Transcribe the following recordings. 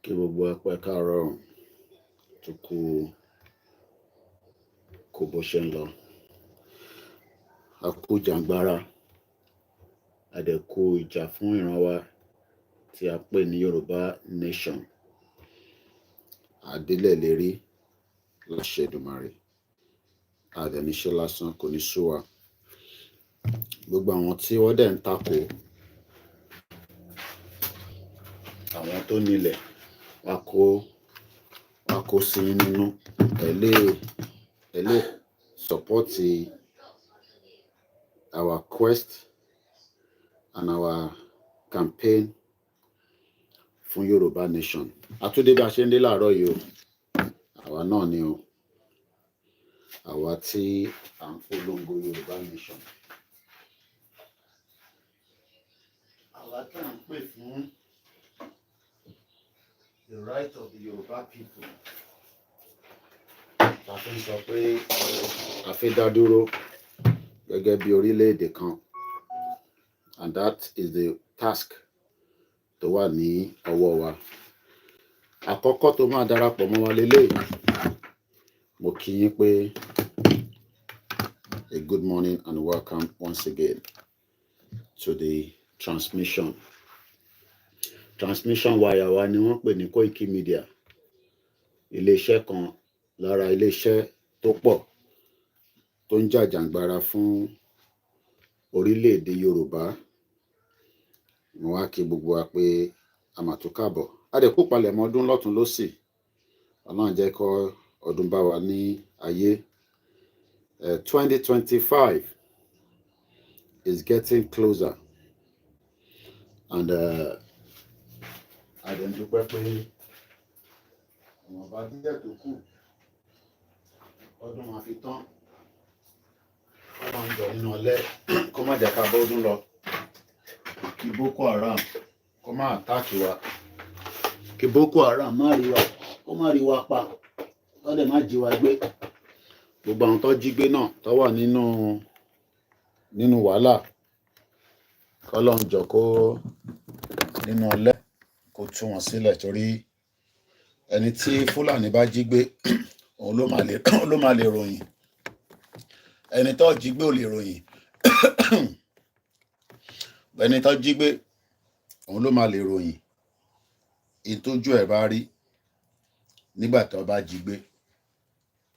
kí gbogbo apẹ káàárọ̀ tó kó bó ṣe ń lọ. A kú jàǹgbára, a dẹ̀ kú ìjà fún ìran wa tí a pè ní Yorùbá nation. Adélẹ̀ lérí láṣẹ Èdùmàrè, àdẹ̀níṣẹ́ lásán kò ní sú wa. Gbogbo àwọn tí wọ́n dẹ̀ ń takò, àwọn tó nílẹ̀ wá kó sí nínú ẹlẹ́ support our quest and our campaign fún Yorùbá nation. Àtúndé bá ṣe ń dé láàárọ̀ yìí o, àwa náà ni o, àwa tí à ń polongo Yorùbá nation, àwa tí à ń pè fún the right of the Yorùbá people. A fi ń sọ pé a fẹ́ dá dúró gẹ́gẹ́ bí orílẹ̀-èdè kan, and that is the task tó wà ní ọwọ́ wa. Àkọ́kọ́ tó máa darapọ̀ mọ́ wa lélẹ́yìí, mo kí yín pé a good morning and welcome once again to the transmission. Transmission wire wa ni wọ́n pè ní Koikimedia, iléeṣẹ́ kan lára iléeṣẹ́ tó pọ̀ tó ń jàjàǹgbara fún orílẹ̀-èdè Yorùbá. Mo wá kí gbogbo wa pé a mà tún káàbọ̀. A dẹ̀ kú palẹ̀mọ́ ọdún lọ́tùn lósì. Ọlọ́run jẹ́ kó ọdún bá wa ní ayé. 2025 is getting closer, and a dẹ̀ ń dúpẹ́ pé ìwọ̀nba díẹ̀ tó kù ọdún máa fi tán. Ọlọ́run jọ nínú ọlẹ́ kó má jẹ́ ká bọ́dún lọ, kí Boko Haram kó má àtáàkì wa, kí Boko Haram kó má rí wa pa, kó dẹ̀ má jí wa gbé. Gbogbo àwọn tó jí gbé náà tó wà nínú wàhálà, k'Ọlọ́run jọ kó nínú ọlẹ́ kó tú wọn sílẹ̀, torí ẹni tí Fúlàní bá jí gbé òun ló máa lè ròyìn. Ẹni tó jí gbé ò lè ròyìn. Ẹni tó jí gbé òun ló máa lè ròyìn ìtójú ẹ̀ bá rí nígbà tó bá jí gbé.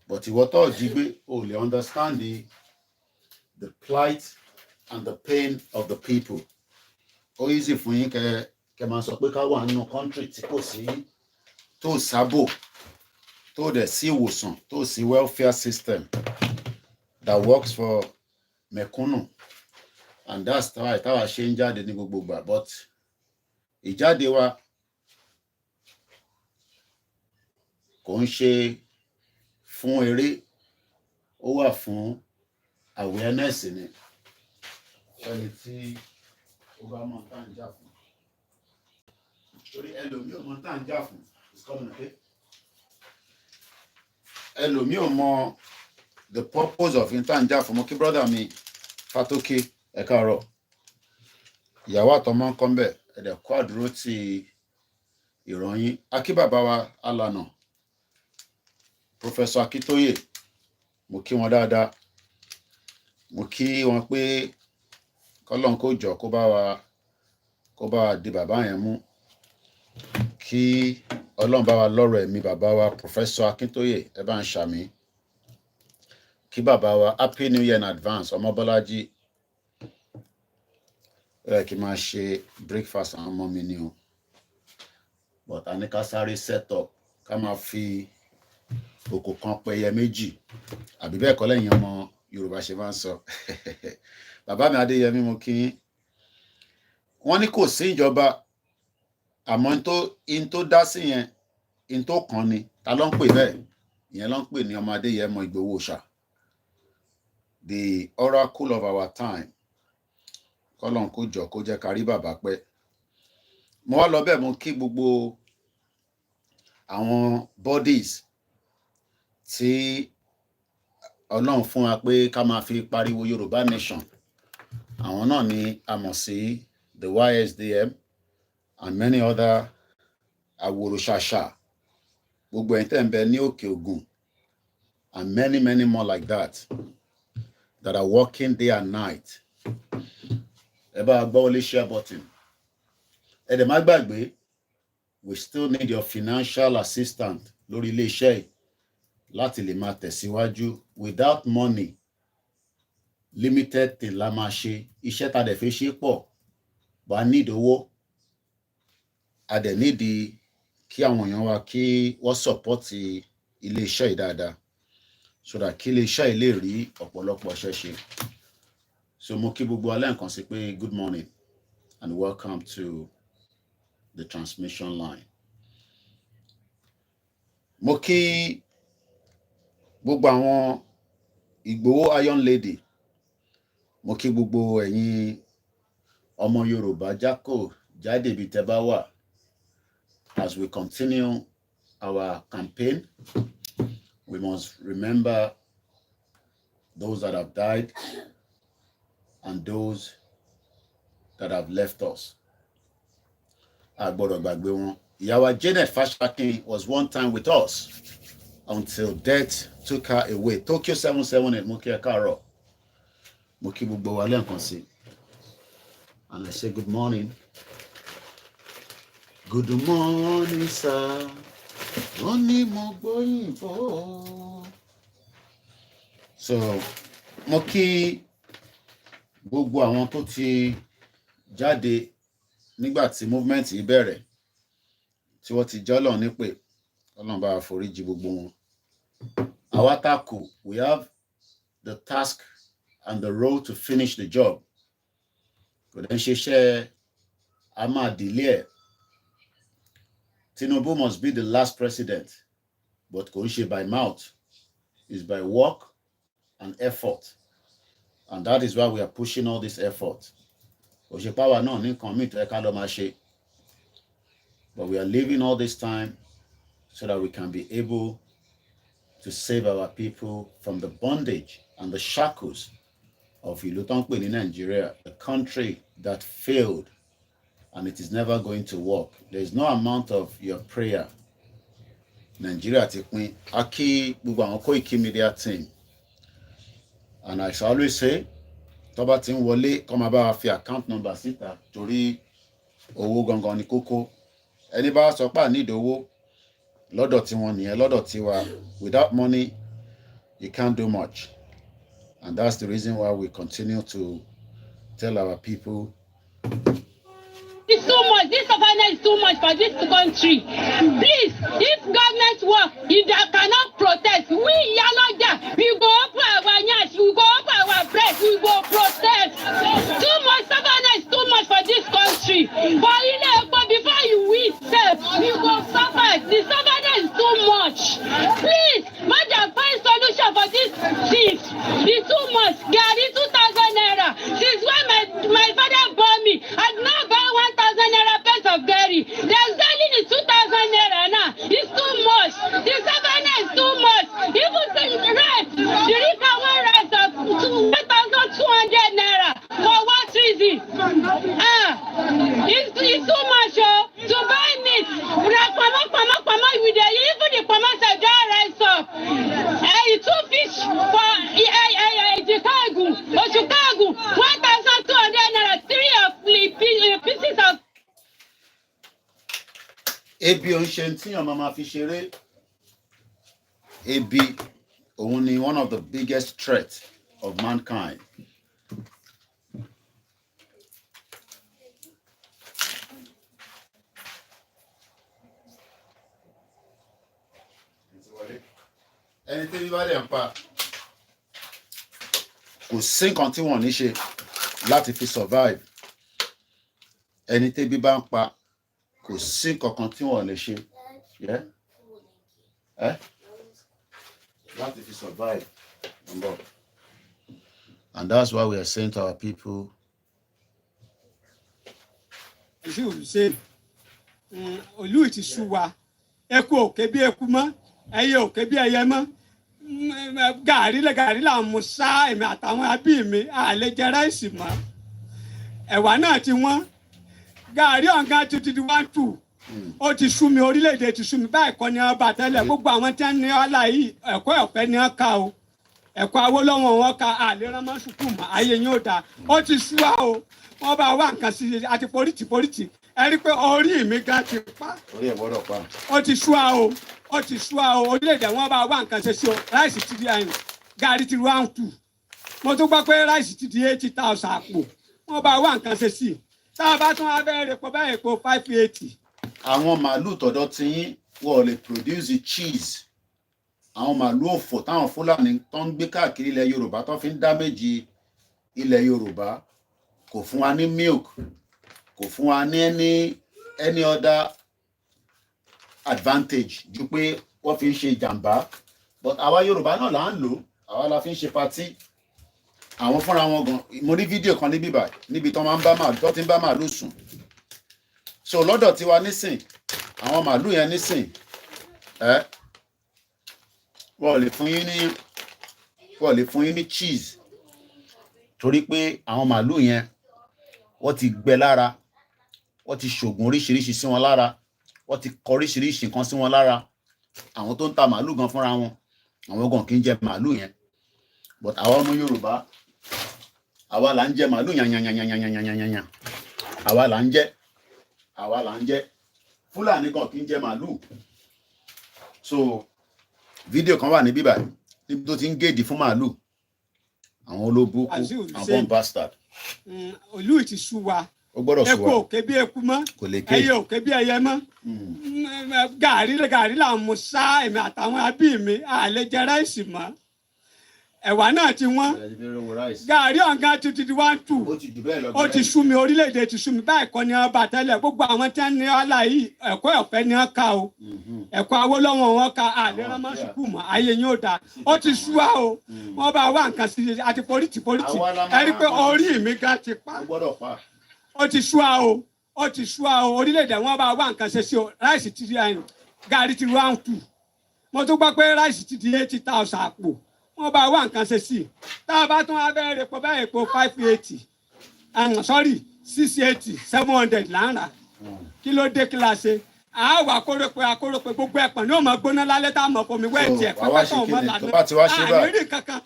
But ìwọ tó jí gbé ò lè understand the plight and the pain of the people. Ó easy fún yín kẹ́ máa sọ pé ká wà nínú country tí kò sí tó sábò, tó dẹ̀ sí ìwòsàn, tó sí welfare system that works for mẹ̀kúnnù, and that's why táwa ṣe ń jáde ní gbogbo ìgbà. But ìjáde wa kò ń ṣe fún eré, ó wà fún awareness ni. Ẹni tí ó bá mọ̀ tá ń jà fún, torí ẹlòmíì ò mọ̀ tá ń jà fún, it's coming, okay? Ẹlòmíì ò mọ̀ the purpose of tá ń jà fún. Mo kí brother mi Fátókè, ẹ káàárọ̀. Ìyàwó àtọmọ ń kọ́ ń bẹ̀, ẹ̀dẹ̀ kó àdúró ti ìròyìn. Akí bàbá wa alànà Professor Akíntóyè, mo kí wọn dáadáa. Mo kí wọn pé k'Ọlọ́run kó jọ kó bá wa di bàbá yẹn mú, kí Ọlọ́run bá wa lọ́rọ̀ ẹ̀mí bàbá wa Professor Akíntóyè, ẹ bá ń ṣàmì. Kí bàbá wa happy new year in advance. Ọmọ Bọ́lájí, kí máa ṣe breakfast àwọn ọmọ mi ni o, but a ní ká sáré set up, ká máa fi òkò kan pẹyẹ méjì, àbí bẹ́ẹ̀ kọ́ lẹ́yìn ọmọ Yorùbá ṣe máa ń sọ. Bàbá mi Adéyẹmí, mo kí yín. Wọ́n ní kò sí ìjọba, àmọ́ in tó dá sí yẹn, in tó kàn ni. Ta ló ń pè bẹ́ẹ̀? Ìyẹn ló ń pè ní ọmọ Adéyẹmọ Ìgbòho Òòṣà, the oracle of our time. K'Ọlọ́run kó jọ kó jẹ́ ká rí bàbá pẹ́. Mo wá lọ bẹ́ẹ̀, mo kí gbogbo àwọn bodies tí Ọlọ́run fún wa pé ká máa fi pariwo Yorùbá nation. Àwọn náà ni a mọ̀ sí the YSDM and many other Àwòrò Ṣàṣà, gbogbo ẹ̀yin tẹ́ ń bẹ ní Òkè Ògùn, and many more like that are working day and night. Ẹ bá gbọ́ wọlé share button. Ẹ dẹ̀ má gbàgbé, we still need your financial assistance lórí iléeṣẹ́ yìí láti lè máa tẹ̀síwájú. Without money, limited thing la máa ṣe. Iṣẹ́ ta dẹ̀ fi ṣe pọ̀, but I need owó. A dẹ̀ need kí àwọn èèyàn wa kí wọ́n support iléeṣẹ́ yìí dáadáa, so that kí iléeṣẹ́ yìí lè rí ọ̀pọ̀lọpọ̀ iṣẹ́ ṣe. So mo kí gbogbo alẹ́ nǹkan sí pé good morning and welcome to the transmission line. Mo kí gbogbo àwọn Ìgbòho Iron Lady. Mo kí gbogbo ẹ̀yin ọmọ Yorùbá jákò jáde ibi tẹ́ bá wà. As we continue our campaign, we must remember those that have died and those that have left us. A gbọ́dọ̀ gbàgbé wọn. Ìyá wa Janet Fashakin was one time with us until death took her away. Tokyo 778, mo kí ẹ káàárọ̀. Mo kí gbogbo wa lẹ́ẹ̀kan sí. And I say good morning. Good morning, sir. Oni mo gbóyìnbó. So, mo kí gbogbo àwọn tó ti jáde nígbà tí movement yìí bẹ̀rẹ̀, tí wọ́n ti jọ́ lọ́run nípè, Ọlọ́run bá foríjì gbogbo wọn. Àwa tá kù, we have the task and the role to finish the job. Kò dẹ̀ ń ṣiṣẹ́ a máa delay ẹ̀. Tinubu must be the last president, but kò ń ṣe by mouth. It's by work and effort. And that is why we are pushing all this effort. Kò ṣe power náà ní nǹkan míì tó yẹ ká lọ máa ṣe. But we are living all this time so that we can be able to save our people from the bondage and the shackles of ìlú tó ń pè ní Nigeria, a country that failed and it is never going to work. There is no amount of your prayer. Nigeria ti pín. A kí gbogbo àwọn Koikimedia team. And I shall always say, tó bá ti ń wọlé, kó máa bá wa fi account number síta torí owó gangan ni kókó. Ẹni bá sọ pé need owó, lọ́dọ̀ tí wọ́n nìyẹn, lọ́dọ̀ tí wa. Without money, you can't do much. And that's the reason why we continue to tell our people. It's too much. This government is too much for this country. Please, if government work, if they cannot protest, we Yaloja, we go up our nyash, we go up our press, we go protest. Too much government is too much for this country. But before you win, you go suffer. The government is too much. Please, madam, find solution for this things. It's too much. Gary 2,000 naira. Since when my father bought me, I now buy 1,000 naira pence of Gary. They're selling it 2,000 naira now. It's too much. The government is too much. Even the rent, the rika one rent of 1,200 naira. For what reason? It's too much, oh. To buy meat, with even the commercial dry rice up. Two fish for Chicago, 1,200 naira, 3 pieces of. Ebi ò ń ṣe tí ọmọ máa fi ṣeré. Ebi òun ni one of the biggest threats of mankind. Ẹni tí bíbá dẹ̀ ń pa kò sí nǹkan tí wọ́n ní ṣe láti fi survive. Ẹni tí bíbá ń pa kò sí nǹkan tí wọ́n lè ṣe láti fi survive. And that's why we are saying to our people. Olú ti sú wa, eku òkè bí eku mọ́, ẹyẹ òkè bí ẹyẹ mọ́. Gàrí là ń mu sá èmi àtàwọn abí mi àlè jẹ ráìsì mọ́. Ẹ̀wà náà ti wọ́n. Gàrí ọ̀gá ti di 1-2. ó ti sú mi orílẹ̀-èdè ti sú mi báyìí kọ́ ni wọ́n bá tẹ́lẹ̀ gbogbo àwọn tí wọ́n ní ọlá yìí ẹ̀kọ́ ọ̀fẹ́ ni wọ́n ká o ẹ̀kọ́ Awólọ́wọ̀ wọn ká àlérànmọ́ sùkúù mọ́ ayé yín ò dáa ó ti sú wa o wọ́n bá wá nǹkan sí i àti polítì ẹ rí i pé orí mi gan ti pa orí ẹ̀ gbọ́dọ̀ pa. ó ti sú wa o ó ti sú wa o orílẹ̀-èdè wọn bá wá nǹkan ṣe sí o ráìsì ti di àyìn gàrí ti round 2 mo tún gbọ́ pé ráìsì ti di 80,000 àpò wọ́n bá wá nǹkan ṣe sí i tá a bá tún wá bẹ́ẹ̀ rẹ̀ pọ̀ báyìí pọ̀ 580. àwọn màálù tọ̀dọ̀ tí yín wọ́n lè produce cheese àwọn màálù òfò táwọn Fúlàní tó ń gbé káàkiri ilẹ̀ Yorùbá tó fi ń damage ilẹ̀ Yorùbá kò fún wa ní milk kò fún wa ní any other advantage ju pé wọ́n fi ń ṣe jàǹbá but àwa Yorùbá náà là ń lò àwa la fi ń ṣe patí àwọn fúnra wọn gan mo rí fídíò kan níbí báyìí níbi tó máa ń bá màálù tó ti ń bá màálù sùn so lọ́dọ̀ tiwa nísìn àwọn màálù yẹn nísìn wọ́n lè fún yín ní cheese torí pé àwọn màálù yẹn wọ́n ti gbẹ lára wọ́n ti ṣògùn oríṣiríṣi sí wọn lára wọ́n ti kọ oríṣiríṣi nǹkan sí wọn lára àwọn tó ń ta màálù gan fúnra wọn àwọn gan kì í jẹ màálù yẹn but àwọn ọmọ Yorùbá àwa là ń jẹ màálù yanyanyanyanyanyanyanya àwa là ń jẹ Fúlàní kan kì í jẹ màálù so fídíò kan wà níbí báyìí níbi tó ti ń géèdì fún màálù àwọn olóbùkù àwọn bastard. olú ti sú wa ó gbọ́dọ̀ sú wa eku òkè bí eku mọ́ ẹyẹ òkè bí ẹyẹ mọ́ gàrí là ń mu sá èmi àtàwọn abí mi àlè jẹ ráìsì mọ́ ẹ̀wà náà ti wọ́n gàrí ọ̀gá ti di 1-2 ó ti sú mi orílẹ̀-èdè ti sú mi báyìí kọ́ ni wọ́n bá tẹ́lẹ̀ gbogbo àwọn tí wọ́n ní ọlá yìí ẹ̀kọ́ ọ̀fẹ́ ni wọ́n ká o ẹ̀kọ́ Awólọ́wọ̀ wọn ká àlérànmọ́ sùkúù mọ́ ayé yín ò dáa ó ti sú wa o wọ́n bá wá nǹkan sí i àti polítì ẹ rí i pé orí mi gan ti pa ó ti sú wa o ó ti sú wa o orílẹ̀-èdè wọn bá wá nǹkan ṣe sí o ráìsì ti di àyìn gàrí ti round 2 mo tún gbọ́ pé ráìsì ti di 80,000 àpò wọ́n bá wá nǹkan ṣe sí i tá a bá tún wá bẹ́ẹ̀ rẹ̀ pọ̀ báyìí pọ̀ 580 sorry 680 700 là ń rà kí ló dé kí la ṣe àáwọ̀ akórópè gbogbo ẹ̀pọ̀n ní òmò gbóná lálẹ́ tá a mọ̀ fún mi wẹ́ẹ̀tì ẹ̀ pẹ́pẹ́ ọmọ lànà àmì kankan.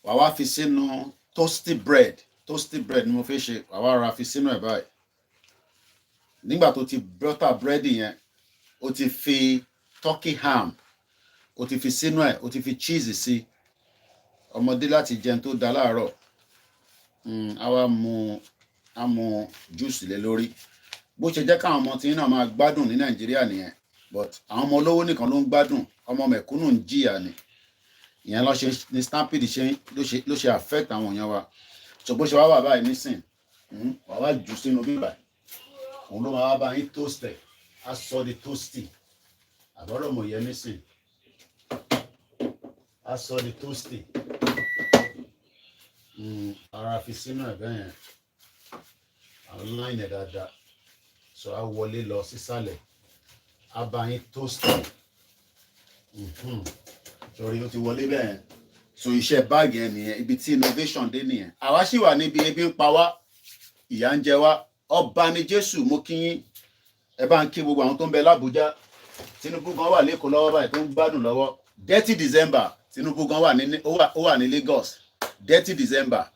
wà wá fi sínú toasty bread ni mo fẹ́ ṣe wà wá ra fi sínú ẹ̀ báyìí nígbà tó ti butter bread yẹn o ti fi turkey ham o ti fi sínú ẹ̀ o ti fi cheese sí ọmọdé láti jẹun tó da láàárọ̀ àwa mu juice lé lórí bó ṣe jẹ́ káwọn ọmọ tí náà máa gbádùn ní Nàìjíríà nìyẹn but àwọn ọmọ olówó nìkan ló ń gbádùn ọmọ mẹ̀kúnnù ń jìyà ni ìyẹn ló ṣe ní stampede ló ṣe affect àwọn èèyàn wa so bó ṣe wá wà báyìí nísìn wà wá jù sínú bíbà òun ló máa wá bá yín toast ẹ̀ á sọ di toasty àbọ̀rọ̀ mọ̀ yẹn nísìn á sọ di toasty ara fi sínú ẹ̀ bẹ́ẹ̀ yẹn àwọn line ẹ̀ dáadáa so á wọlé lọ sísàlẹ̀ á bá yín toast sọrí ó ti wọlé bẹ́ẹ̀ yẹn so iṣẹ́ báàgì ẹ̀ nìyẹn ibi tí innovation dé nìyẹn àwa sì wà níbi ebi ń pa wá ìyà ń jẹ wá ọba ni Jésù mo kí yín ẹ bá ń kí gbogbo àwọn tó ń bẹ l'Ábùjá Tinubu gan wà lẹ́kọ̀ọ́ lọ́wọ́ báyìí tó ń gbádùn lọ́wọ́ dirty December Tinubu gan ó wà ní Lagos dirty December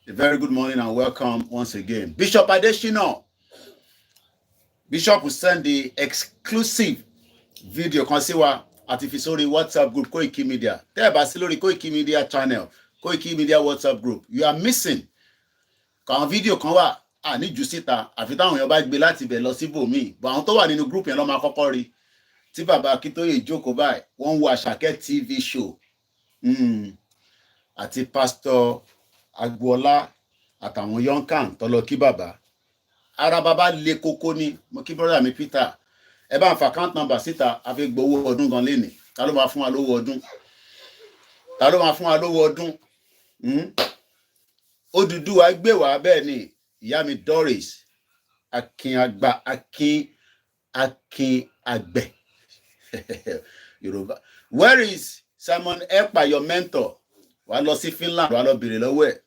a very good morning and welcome once again. Bishop Adesina Bishop will send the exclusive video kan sí wa àti fi sórí WhatsApp group Koikimedia tẹ́ ẹ bá sí lórí Koikimedia channel Koikimedia WhatsApp group you are missing kàn fídíò kan wà níjù síta àfi táwọn èèyàn bá gbé láti bẹ̀ lọ síbòmíì bọ̀ àwọn tó wà nínú group yẹn ló máa kọ́kọ́ rí tí bàbá Akíntóyè jókòó báyìí wọ́n ń wo Àṣàkẹ́ TV show àti Pastor Agboola àtàwọn yonkan tó lọ kí bàbá ara bàbá le kókó ní mo kí brother mi Peter ẹ bá ń fa account number síta a fi gbowó ọdún gan lénìí ta ló máa fún wa lówó ọdún Odùduwà gbé wá bẹ́ẹ̀ ni ìyá mi Doris akin àgbẹ̀ Yorùbá where is Simon Ekpa your mentor wà lọ sí Finland wà lọ bèrè lọ́wọ́ ẹ̀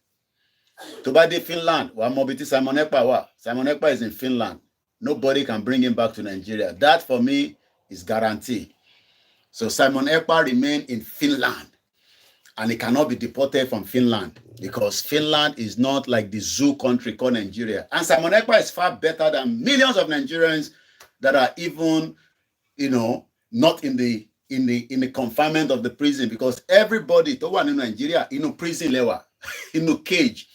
tó bá dé Finland wà mọ ibi tí Simon Ekpa wà Simon Ekpa is in Finland nobody can bring him back to Nigeria. That for me is guaranteed. So Simon Ekpa remained in Finland, and he cannot be deported from Finland because Finland is not like the zoo country called Nigeria. And Simon Ekpa is far better than millions of Nigerians that are even, not in the confinement of the prison, because everybody to one in Nigeria in prison lewa, in cage.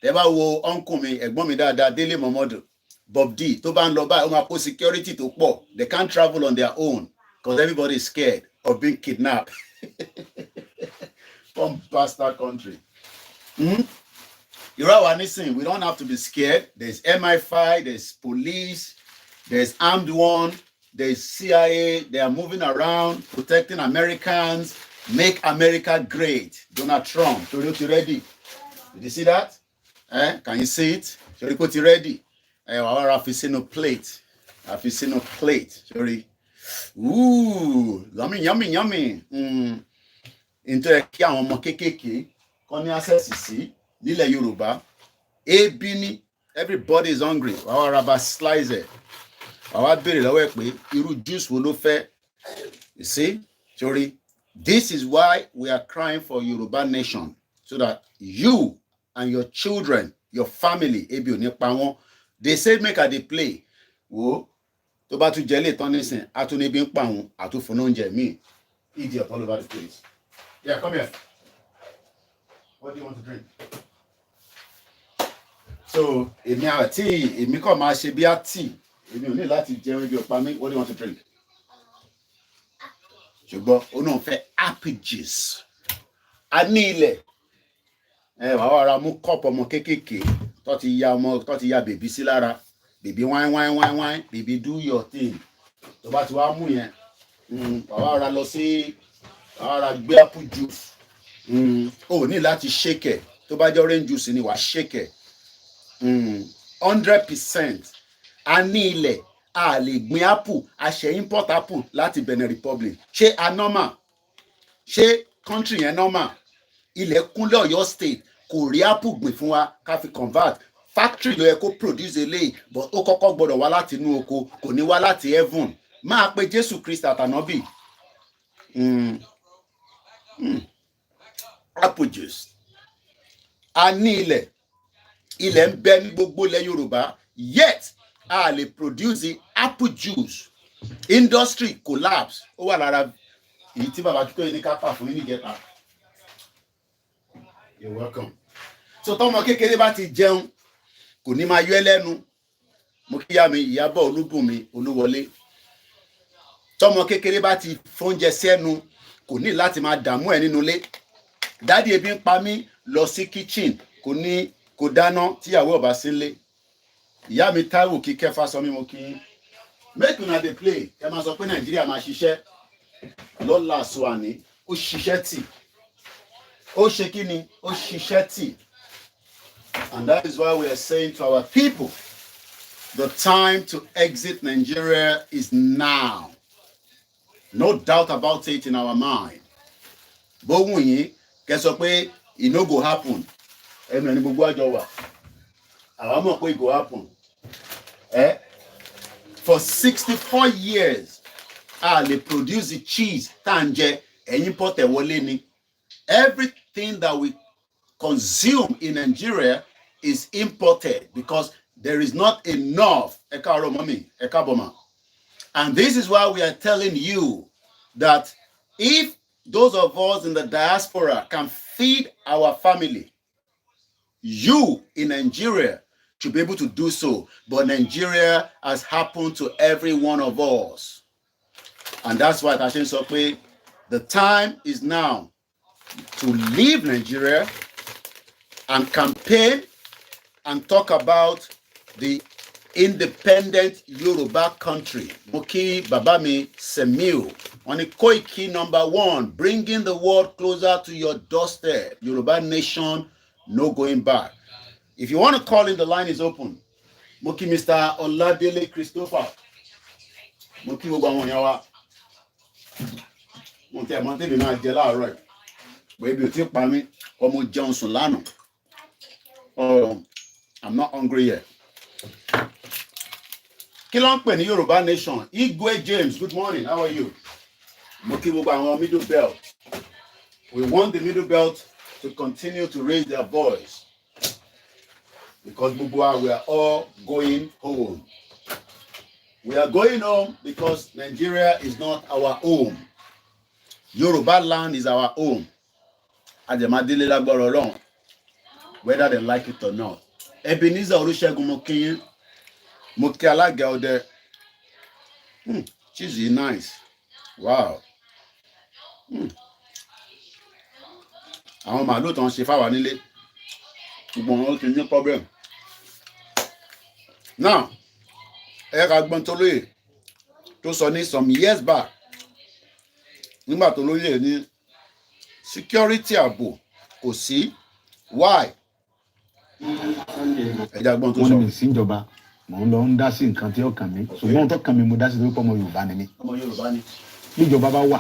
They wo uncle me, egbon mi dada Dele Momodu, Bob D, to ban lo ba, o ma security to poor. They can't travel on their own because everybody is scared of being kidnapped. From bastard country. You know what I'm saying? We don't have to be scared. There's MI5, there's police, there's armed one, there's CIA. They are moving around, protecting Americans. Make America great. Donald Trump. Toyota ready. Did you see that? Can you see it? Toyota ready. I've seen no plate. I've seen no plate. Sorry. Ooh, yummy, yummy, yummy. Into a kí àwọn ọmọ kéékèèké kọ́ ní access sí nílẹ̀ Yorùbá. Ebi ni, everybody is hungry. Wàá raba slice ẹ̀. Wàá béèrè lọ́wọ́ ẹ̀ pé irú juice wo ló fẹ́. You see? Sorry. This is why we are crying for Yoruba nation, so that you and your children, your family, ebi ò ní pa wọ́n. They say make a dey play. Wo tó bá tún jẹ lè tán nísìn, a tún ebi ń pa wọ́n, a tún fún oúnjẹ míì. Idiot all over the place. Yeah, come here. What do you want to drink? So, èmi kàn máa ṣe bí àti, èmi ò ní láti jẹun ibi ọ̀pá mi. What do you want to drink? Ṣùgbọ́n ó náà fẹ́ apple juice. A ní ilẹ̀. Wàá wá ra mú cup ọmọ kéékèèké tó ti ya bèbí sí lára. Bèbí wine. Bèbí do your thing. Tó bá ti wá mú yẹn, wàá wá ra lọ sí ara gbé apple juice. O ní láti shake ẹ̀. Tó bá jẹ́ orange juice ni wàá shake ẹ̀. 100%. A ní ilẹ̀. A lè gbin apple, a ṣe import apple láti Benin Republic. Ṣé a normal? Ṣé country yẹn normal? Ilẹ̀ kúnlẹ̀ Ọ̀yọ́ state kò rí apple gbìn fún wa ká fi convert. Factory ló yẹ kó produce eléyìí, but ó kọ́kọ́ gbọ́dọ̀ wá láti inú oko, kò ní wá láti heaven. Máa pe Jésù Kristi àtànábì. Apple juice. A ní ilẹ̀. Ilẹ̀ ń bẹ ní gbogbo ilẹ̀ Yorùbá. Yet a lè produce the apple juice. Industry collapse. Ó wà lára èyí tí bàbá Dúpẹ́ ní kápá fún yín níjẹta. You're welcome. So tọ́mọ kékeré bá ti jẹun, kò ní máa yọ ẹ́ lẹ́nu. Mo kí ìyá mi Ìyábọ̀ Olúbùnmi Olúwọlé. Tọ́mọ kékeré bá ti fóúnjẹ sẹ́nu, kò ní láti máa dààmú ẹ̀ nínú ilé. Daddy ebi ń pa mí, lọ sí kitchen, kò dáná tíyàwó ọba sílé. Ìyá mi Táíwò Kíkẹ́ Fásọmí mo kí. Make una dey play. Ẹ máa sọ pé Nàìjíríà máa ṣiṣẹ́. Lọ́la Suwani, ó ṣiṣẹ́ tì. Ó ṣe kí ni? Ó ṣiṣẹ́ tì. And that is why we are saying to our people, the time to exit Nigeria is now. No doubt about it in our mind. Bóhùn yín, kẹ́ sọ pé it no go happen. Ẹnu ẹni gbogbo àjọ wà. Àwa mọ̀ pé it go happen. For 64 years, they produce the cheese, tanje, and import the wọlé. Everything that we consume in Nigeria is imported because there is not enough. And this is why we are telling you that if those of us in the diaspora can feed our family, you in Nigeria should be able to do so. But Nigeria has happened to every one of us. And that's why Tashin Sokwe, the time is now to leave Nigeria and campaign and talk about the independent Yoruba country. Moki Babami Semiu. On the Koiki #1, bringing the world closer to your doorstep. Yoruba nation, no going back. If you want to call in, the line is open. Moki Mr. Oladele Christopher. Moki Ogamonyawa. Monte Bina Jela, right? Baby, you take me, Omo Johnson Lano. Oh, I'm not hungry yet. kí ló ń pè ní Yorùbá nation? Igwe James, good morning, how are you? Mo kí gbogbo àwọn middle belt. We want the middle belt to continue to raise their voice because gbogbo wa, we are all going home. We are going home because Nigeria is not our home. Yoruba land is our home. Ajemadele lágbára Ọlọ́run, whether they like it or not. Ebenezer Olúṣẹ́gun mo kí yín. Mo kí alága ọdẹ. She's nice. Wow. Àwọn màálù tó ń ṣe fáwa nílé. Gbogbo wọn ti ní problem. Now, ká gbọ́n tó lóye tó sọ ní some years back. Nígbà tó lóye ní security ààbò kò sí. Why? Ẹja gbọ́n tó sọ. Wọ́n ní ìsìnjọba mò ń lọ ń dá sí nǹkan tí ó kàn mí. Ṣùgbọ́n tó kàn mí mo dá sí lórí ọmọ Yorùbá ni mí. Ọmọ Yorùbá ni. Níjọba bá wà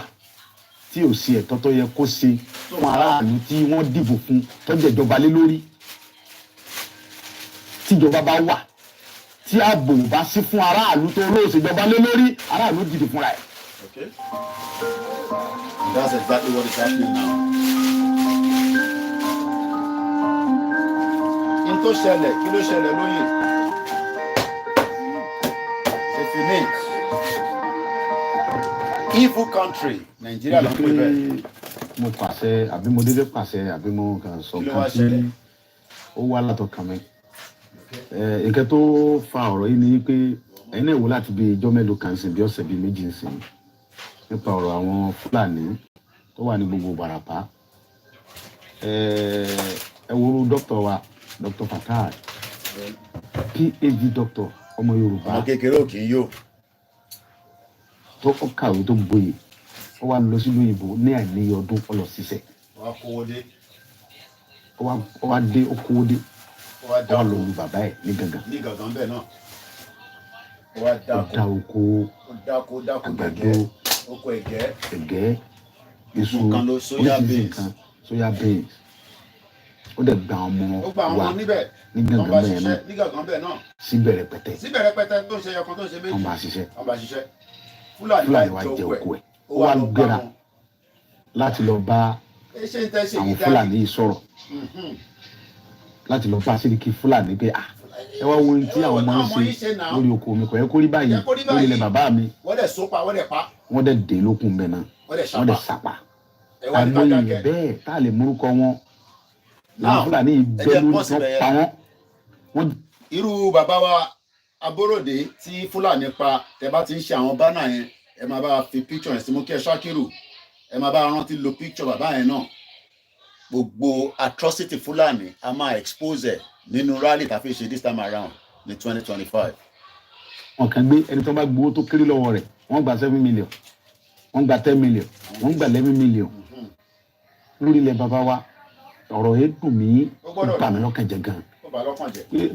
tí ò sí ẹ̀tọ́ tó yẹ kó ṣe fún aráàlú tí wọ́n dìbò fún tó jẹ̀jọba lé lórí. Tíjọba bá wà tí ààbò bá sí fún aráàlú tó olóòṣèjọba lé lórí, aráàlú dìde fúnra ẹ̀. Okay. That's exactly what is happening now. In tó ṣẹlẹ̀, kí ló ṣẹlẹ̀ lóye? If you need evil country, Nigeria ló ń pè bẹ́ẹ̀. Mo pàṣẹ àbí mo dédé pàṣẹ àbí mo kàn sọ kan tí ó wá látọkàn mi. Nǹkan tó fa ọ̀rọ̀ yìí ni pé ẹ̀yin náà wò láti bí ijọ́ mélòó kan sí bí ọ̀sẹ̀ bí méjì ń sìn nípa ọ̀rọ̀ àwọn Fúlàní tó wà ní gbogbo Ìbàràpá. Ẹ wo dókítà wa Dr. Fatai, PhD doctor ọmọ Yorùbá. Àwọn kékeré ò kì í yó. Tó kàwé tó gboyè ó wá lọ sí lóyìnbó ní àìníye ọdún ó lọ ṣiṣẹ́. Wọ́n kówó dé. Ó wá dé ó kówó dé. Ó wá Ó lọ lu bàbá ẹ̀ ní gangan. Ní gangan bẹ́ẹ̀ náà. Ó wá dá oko. Ó dáko àgbàdo. Oko ẹ̀gẹ́. Ẹ̀gẹ́. Èso nǹkan ló soya beans. Soya beans. Ó dẹ̀ gba ọmọ ó gba àwọn níbẹ̀ ní gangan bẹ́ẹ̀ náà. Ní gangan bẹ́ẹ̀ náà. Síbẹ̀ rẹpẹtẹ. Tó ń ṣe ẹyọkan tó ń ṣe méjì. Wọ́n bá ṣiṣẹ́. Fúlàní wá jẹ oko ẹ̀. Ó wá gbéra láti lọ bá àwọn Fúlàní yìí sọ̀rọ̀. Láti lọ bá Sẹ́ríkì Fúlàní pé ẹ wá wo ohun tí àwọn ọmọ ń ṣe lórí oko mi kò yẹ kó rí báyìí lórí ilẹ̀ bàbá mi. Wọ́n dẹ̀ sopa, wọ́n dẹ̀ pa. Wọ́n dẹ̀ dé lókun bẹ́ẹ̀ náà. Wọ́n dẹ̀ sàpà. Àmọ́ bẹ́ẹ̀ tá a lè múrúkọ wọn. Àwọn Fúlàní yìí bẹ́ẹ̀ lórí tó pa wọ́n. Irú bàbá wa Aborode tí Fúlàní pa, tẹ bá ti ń ṣe àwọn bánà yẹn, ẹ máa bá fi picture yẹn sí mú kí ẹ Ṣákírù, ẹ máa bá rántí lo picture bàbá yẹn náà. Gbogbo atrocity Fúlàní a máa expose ẹ nínú rally tá fi ṣe this time around ní 2025. Wọ́n kàn gbé ẹni tó bá gbowó tó kéré lọ́wọ́ rẹ̀, wọ́n gba 7 million, wọ́n gba 10 million, wọ́n gba 11 million. Lórí ilẹ̀ bàbá wa, ọ̀rọ̀ yẹn dùn mí, ó bà mí lọ́kàn jẹ́ gan.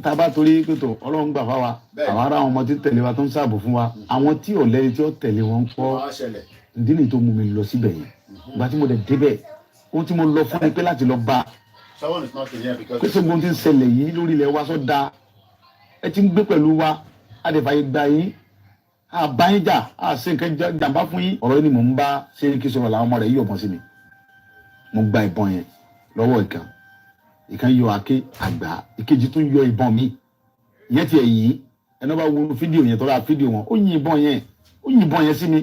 Tá a bá torí pé tó Ọlọ́run gbà fáwa, àwọn ará àwọn ọmọ tí ń tẹ̀lé wa tó ń ṣààbò fún wa, àwọn tí ò lẹ́ni tí ó tẹ̀lé wọn ń kọ́ ìdí nìyí tó mú mi lọ síbẹ̀ yẹn. Ìgbà tí mo dẹ̀ débẹ̀, ohun tí mo lọ fún ni pé láti lọ bá pé sógun tí ń ṣẹlẹ̀ yìí lórí ilẹ̀ wa sọ da ẹ ti ń gbé pẹ̀lú wa a dẹ̀ fàyè gbà yín a bá yín jà a ṣe nǹkan jàǹbá fún yín. Ọ̀rọ̀ yìí ni mò ń bá Sẹ́ríkì sọ̀rọ̀ làwọn ọmọ rẹ̀ yí ọ̀bọ̀n sí mi. Mo gba ìbọn yẹn lọ́wọ́ ìkan yọ àké àgbà ìkejì tún yọ ìbọn mi. Ìyẹn ti ẹ̀yìn ẹni bá wo fídíò yẹn tó ra fídíò wọn ó yin ìbọn yẹn sí mi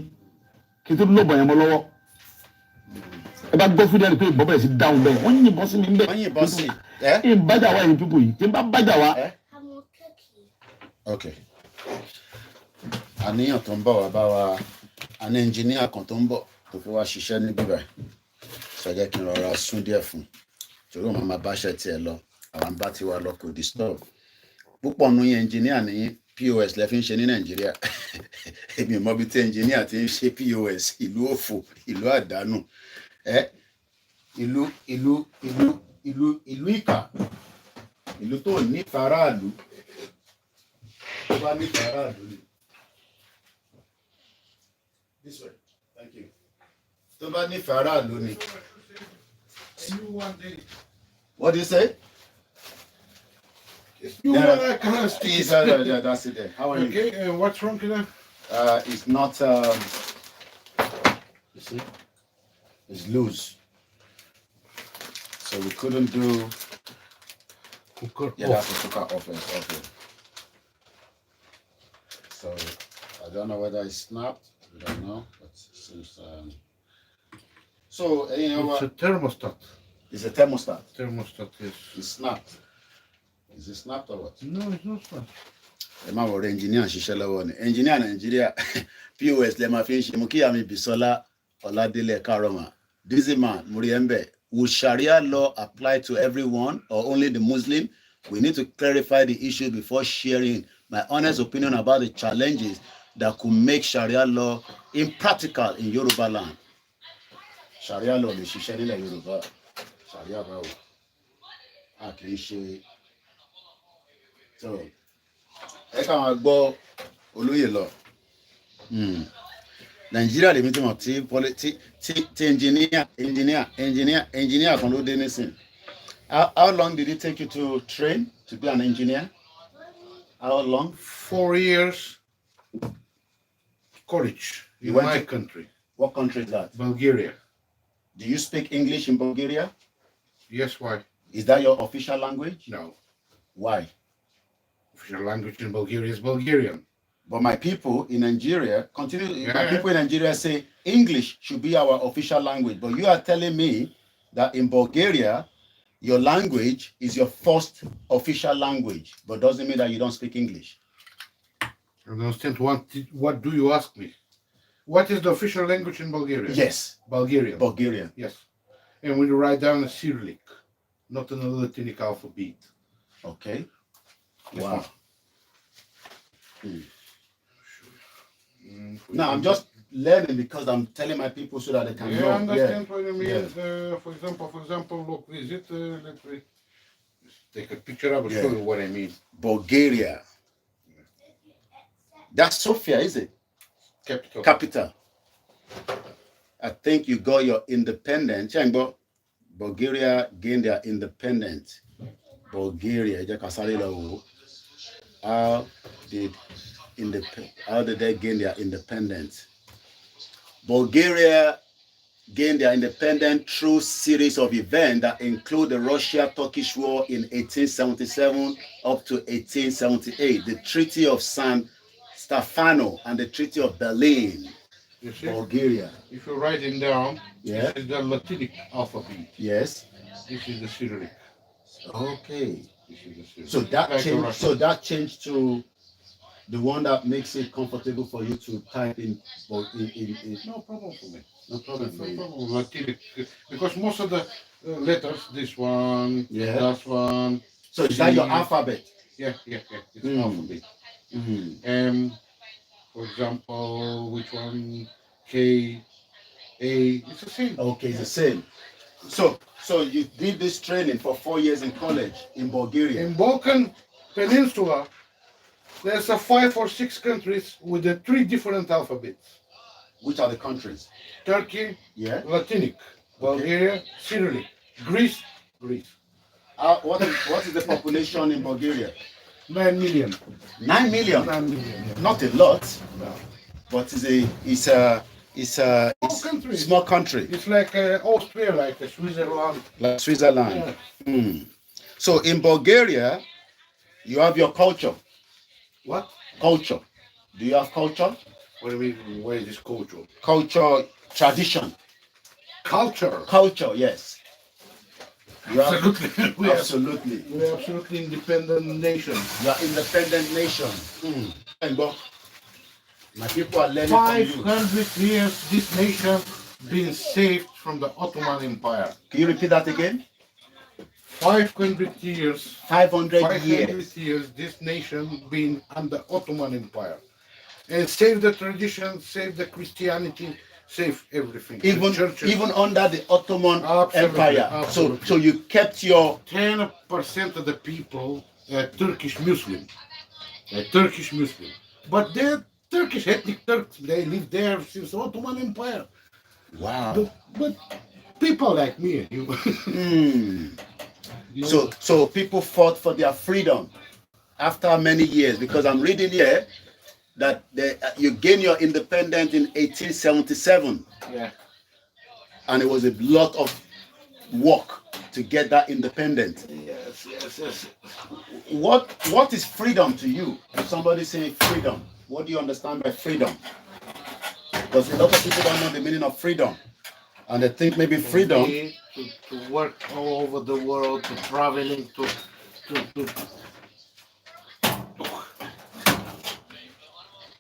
kí n tó lọ́bọ̀ yẹn mọ́ lọ́wọ́. Ẹ bá gbọ́ fídíò pé ìbọn bẹ̀rẹ̀ sí dáhùn bẹ́ẹ̀ wọ́n yìnbọn sí mi ń bẹ̀. Wọ́n yìnbọn sí ẹ ń bájà wá ẹ̀yìn pípò yìí tí ń bá bájà wá. Ok, àníyàn tó ń bọ̀ wá bá wa àní ẹnjìníà kan tó ń bọ̀ tó fi wá ṣiṣẹ́ níbí báyìí sọjẹ́ kí n rọra sún díẹ̀ fún torí òun máa bá ṣẹ́ tiẹ̀ lọ àwọn bá ti wá lọ kò disturb púpọ̀ nù yẹn ẹnjìníà ní POS lẹ fi ń ṣe ní Nàìjíríà èmi mọ̀ bí tí ẹnjìníà ti ń ṣe POS ìlú òfò ìlú àdánù ìlú ìkà ìlú tó ní faraàlú tó bá ní faraàlú ni this way thank you tó bá ní faraàlú ni what do you say You Yeah. I can't stick Please, it. yeah, that's it there. How are you? Okay, what's wrong with that? It's not, you see, it's loose. So we couldn't do, Cooker yeah, off. that's the cooker off. Okay. So I don't know whether it's snapped. We don't know, but since so you know It's a what? thermostat. It's a thermostat. Thermostat is. It's snapped. Is it snapped or what? No, it's not snapped. Ẹ má wọ̀rọ̀ engineer ṣiṣẹ́ lọ́wọ́ ni. Engineer Nigeria POS lè máa fi ń ṣe mú kí àmì Bisola Ọládélé Kárọ̀mà. Dizzy man, Muriembe, will Sharia law apply to everyone or only the Muslim? We need to clarify the issue before sharing my honest opinion about the challenges that could make Sharia law impractical in Yoruba land. Sharia law lè ṣiṣẹ́ nílẹ̀ Yorùbá. Sharia báwo? A kì í ṣe. So, ẹ ká máa gbọ́ olóyè lọ. Nàìjíríà lèmi tí mo ti engineer kan ló dé nísìn. How long did it take you to train to be an engineer? How long? 4 years college You in went my to- country, What country is that? Bulgaria. Do you speak English in Bulgaria? Yes, why? Is that your official language? No. Why? Official language in Bulgaria is Bulgarian. But my people in Nigeria my Yeah. people in Nigeria say English should be our official language. But you are telling me that in Bulgaria, your language is your first official language, but doesn't mean that you don't speak English. I don't understand what do you ask me? What is the official language in Bulgaria? Yes, Bulgarian. Bulgarian. Yes. And we write down a Cyrillic, not an Latinic alphabet. Okay. Yes, Wow. ma'am. Now I'm just learning because I'm telling my people so that they can Yeah, know. I understand what you mean. Yeah. For example, look, visit. Let me take a picture. I will Yeah. show you what I mean. Bulgaria. That's Sofia, is it? Capital. Capital. I think you got your independence. Chengbo, Bulgaria gained their independence. Bulgaria, how did they gain their independence? Bulgaria gained their independence through series of events that include the Russia-Turkish War in 1877 up to 1878, the Treaty of San Stefano and the Treaty of Berlin. You see? Bulgaria. If you're writing down, Yeah. this is the Latinic alphabet. Yes. This is the Cyrillic. Okay. This is the Cyrillic. So that Like the changed. Russian. So that changed to the one that makes it comfortable for you to type in. No problem for me. No problem for No you. problem. Latinic, because most of the letters, this one, Yeah. that one. So is that your G. alphabet? Yeah. It's Mm. alphabet. Mm-hmm. For example, which one? K, A. It's the same. Okay, it's the same. So you did this training for 4 years in college in Bulgaria. In Balkan Peninsula, there's a 5 or 6 countries with the 3 different alphabets. Which are the countries? Turkey, Yeah. Latinic, Bulgaria, Cyrillic, Greece. What is the population in Bulgaria? 9 million. 9 million. 9 million. Yeah. Not a lot, No. but it's a country. small country It's like Austria, like Switzerland. like Switzerland. Yeah. So in Bulgaria, you have your culture. What? Culture. Do you have culture? What do you mean? What is this culture? Culture, tradition. Culture. Culture, yes. You have, Absolutely. We are absolutely. absolutely independent nation. You are independent nation. And go. My people are learning from you. 500 years this nation been saved from the Ottoman Empire. Can you repeat that again? 500 years. 500 500 years. years this nation been under Ottoman Empire. And save the tradition, save the Christianity, save everything. The churches. Even under the Ottoman Absolutely, Empire. absolutely. So you kept your 10% of the people are Turkish Muslim. Turkish Muslim. But they're Turkish ethnic Turks. They live there since the Ottoman Empire. wow. But people like me and you. Hmm. you know, So people fought for their freedom. after many years, because I'm reading here that you gained your independence in 1877. Yeah. And it was a lot of work to get that independence. Yes. What is freedom to you? If somebody saying freedom, what do you understand by freedom? Because a lot of people don't know the meaning of freedom. And they think maybe freedom to work all over the world, to traveling, to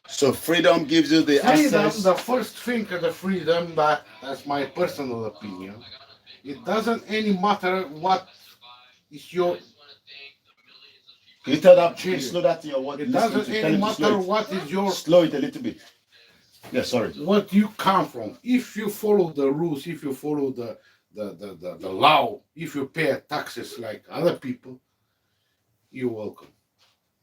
So freedom gives you the freedom. access. The first thing of the freedom, that's my personal opinion. It doesn't any matter what is your. Can you tell that? You slow that to your word. It doesn't any matter what is your. Slow it a little bit. Yeah, sorry. What you come from. If you follow the rules, if you follow the law, if you pay taxes like other people, you're welcome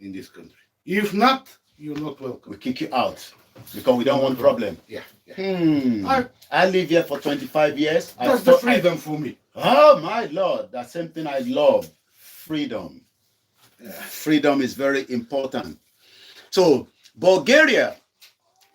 in this country. If not, you're not welcome. We kick you out because we don't want problem. Yeah. I live here for 25 years. That's the freedom for me. Oh my Lord, that's something I love. Freedom. Freedom is very important. So Bulgaria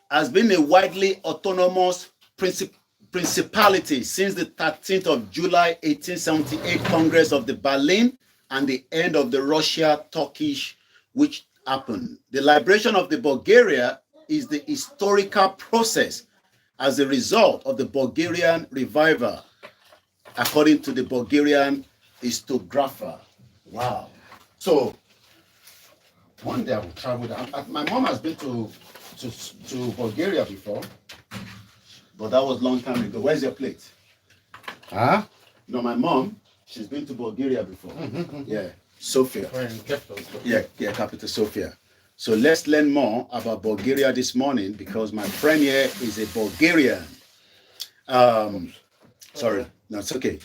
has been a widely autonomous principality since the 13th of July 1878 Congress of the Berlin and the end of the Russia-Turkish, which happened. The liberation of the Bulgaria is the historical process as a result of the Bulgarian revival, according to the Bulgarian historiographer. Wow. So one day I will travel down. My mom has been to Bulgaria before, but that was a long time ago. Where's your plate? Huh? No, my mom, she's been to Bulgaria before. Yeah, Sofia. Yeah, capital Sofia. So let's learn more about Bulgaria this morning because my friend here is a Bulgarian. Sorry, no, it's okay.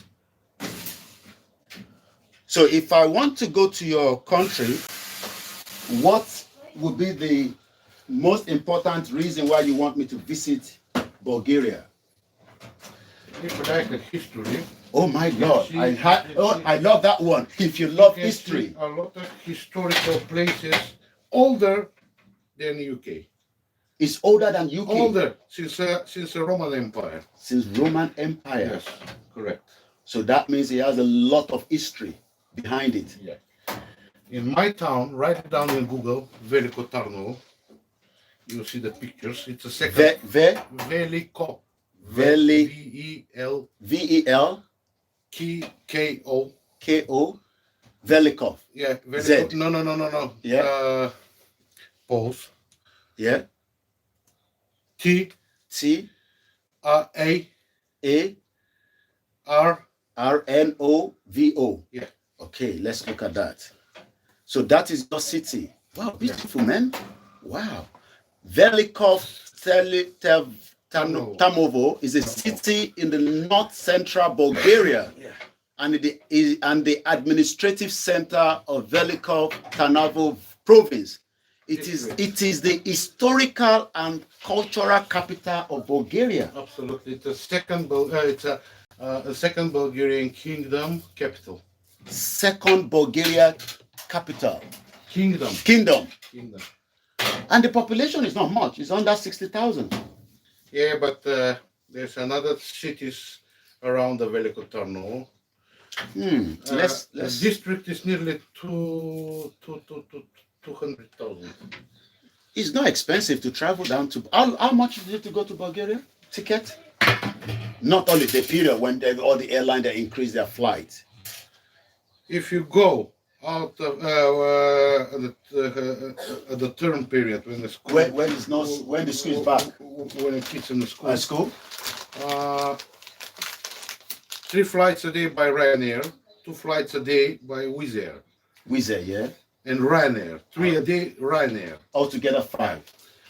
So if I want to go to your country, what would be the most important reason why you want me to visit Bulgaria? If you like the history. Oh my Lord, I love that one. If you love history. A lot of historical places older than UK. It's older than UK. Older since the Roman Empire. Since Roman Empire. Yes, correct. So that means it has a lot of history behind it. Yeah. In my town, write down in Google, Veliko Tarnovo. You see the pictures. It's a second. Veliko. V-E-L. V-E-L. K-O. K-O. Velikov. Yeah. Z. No. Yeah. Pause. Yeah. T. A. R. R-N-O-V-O. Yeah. Okay, let's look at that. So that is your city. Wow, beautiful, man. Wow. Velikov Tarnovo is a city in the north central Bulgaria. Yeah. And the administrative center of Velikov Tarnovo province. It is the historical and cultural capital of Bulgaria. Absolutely. It's a second Bulgarian kingdom capital. Second Bulgaria capital. Kingdom. And the population is not much. It's under 60,000. Yeah, but there's another cities around the Veliko Tarnovo. The district is nearly 200,000. It's not expensive to travel down to. How much is it to go to Bulgaria? Ticket? Not only the period when all the airlines they increase their flight. If you go out of the term period when the school when the school is back, when the kids in the school. School. 3 flights a day by Ryanair, 2 flights a day by Wizz Air. Wizz Air, yeah. And Ryanair, 3 a day Ryanair. Altogether 5.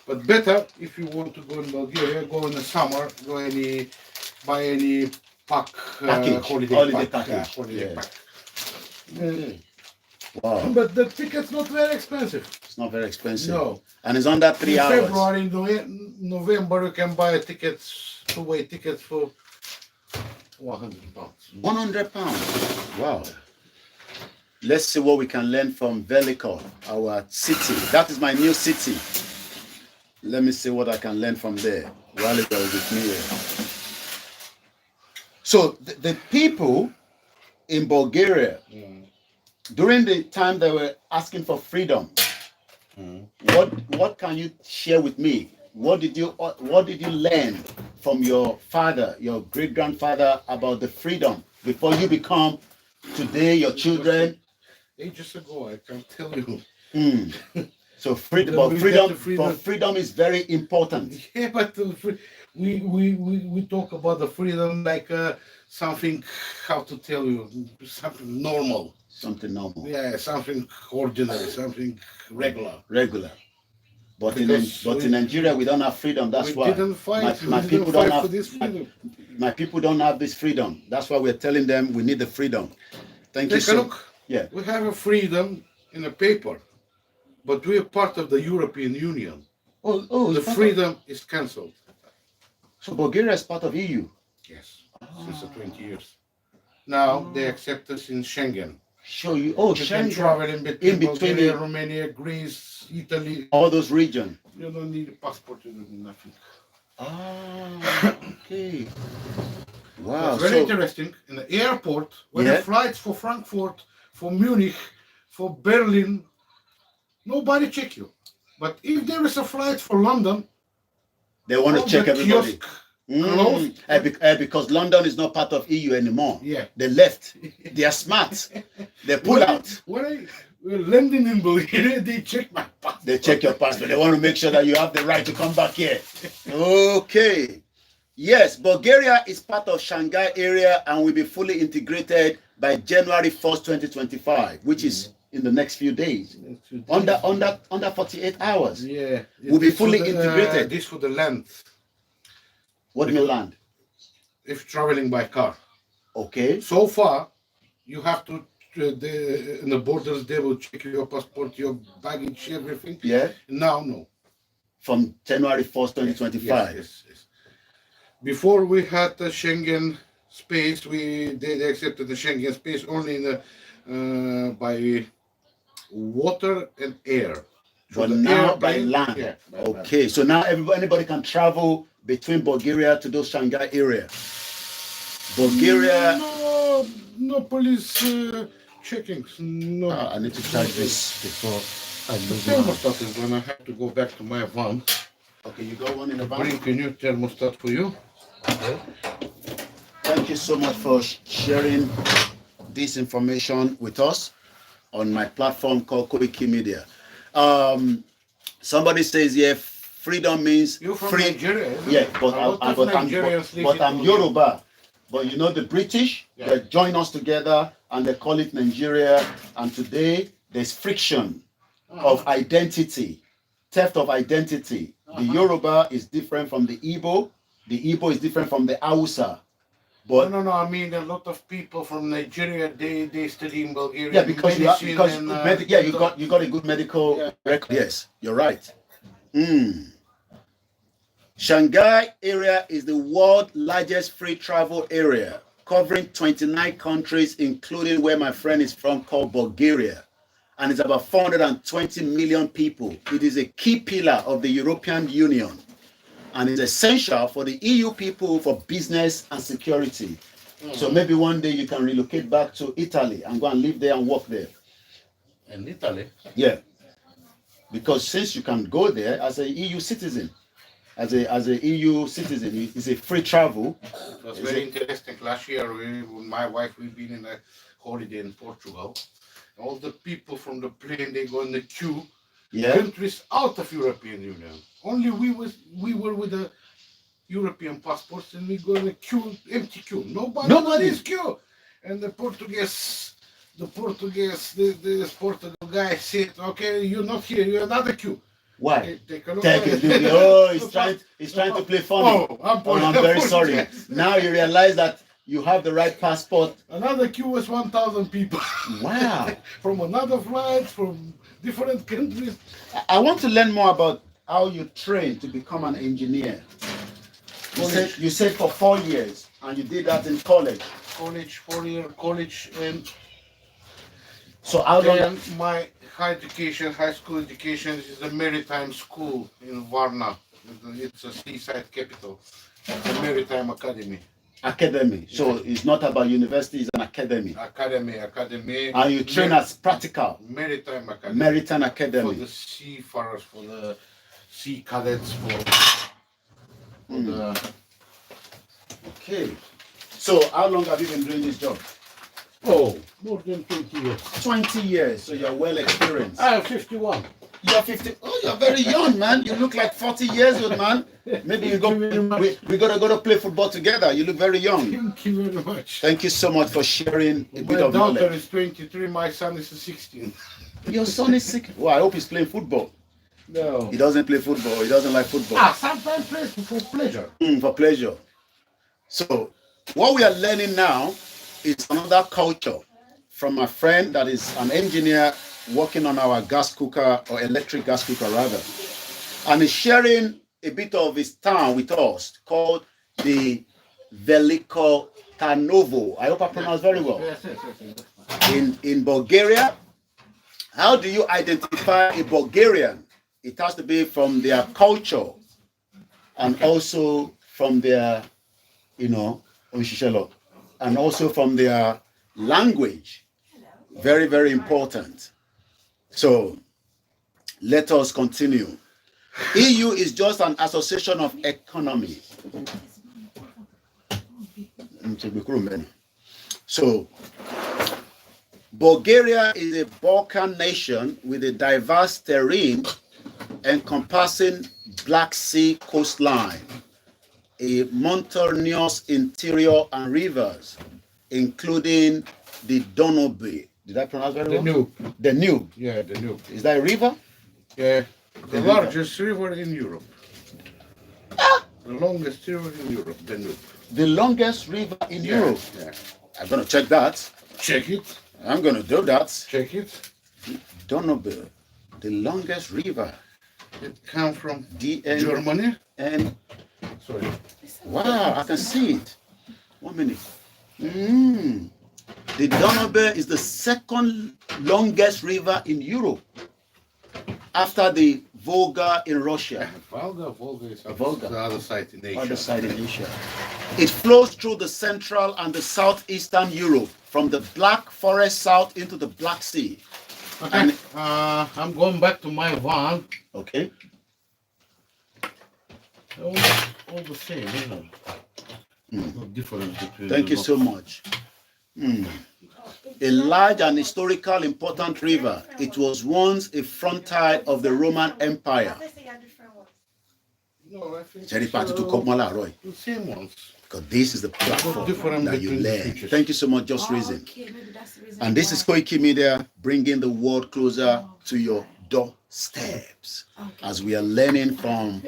But better if you want to go in Bulgaria, go in the summer, buy any holiday package. Yeah, holiday pack. Wow. But the ticket's not very expensive. It's not very expensive. No. And it's under 3 hours. February, November, you can buy tickets, two-way tickets for £100. £100. Wow. Let's see what we can learn from Velikov, our city. That is my new city. Let me see what I can learn from there. While it was with me here. So the people in Bulgaria, during the time they were asking for freedom, what can you share with me? What did you learn from your father, your great-grandfather, about the freedom before you become today your children? Ages ago, I can tell you. So freedom is very important. Yeah, but we talk about the freedom like something, how to tell you, something normal. Something normal. Yeah, something ordinary, something regular. Regular. But in Nigeria, we don't have freedom. That's why didn't fight. My people don't have this freedom. My people don't have this freedom. That's why we're telling them we need the freedom. Thank you. Take a look. Yeah. We have a freedom in a paper, but we are part of the European Union. The freedom is cancelled. So Bulgaria is part of EU. Yes, since 20 years. Now they accept us in Schengen. Show you. You Schengen. can travel in between Bulgaria, Romania, Greece, Italy. All those regions. You don't need a passport. You don't need nothing. Okay. Wow. It's very interesting. In the airport, when the flights for Frankfurt, for Munich, for Berlin, nobody check you. But if there is a flight for London, they want to check everybody. Closed. Because London is not part of EU anymore. Yeah. They left. They are smart. They pull out. When we're landing in Bulgaria, they check my passport. They check your passport. They want to make sure that you have the right to come back here. Okay. Yes, Bulgaria is part of Shanghai area and will be fully integrated by January 1st, 2025, which is in the next few days. Under 48 hours. Yeah. Will be fully integrated. This for the land. What do you mean land? If traveling by car. Okay. So far, you have to, in the borders, they will check your passport, your baggage, everything. Yeah. Now, no. From January 1st, 2025. Yes. Before we had the Schengen space, they accepted the Schengen space only in by water and air. But now by land. Yeah, okay, land. So now anybody can travel between Bulgaria to those Shanghai area. Bulgaria. No police checkings. No. I need to charge this before I lose my thermostat is gonna have to go back to my van. Okay, you got one in the van. Bring a new thermostat for you. Okay. Thank you so much for sharing this information with us on my platform called Koikimedia. Somebody says here, freedom means you're from free. Nigeria, yeah, but I'm Yoruba. But you know the British, they join us together and they call it Nigeria. And today there's friction of identity, theft of identity. The Yoruba is different from the Igbo. The Igbo is different from the Hausa. But no. I mean, a lot of people from Nigeria they study in Bulgaria. Yeah, because you got a good medical record. Yes, you're right. Shanghai area is the world's largest free travel area, covering 29 countries, including where my friend is from, called Bulgaria. And it's about 420 million people. It is a key pillar of the European Union and is essential for the EU people for business and security. So maybe one day you can relocate back to Italy and go and live there and work there. In Italy? Yeah. Because since you can go there as a EU citizen, as a EU citizen, it's a free travel. It was very interesting. Last year, my wife, we've been in a holiday in Portugal. All the people from the plane, they go in the queue. Yeah. Countries out of European Union. Only we were with the European passports, and we go in a queue, empty queue. Nobody in this queue. And the Portuguese guy said, "Okay, you're not here. You're another queue." Why? Okay, take a look. He's trying to play funny. I'm very sorry. Now you realize that you have the right passport. Another queue was 1,000 people. Wow. From another flight, from different countries. I want to learn more about how you train to become an engineer. You said for 4 years, and you did that in college. College, 4-year college, and So how long? And my high school education is a maritime school in Varna. It's a seaside capital. It's a maritime academy. Academy. So it's not about university, it's an academy. Academy. And you train as practical. Maritime academy. Maritime academy. For the seafarers, for the sea cadets, for the... Okay. So how long have you been doing this job? Oh, more than 20 years. 20 years. So you're well experienced. I am 51. You're 50. Oh, you're very young, man. You look like 40 years old, man. Maybe we gotta go to play football together. You look very young. Thank you very much. Thank you so much for sharing a bit of My daughter knowledge. is 23, my son is 16. Your son is sick. Well, I hope he's playing football. No. He doesn't play football. He doesn't like football. Sometimes plays for pleasure. For pleasure. So what we are learning now is another culture from a friend that is an engineer working on our gas cooker, or electric gas cooker rather, and is sharing a bit of his town with us called the Veliko Tarnovo. I hope I pronounced very well. Yes. In Bulgaria. How do you identify a Bulgarian? It has to be from their culture and also from their, and also from their language. Very, very important. So let us continue. EU is just an association of economy. So Bulgaria is a Balkan nation with a diverse terrain encompassing Black Sea coastline, a mountainous interior and rivers, including the Danube. Did I pronounce very well? Danube. Danube. Yeah, Danube. Is that a river? Yeah, the largest river in Europe. The longest river in Europe, Danube. The longest river in Europe. Yeah. I'm going to check that. Check it. I'm going to do that. Check it. Danube, the longest river. It comes from DN Germany. And Sorry. wow, I can see it. 1 minute. The Danube is the second longest river in Europe after the Volga in Russia. Volga is Volga. the other side in Asia. Other side in Asia. It flows through the central and the southeastern Europe, from the Black Forest south into the Black Sea. Okay. And I'm going back to my van. okay. All the same, you know. No difference between. Thank you so much. A large and historical important river, it was once a frontier of the Roman Empire. No, I think The the same ones. because this is the platform that you learn. Thank you so much, Just Reason. Okay, maybe that's the reason And this is Koikimedia, bringing the world closer to your doorsteps. As we are learning from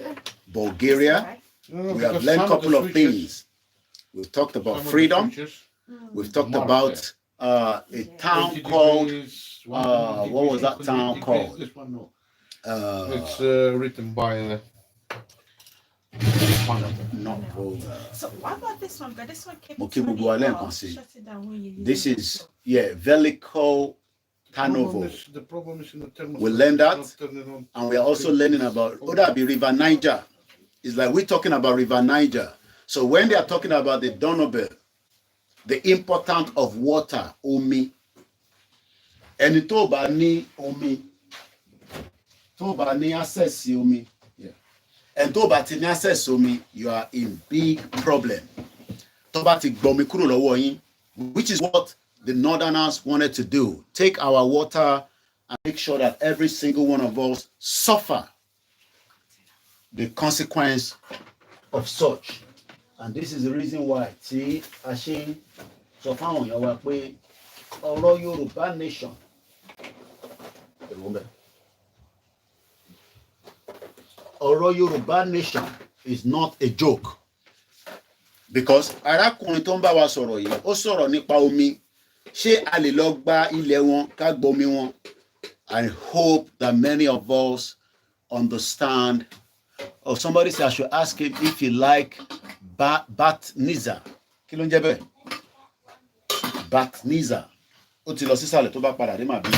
Bulgaria, No, we have because learned a some of couple the of switches- things. We've talked about some of the freedom. switches, We've talked Mark about a 20 town called, degrees, what was that 120 town degrees, called? This one, no. uh, It's written by not Volga. So what about this one? Because this one came Okay, we'll to go me, ahead and I'll see. shut it down when you This use is, it. Veliko Tarnovo. The problem is in the thermostat. We learned that. Not turn it on. And we are also learning about Odabi River Niger. It's like we're talking about River Niger. So when they are talking about the Danube, the importance of water, omi. Ẹni tó bá ní omi, tó bá ní access sí omi. And tó bá ti ní access sí omi, you are in big problem. Tó bá ti gbọmi kúrò lọ́wọ́ yín, which is what the Northerners wanted to do. Take our water and make sure that every single one of us suffer the consequence of such. And this is the reason why, tí a ṣe ń sọ fáwọn èèyàn wa pé ọ̀rọ̀ Yorùbá nation. Ọ̀rọ̀ Yorùbá nation is not a joke. Because arákùnrin tó ń bá wa sọ̀rọ̀ yìí, ó sọ̀rọ̀ nípa omi. Ṣé a lè lọ gba ilẹ̀ wọn ká gbomi wọn? I hope that many of us understand. Or somebody said I should ask him if he like Batniza. Kí ló ń jẹ́ bẹ́ẹ̀? Batniza. ó ti lọ sísàlẹ̀ tó bá padà dé màá bí.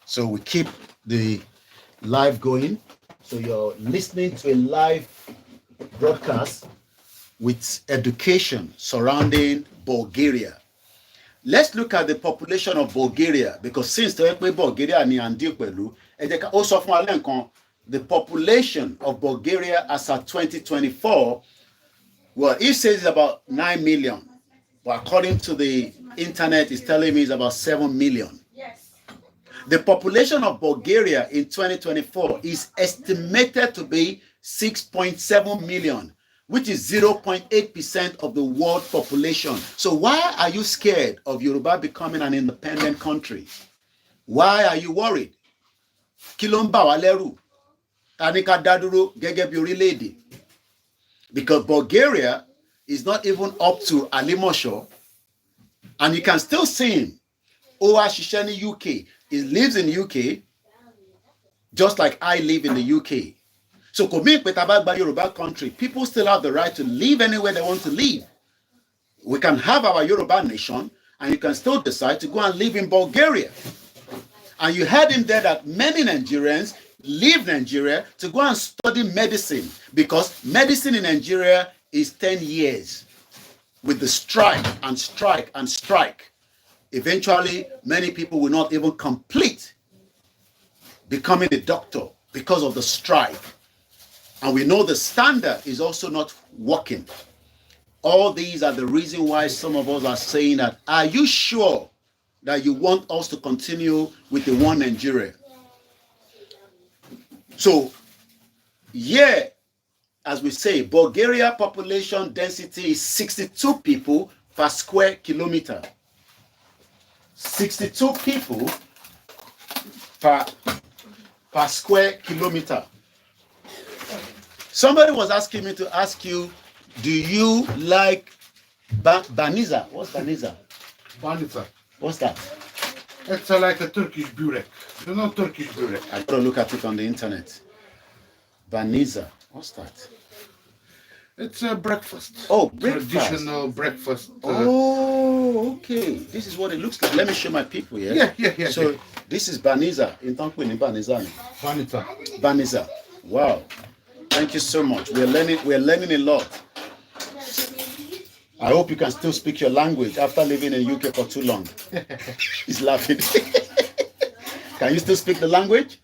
So we keep the live going. So you're listening to a live broadcast with education surrounding Bulgaria. Let's look at the population of Bulgaria, because since Bulgaria ni deal pẹ̀lú, also from the population of Bulgaria as at 2024, well, it says about 9 million, but according to the internet, it's telling me it's about 7 million. Yes. The population of Bulgaria in 2024 is estimated to be 6.7 million, which is 0.8% of the world population. So why are you scared of Yoruba becoming an independent country? Why are you worried? Kilomba waleru, tanika daduro gẹ́gẹ́ bí orílẹ̀-èdè. Because Bulgaria is not even up to Alimosho, and you can still see him. Owa Shisheni UK. He lives in UK, just like I live in the UK. So by Yoruba country, people still have the right to live anywhere they want to live. We can have our Yoruba nation, and you can still decide to go and live in Bulgaria. And you heard him there that many Nigerians leave Nigeria to go and study medicine, because medicine in Nigeria is 10 years with the strike and strike and strike. Eventually, many people will not even complete becoming a doctor because of the strike. And we know the standard is also not working. All these are the reason why some of us are saying that, are you sure that you want us to continue with the one Nigeria? So, yeah, as we say, Bulgaria population density is 62 people per square kilometer. 62 people per square kilometer. Somebody was asking me to ask you, do you like Baniza? What's Baniza? Baniza. What's that? It's like a Turkish burek. You know Turkish burek? I gotta look at it on the internet. Baniza. What's that? It's a breakfast. Oh, breakfast. Traditional breakfast. Oh, okay. This is what it looks like. Let me show my people here. Yeah. So this is Baniza. In Tankuni, Baniza. Baniza. Baniza. Wow. Thank you so much. We're learning a lot. I hope you can still speak your language after living in UK for too long. He's laughing. Can you still speak the language?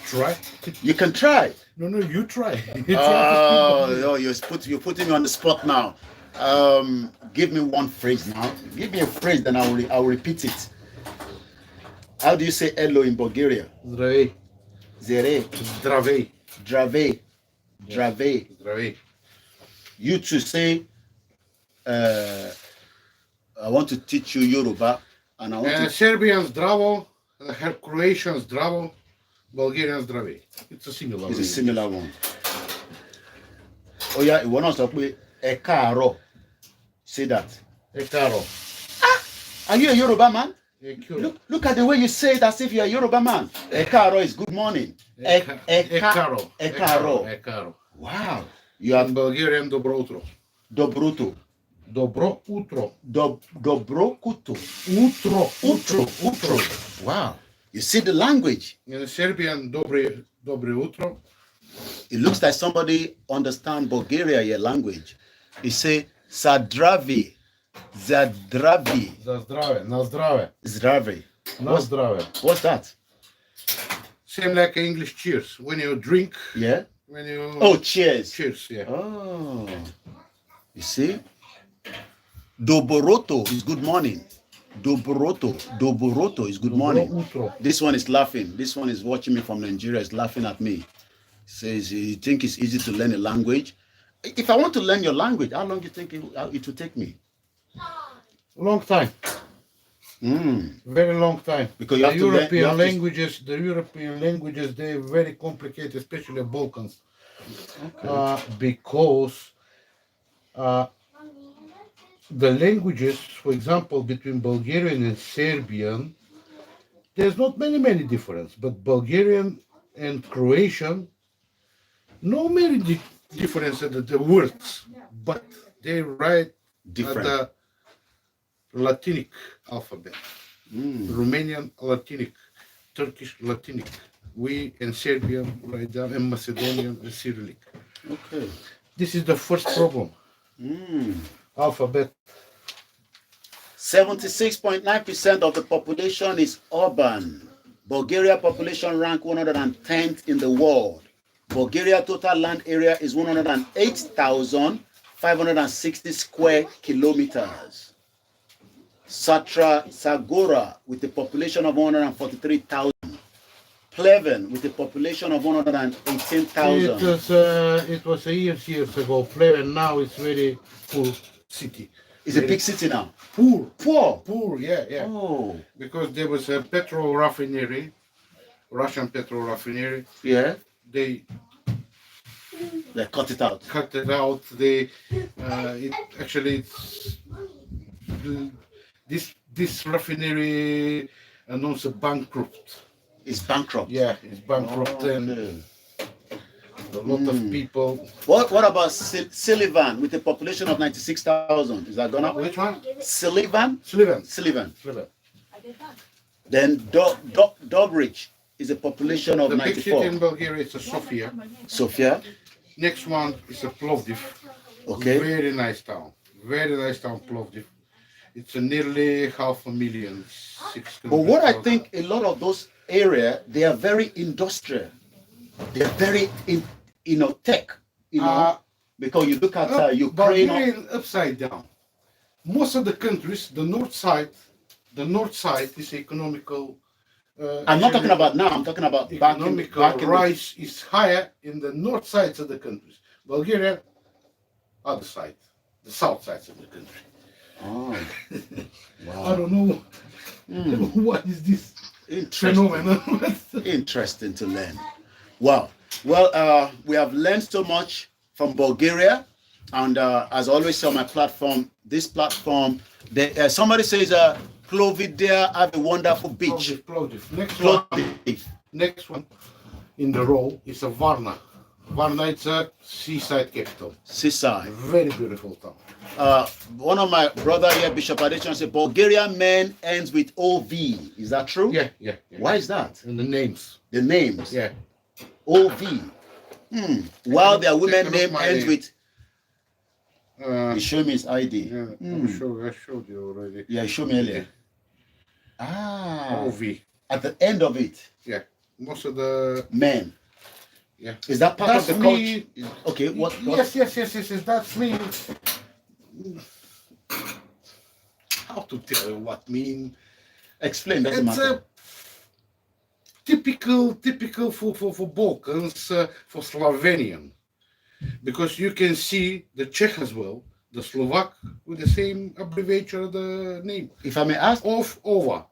Try. You can try. No, you try. You're putting me on the spot now. Give me one phrase now. Give me a phrase, then I'll repeat it. How do you say hello in Bulgaria? Zdravei. Zere. Zdravei. Drave. Drave. Zdravei. You to say, I want to teach you Yoruba, and I want to... Serbian zdravo, Croatian zdravo, Bulgarian zdravei. It's a similar one. It's a similar one. Oh yeah, one also put Ekaro. Say that. Ekaro. Are you a Yoruba man? Ekuro. Look at the way you say it as if you're a Yoruba man. Ekaro is good morning. Ekaro. Ekaro. Wow. You have In Bulgarian dobro utro. Dobruto. Dobro utro. Dobrokuto. Utro. Wow. You see the language. In Serbian dobre utro. It looks like somebody understands Bulgaria, your language. You say Sadravi. Zadravi. За здраве. На здраве. Zdravi. На здраве. What's that? Same like English cheers. When you drink. Yeah. When you. Oh, cheers. Cheers, yeah. Oh. You see? Doboroto is good morning. Doboroto is good morning. Utro. This one is laughing. This one is watching me from Nigeria. Is laughing at me. Says, you think it's easy to learn a language? If I want to learn your language, how long do you think it will take me? Long time. Very long time. Because you the have to learn, the European languages, they're very complicated, especially Balkans. Okay. Because the languages, for example, between Bulgarian and Serbian, there's not many difference, but Bulgarian and Croatian, no many difference in the words, but they write Different. Latinic alphabet. Romanian Latinic, Turkish Latinic. We and Serbian write down, and Macedonian and Cyrillic. Okay. This is the first problem. Alphabet. 76.9% of the population is urban. Bulgaria population rank 110th in the world. Bulgaria total land area is 108,560 square kilometers. Satra Sagora with a population of 143,000. Pleven with a population of 118,000. It was years ago. Pleven, now it's very full city. It's a big city now. Poor. Poor. Yeah. Oh. Because there was a petrol refinery, Russian petrol refinery. Yeah. They cut it out. This refinery announced bankrupt. It's bankrupt. Yeah, it's bankrupt, and a lot of people. What about Sullivan with a population of 96,000? Is that gonna? Which one? Sullivan. Then Dobrich is a population of the 94. big city in Bulgaria is Sofia. Sofia. Next one is a Plovdiv. Okay. Very nice town, Plovdiv. It's nearly 500,000. But what I think, a lot of those areas, they are very industrial. They are very tech. Because you look at Ukraine. Bulgaria is upside down. Most of the countries, the north side is economical. I'm not talking about now. I'm talking about back in rise is higher in the north sides of the countries. Bulgaria, other side, the south sides of the country. Oh, wow. I don't know what is this phenomenon. Interesting to learn. Wow. Well, we have learned so much from Bulgaria, and as always on my platform, this platform, somebody says, Plovdiv have a wonderful beach. Plovdiv. Plovdiv. Next one in the row is a Varna. Varna is a seaside capital. Seaside. Very beautiful town. One of my brother here, Bishop Adesina, said Bulgarian men ends with OV. Is that true? Yeah. Why is that? And the names. The names. Yeah. OV. While their women name ends with. You show me his ID. Yeah, I showed you already. Yeah, you showed me earlier. OV. At the end of it. Yeah. Most of the men. Yeah. Is that part That's of the me. culture? Okay. What? Yes. That's me. How to tell you what mean? Explain. Doesn't It's matter. typical for Balkans, for Slovenian, because you can see the Czech as well, the Slovak with the same abbreviation of the name. If I may ask, Off over.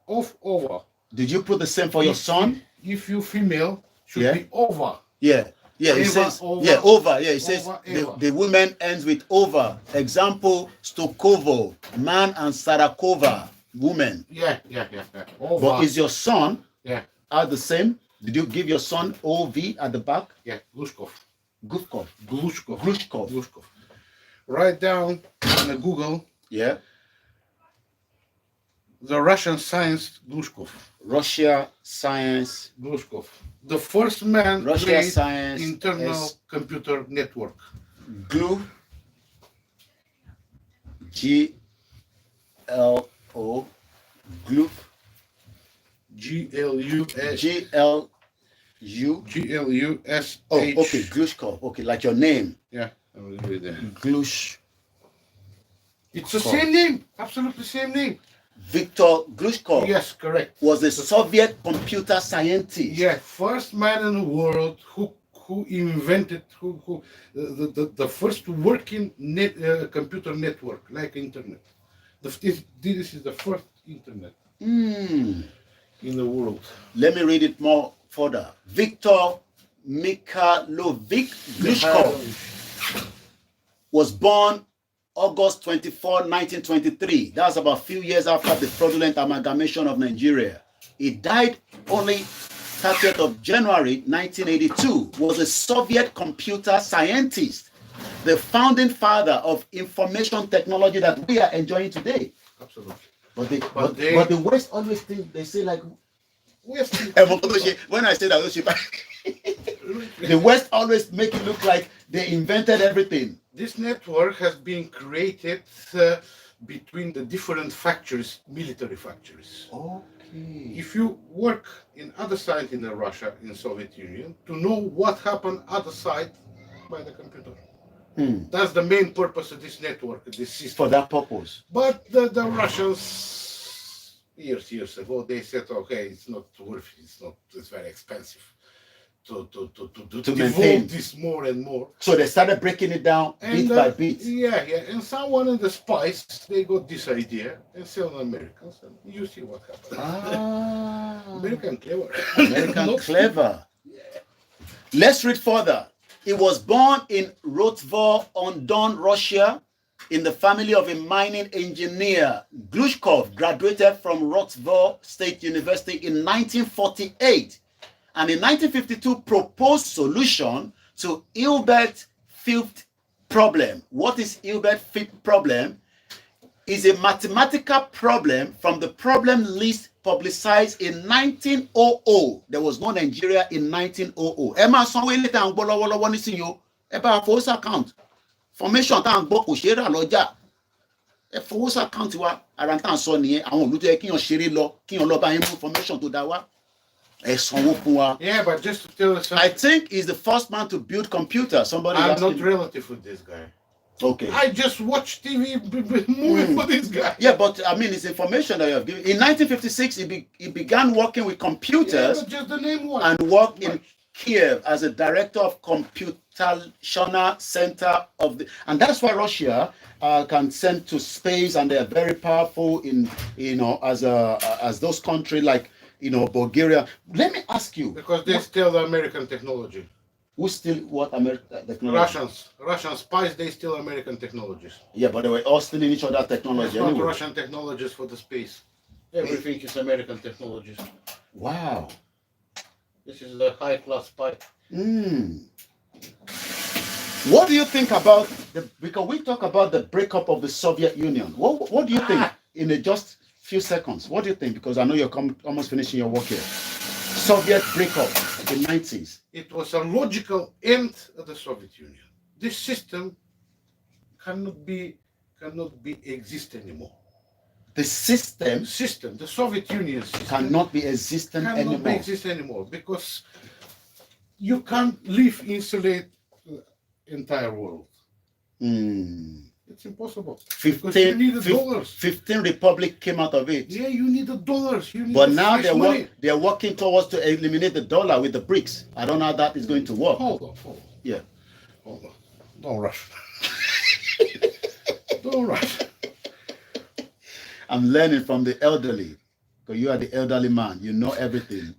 did you put the same for your son? If you female, should be over. Yeah. It Eva, says over. Yeah, over. Yeah, it says Over, Eva. the woman ends with over. Example: Stokovo, man, and Sarakova, woman. Yeah. Over. But is your son are the same? Did you give your son OV at the back? Yeah, Glushkov. Glushkov. Write down on Google. Yeah. The Russian science Glushkov. Russia science. Glushkov. The first man Russia create science internal computer network. Glue. GLO. Glue. GLUS. Oh, okay, Glushkov. Okay, like your name. Yeah, I will do it there. Glush. It's the same name, absolutely same name. Victor Glushkov. Yes, correct. Was a Soviet computer scientist. Yeah, first man in the world who invented the first working computer network like internet. This is the first internet in the world. Let me read it more further. Victor Mikhailovich Glushkov was born August 24, 1923. That's about a few years after the fraudulent amalgamation of Nigeria. He died only 30th of January 1982. Was a Soviet computer scientist, the founding father of information technology that we are enjoying today. Absolutely. But But the West always think, they say like, West, when I say that, the West always make it look like they invented everything. this network has been created between the different factories, military factories. Okay. If you work in other side in Russia, in Soviet Union, to know what happened other side by the computer. That's the main purpose of this network, this system. For that purpose. But the Russians, years ago, they said, okay, it's not worth it, it's very expensive to maintain devote this more and more. So they started breaking it down bit by bit. Yeah. And someone in the spies, they got this idea and sell to Americans, and you see what happened. American clever. American clever. Let's read further. He was born in Rostov-on-Don, Russia, in the family of a mining engineer. Glushkov graduated from Rostov State University in 1948, and in 1952 proposed solution to Hilbert fifth problem. What is Hilbert fifth problem? Is a mathematical problem from the problem list publicized in 1900. There was no Nigeria in 1900. Emma Sonwe later and Bolawolowo nisinyo. Eba force account. Formation ta n gbo ko se ra lọ́jà. E force account wa ara ta n sọ nìyẹn. Àwọn ìlú tó yẹ kíyàn ṣeré lọ, kíyàn lọ bá yín mú formation tó dá wá. Ẹ sanwó fún wa. Yeah, but just to tell you something. I think he's the first man to build computers. Somebody I'm asked not him. relative with this guy. Okay. I just watch TV movie for this guy. Yeah, but I mean, it's information that you have given. In 1956, he began working with computers, but just the name was. and worked in Kiev as a director of computational center of the, and that's why Russia can send to space, and they are very powerful in, as those countries like, Bulgaria. Let me ask you, Because they steal the American technology. who still what American technology? Russian spies, they steal American technologies. Yeah, but they were all stealing each other technology It's not anyway. Russian technologies for the space. Everything is American technologies. Wow. This is the high-class spy. What do you think about because we talk about the breakup of the Soviet Union. What do you think in just few seconds? What do you think? Because I know you're almost finishing your work here. Soviet breakup in the 90s. It was a logical end of the Soviet Union. This system cannot be exist anymore. The system The Soviet Union system cannot be existent cannot anymore. be exist anymore because you can't live insulate the entire world. It's impossible. Because you need the dollars. 15 republic came out of it. Yeah, you need the dollars. You need But the now fresh money. they're working towards to eliminate the dollar with the BRICS. I don't know how that is going to work. Hold on. Yeah. Hold on. Don't rush. Don't rush. I'm learning from the elderly. Because you are the elderly man. You know everything.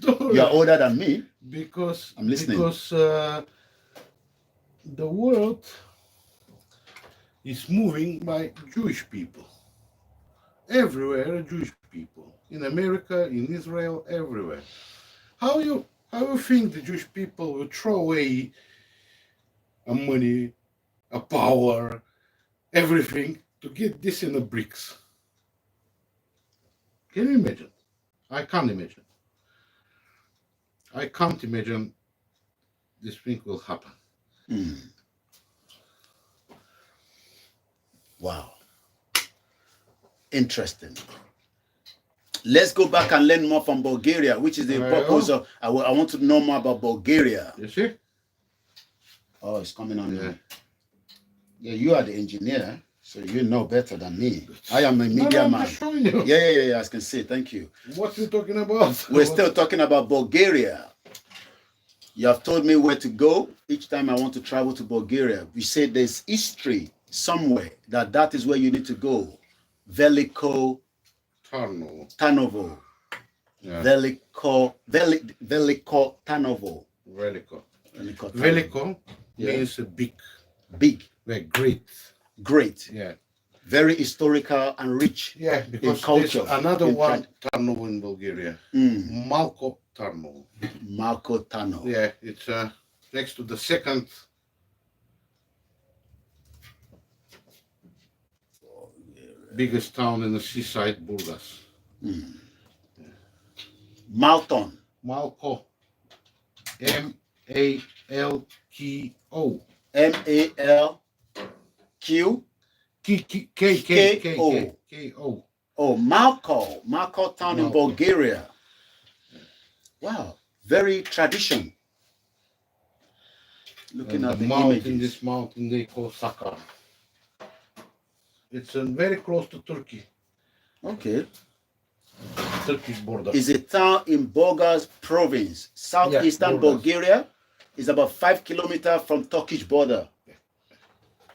Don't You are rush. older than me. Because I'm listening. Because the world is moving by Jewish people. Everywhere, Jewish people. In America, in Israel, everywhere. How you think the Jewish people will throw away a money, a power, everything to get this in the BRICS? Can you imagine? I can't imagine. I can't imagine this thing will happen. Wow. Interesting. Let's go back and learn more from Bulgaria, which is the purpose of, I want to know more about Bulgaria. You see? Oh, it's coming on now. Yeah, you are the engineer, so you know better than me. I am a media I'm man. just showing you. Yeah, I can see. Thank you. What you talking about? We're still talking about Bulgaria. You have told me where to go each time I want to travel to Bulgaria. You said there's history somewhere that is where you need to go. Veliko Tarnovo. Yeah. Veliko Tarnovo. Veliko. Veliko Tarnovo. Veliko Yeah. means big. Big. Very great. Great. Yeah. Very historical and rich. Yeah, because culture, there's another in one, Tarnovo in Bulgaria. Mm. Malko Tarnovo. Marco Tarnovo. Yeah, it's next to the second. biggest town in the seaside, Burgas. Malton. Malko. M-A-L-K-O. M-A-L-Q. K-O. Oh, Malko town in Bulgaria. Wow, very tradition. Looking at the images. This mountain they call Sakar. It's very close to Turkey. Okay. Turkish border. Is a town in Burgas province, southeastern Bulgaria. Is about 5 kilometers from Turkish border.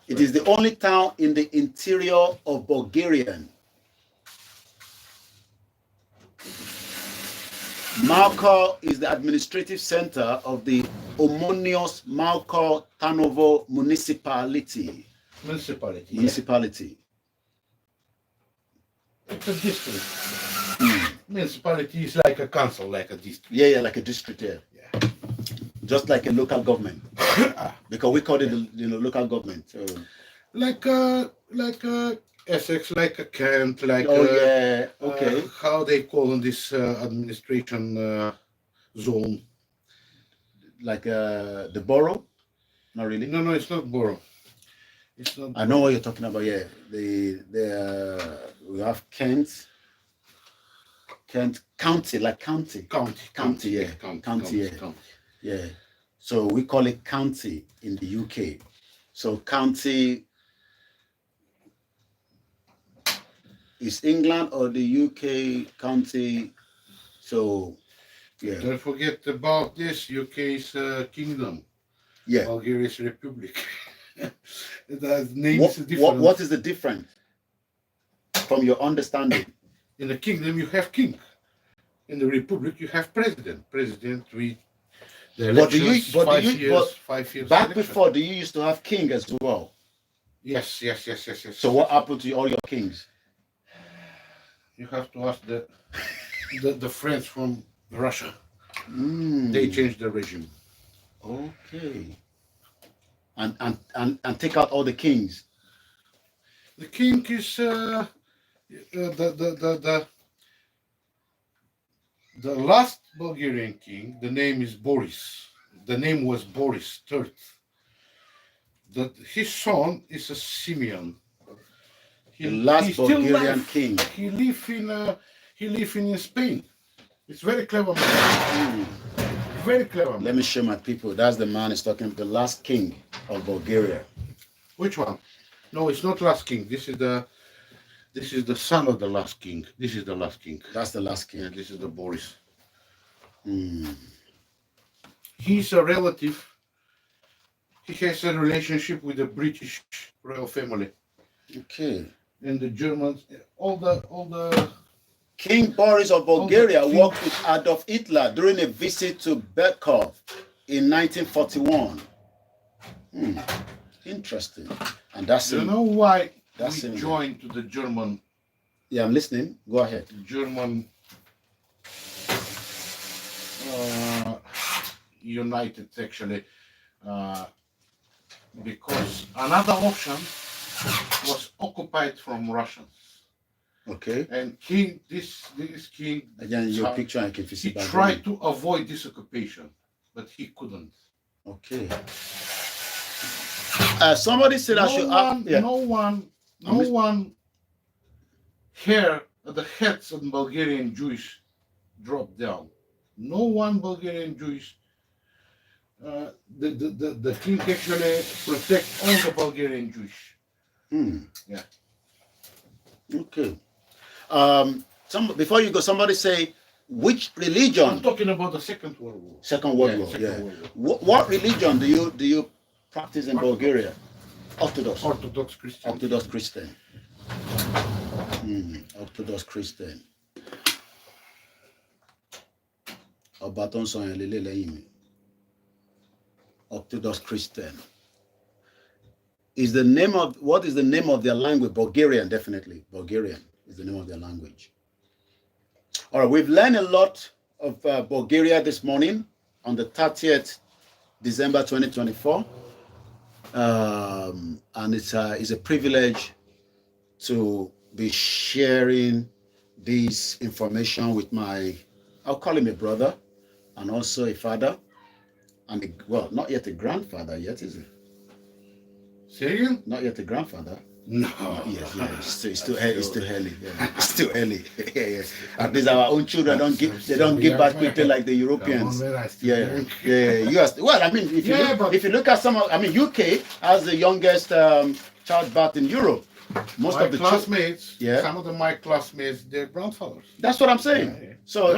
It is the only town in the interior of Bulgaria. Malko is the administrative center of the homonymous Malko Tarnovo municipality. Municipality. It's a district. Municipality is like a council, like a district. Yeah, like a district. Yeah. Just like a local government, because we call it local government. So. Like Essex, like a Kent, like okay. How they call in this administration zone? Like the borough? Not really. No, it's not borough. It's not. I know what you're talking about. Yeah, we have Kent county, like county. County. Yeah. County. Yeah. So we call it county in the UK. So county is England or the UK county. So yeah. Don't forget about this. UK is kingdom. Yeah. Bulgaria is republic. The names different. What is the difference from your understanding? In the kingdom you have king. In the republic you have president. The elections, 5 years. Back before, do you used to have king as well? Yes. So what happened to all your kings? You have to ask the friends from Russia. They changed the regime. Okay. And take out all the kings. The king is the last Bulgarian king. The name is Boris. The name was Boris III. His son is a Simeon. The last Bulgarian king. He live in Spain. It's very clever man. Very clever man. Let me show my people. That's the man is talking. The last king of Bulgaria. Which one? No, it's not last king. This is the son of the last king. This is the last king. That's the last king. Yeah, this is the Boris. He's a relative. He has a relationship with the British royal family. Okay. And the Germans, all the King Boris of Bulgaria worked with Adolf Hitler during a visit to Berkov in 1941. Interesting. And that's you know why that's we joined to the German. Yeah, I'm listening. Go ahead. German United actually, because another option was occupied from Russians. Okay. And king, this king. Again, your picture I can see. He tried to avoid this occupation, but he couldn't. Okay. Somebody said I should. No one here at the heads of Bulgarian Jewish dropped down. No one Bulgarian Jewish. The king actually protect all the Bulgarian Jewish. Yeah. Okay. Before you go, somebody say which religion? I'm talking about the Second World War. Second World War. Second World War. What religion do you practice in Bulgaria? Orthodox. Orthodox Christian. Orthodox Christian. Orthodox Christian. Orthodox Christian. What is the name of their language? Bulgarian, definitely. Bulgarian is the name of their language. All right, we've learned a lot of Bulgaria this morning on the 30th December 2024. And it's a privilege to be sharing this information with I'll call him a brother and also a father and well, not yet a grandfather yet, is it? Serious? Not yet a grandfather. No. Yes, it's still early. Yeah. It's still early. Yeah. At least our own children don't give back quickly like the Europeans. Yeah. You are well, I mean, if you look at UK has the youngest child birth in Europe. Most of the classmates, some of my classmates, their grandfathers. That's what I'm saying. Yeah. So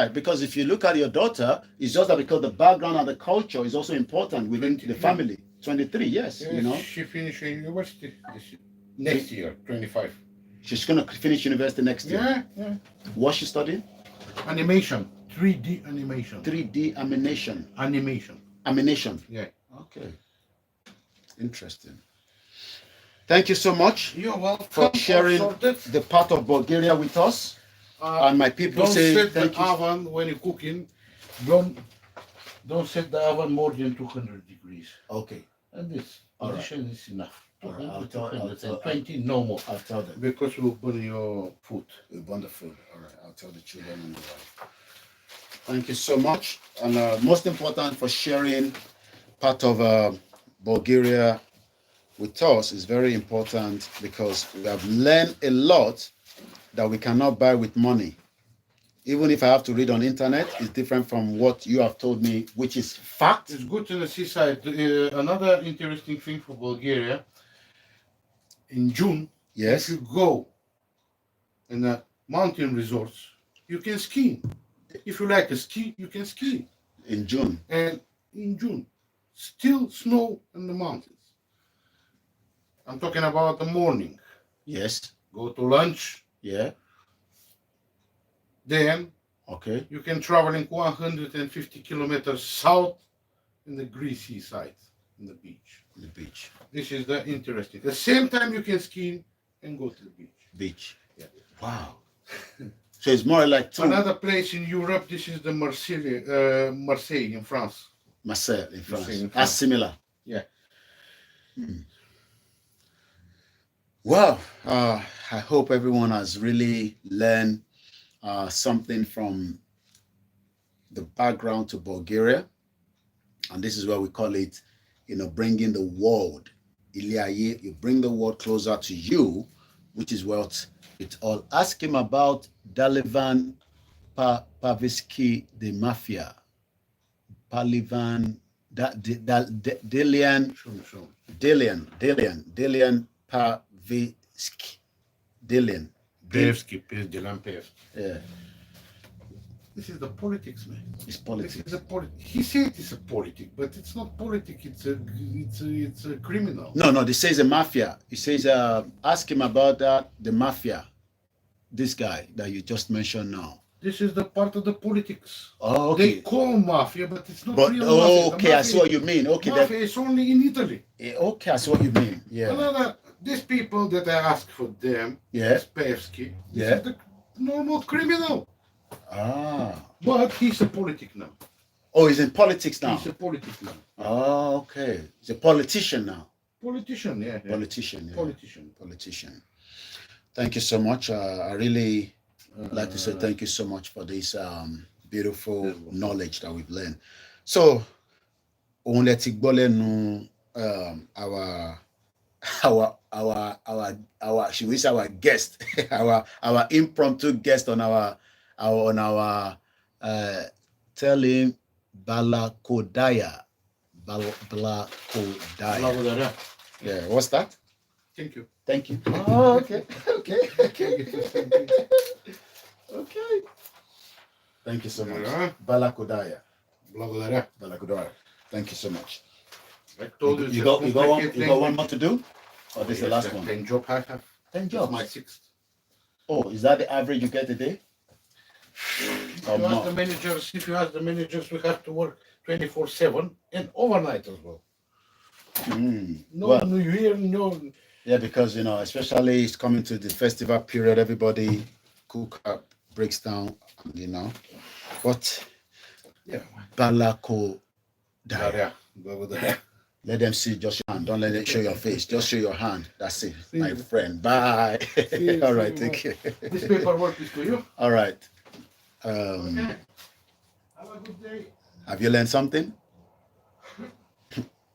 because if you look at your daughter, it's just that because the background and the culture is also important within the family. 23, yes, you know. She finished university next year, 25. She's gonna finish university next year. Yeah. What's she studying? Animation, 3D animation. 3D animation. Animation. Yeah. Okay. Interesting. Thank you so much. You're welcome for sharing the part of Bulgaria with us. And my people say don't set the oven when you're cooking. Don't set the oven more than 200 degrees. Okay. And this is enough. 220, no more. I'll tell them. Because we'll burn your food. We'll burn the food. All right. I'll tell the children and the wife. Thank you so much. And most important for sharing part of Bulgaria with us is very important because we have learned a lot that we cannot buy with money. Even if I have to read on internet, it's different from what you have told me, which is fact. It's good to the seaside. Another interesting thing for Bulgaria, in June, yes, if you go in the mountain resorts, you can ski. If you like to ski, you can ski. In June. And in June, still snow in the mountains. I'm talking about the morning. Yes. Go to lunch. Yeah. Then you can travel in 150 kilometers south in the greasy side, in the beach. This is the interesting. At the same time, you can ski and go to the beach. Yeah. Wow. So it's more like another place in Europe. This is the Marseille in France. Marseille in France. That's similar. Yeah. Well, I hope everyone has really learned something from the background to Bulgaria, and this is what we call it, bringing the world, you bring the world closer to you, which is what it's all. Ask him about Dalivan Pavisky, the mafia. Palivan, Delian Pavisky, Delian. Yeah. This is the politics, man. It's politics. This is he said it's a politic, but it's not politic. It's a criminal. No. This says a mafia. He says, ask him about the mafia. This guy that you just mentioned now. This is the part of the politics. Oh, okay. They call mafia, but it's not real mafia. Okay, I see what you mean. Okay, mafia is only in Italy. Okay, I see what you mean. Yeah. These people that I ask for them, Spevsky, this is the normal criminal. But he's a politic now. Oh, he's in politics now. He's a politic now. Oh, okay. He's a politician now. Politician, yeah. Politician. Thank you so much. I really like to say thank you so much for this beautiful knowledge that we've learned. So, on let it go our should we say our guest, our impromptu guest on our tell him Balakodaya. Yeah, what's that? Thank you. Oh, okay. Thank you so much. Balakodaya. Balakodaya. Thank you so much. I told you. You got one more to do? Or this is the last one? 10 jobs I have. 10 jobs? My 6th. Oh, is that the average you get a day? If you ask the managers, we have to work 24/7 and overnight as well. New Year, no. Yeah, because especially it's coming to the festival period, everybody cook up, breaks down, But Balakodaya. Let them see just your hand. Don't let them show your face. Just show your hand. That's it, my friend. Bye. All right, take care. This paperwork is for you. All right. Okay. Have a good day. Have you learned something?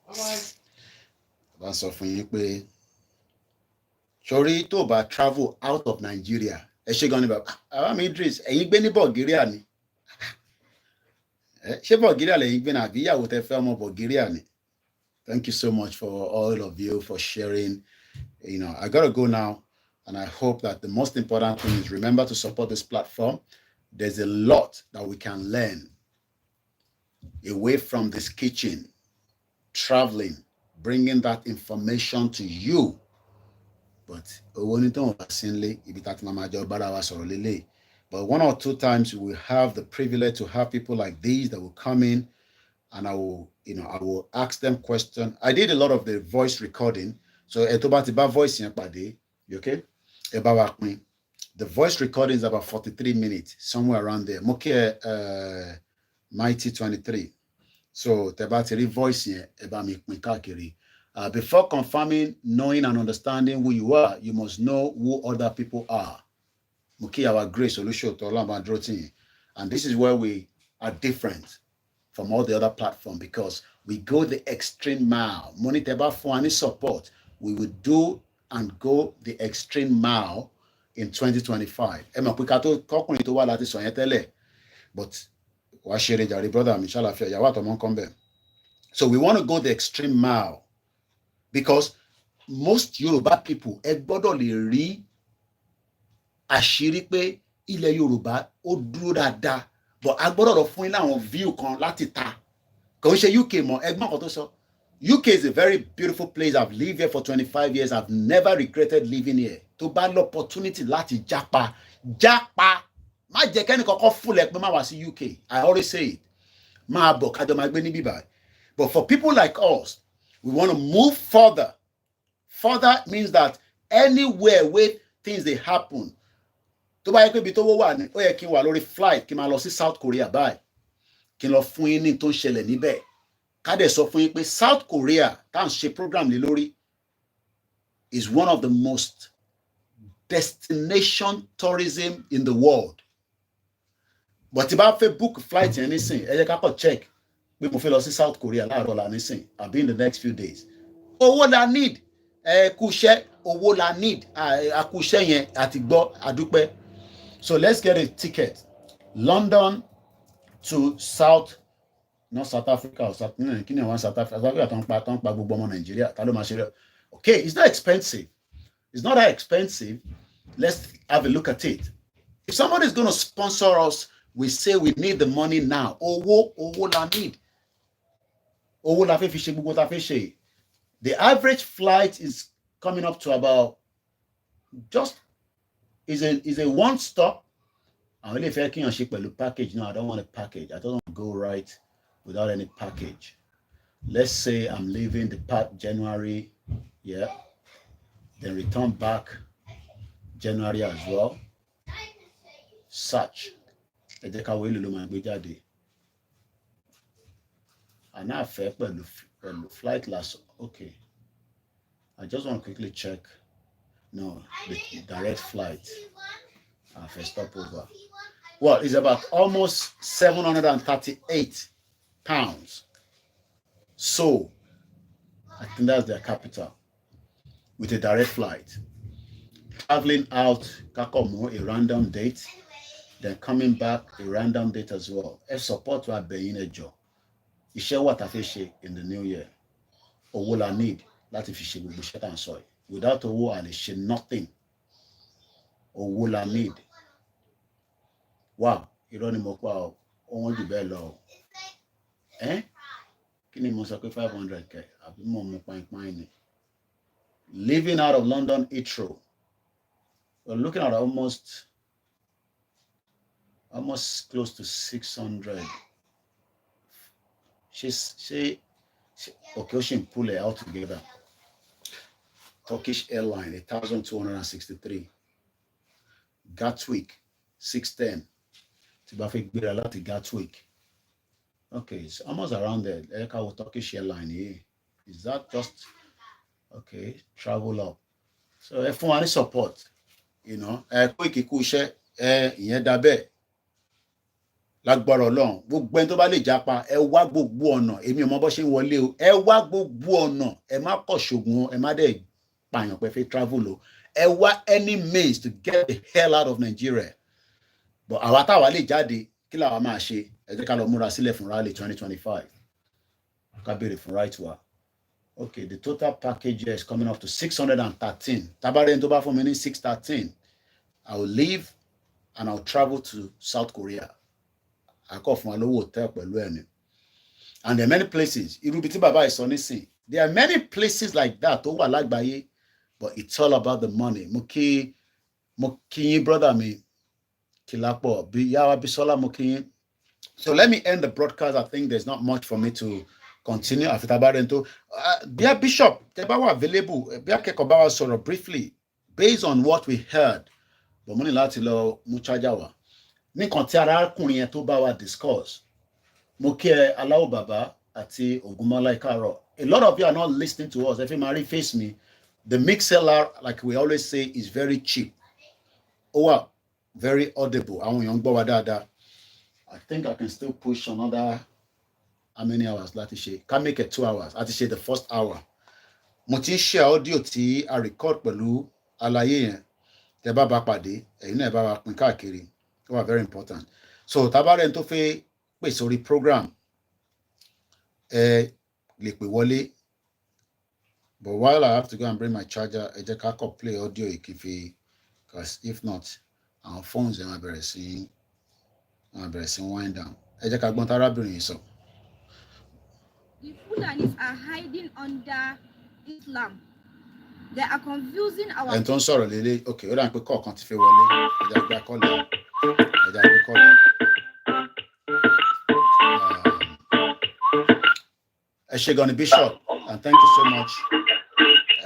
Bye-bye. Bá sọ fún yín pé sori tó bá travel out of Nigeria ẹ ṣe gan ni bàbá mi Idris ẹ̀yin gbé ní Bulgaria ni ṣé Bulgaria lẹ́yìn gbé ní àbí ìyàwó tẹ́ fẹ́ ọmọ Bulgaria ni. Thank you so much for all of you for sharing. You know, I gotta go now, and I hope that the most important thing is remember to support this platform. There's a lot that we can learn away from this kitchen, traveling, bringing that information to you. But but 1 or 2 times we have the privilege to have people like these that will come in, and I will ask them questions. I did a lot of the voice recording. So voice okay? The voice recording is about 43 minutes, somewhere around there. Mighty 23. So the voice before confirming, knowing and understanding who you are, you must know who other people are. Our grace solution to and this is where we are different from all the other platforms, because we go the extreme mile. Money teba for any support, we will do and go the extreme mile in 2025. But so we want to go the extreme mile, because most Yoruba people àṣírí pé ilẹ̀ Yorùbá ó dúró dáadáa, but a gbọ́dọ̀ lọ fún ilé àwọn view kan láti ta kò ń ṣe UK mọ́. Ẹgbọ́n kan tó sọ, UK is a very beautiful place. I've lived here for 25 years. I've never regretted living here. Tó bá lọ opportunity láti jápa má jẹ́ kẹ́ni kọ́kọ́ fúnlẹ̀ pé má wá sí UK. I always say it, máa bọ̀ kájọ máa gbé ní bíbá. But for people like us, we want to move further. Further means that anywhere where things they happen, tó bá yẹ pé ibi tó wà ní ó yẹ kí n wà lórí flight kí n máa lọ sí South Korea báyìí kí n lọ fún yín ní tó ń ṣẹlẹ̀ níbẹ̀ ká dẹ̀ sọ fún yín pé South Korea tá à ń ṣe program lé lórí is one of the most destination tourism in the world. But tí bá fẹ́ book flight yẹn nísìn ẹ jẹ́ ká kọ́ check pé mo fẹ́ lọ sí South Korea láàárọ̀ la nísìn àbí in the next few days. Owó la need kúṣẹ́ owó la need àkúṣẹ́ yẹn àti gbọ́ àdúpẹ́. So let's get a ticket. London to not South Africa or South Africa. South Africa Nigeria. Okay, it's not expensive. It's not that expensive. Let's have a look at it. If somebody is going to sponsor us, we say we need the money now. Owo la need. Owo la fe fi ṣe gbogbo ta fe ṣe. The average flight is coming up to about is a one stop. I really feel package. No, I don't want a package. I don't want to go right without any package. Let's say I'm leaving the January, yeah, then return back January as well. Such. And now fair flight last. Okay. I just want to quickly check. No, the direct flight. First stopover. Well, it's about almost 738 pounds. So, I think that's their capital. With a direct flight. Traveling out, Kakomo, a random date. Then coming back, a random date as well. A support to being a job. You share what I fish in the new year. Or will I need? That if you will shut and soil. Without a war, I share nothing. Or will I need? Wow, you don't know what only the low. Can you must 500k? I've been more point. Living out of London Heathrow. We're looking at almost close to 600. She okay, she pull it out together. Turkish Airline 1,263. Gatwick 610. Tibafik Biralati Gatwick. Okay, it's almost around there. Turkish Airline here. is that just okay? Travel up. So if one any support, you know, Koiki kú iṣẹ́, ìyẹn dá bẹ́ẹ̀. Lágbára Ọlọ́run, gbogbo ẹni tó bá lè jápa, ẹ wá gbogbo ọ̀nà, èmi ò mọ bó ṣe ń wọlé o, ẹ wá gbogbo ọ̀nà, ẹ má kọ̀ ṣògùn, ẹ má dẹ̀ pààyàn pé fẹ́ travel o, ẹ wá any means to get the hell out of Nigeria. But àwa táwa lè jáde, kí làwa máa ṣe? Ẹ jẹ́ ká lọ múra sílẹ̀ fún rally 2025. Ká béèrè fún right wa. Okay, the total package here is coming up to 613. Tabaren tó bá fún mi ní 613. I will leave and I'll travel to South Korea. I call from a low hotel pẹ̀lú ẹni. And there are many places. Irú bí tí bàbá ìsọ nísìn. There are many places like that tó wà lágbàáyé, but it's all about the money. Mo kí yín brother mi Kilapo bí Yawa Bisola mo kí yín. So let me end the broadcast. I think there's not much for me to continue. Afitabarento. Dear Bishop, Tebawa available. Dear Kekobawa sọ̀rọ̀ briefly based on what we heard. But mo ní láti lọ mú charger wa. Nìkan tí arákùnrin yẹn tó bá wa discourse. Mo kí ẹ Aláwọ̀ Bàbá àti Ògúnmọ́lá Ìkárọ̀. A lot of you are not listening to us. If you marry face me, the mixlr, like we always say, is very cheap. Oh wow, very audible. Àwọn èèyàn gbọ́ wa dáadáa. I think I can still push another how many hours láti ṣe? Can make it 2 hours. Láti ṣe the first hour. Mo ti share audio tí a record pẹ̀lú àlàyé yẹn. Tẹ́ bá bá pàdé, ẹ̀yin náà bá wa pín káàkiri. It was very important. So tabaren tó fẹ́ pè sórí program lè pè wọlé. But while I have to go and bring my charger, ẹ jẹ́ ká kọ́ play audio ìkìfì, because if not, our phones máa bẹ̀rẹ̀ sí wind down. Ẹ jẹ́ ká gbọ́n tárábìnrin yìí sọ. The Fulanis are hiding under Islam. They are confusing our. Ẹni tó ń sọ̀rọ̀ lélẹ̀, okay, ó dà pé kọ̀ọ̀kan ti fẹ́ wọlé. Ẹ jẹ́ gbá kọ́lẹ̀. Ẹ jẹ́ gbé kọ́lẹ̀. Ẹ ṣé gan ni Bishop, and thank you so much.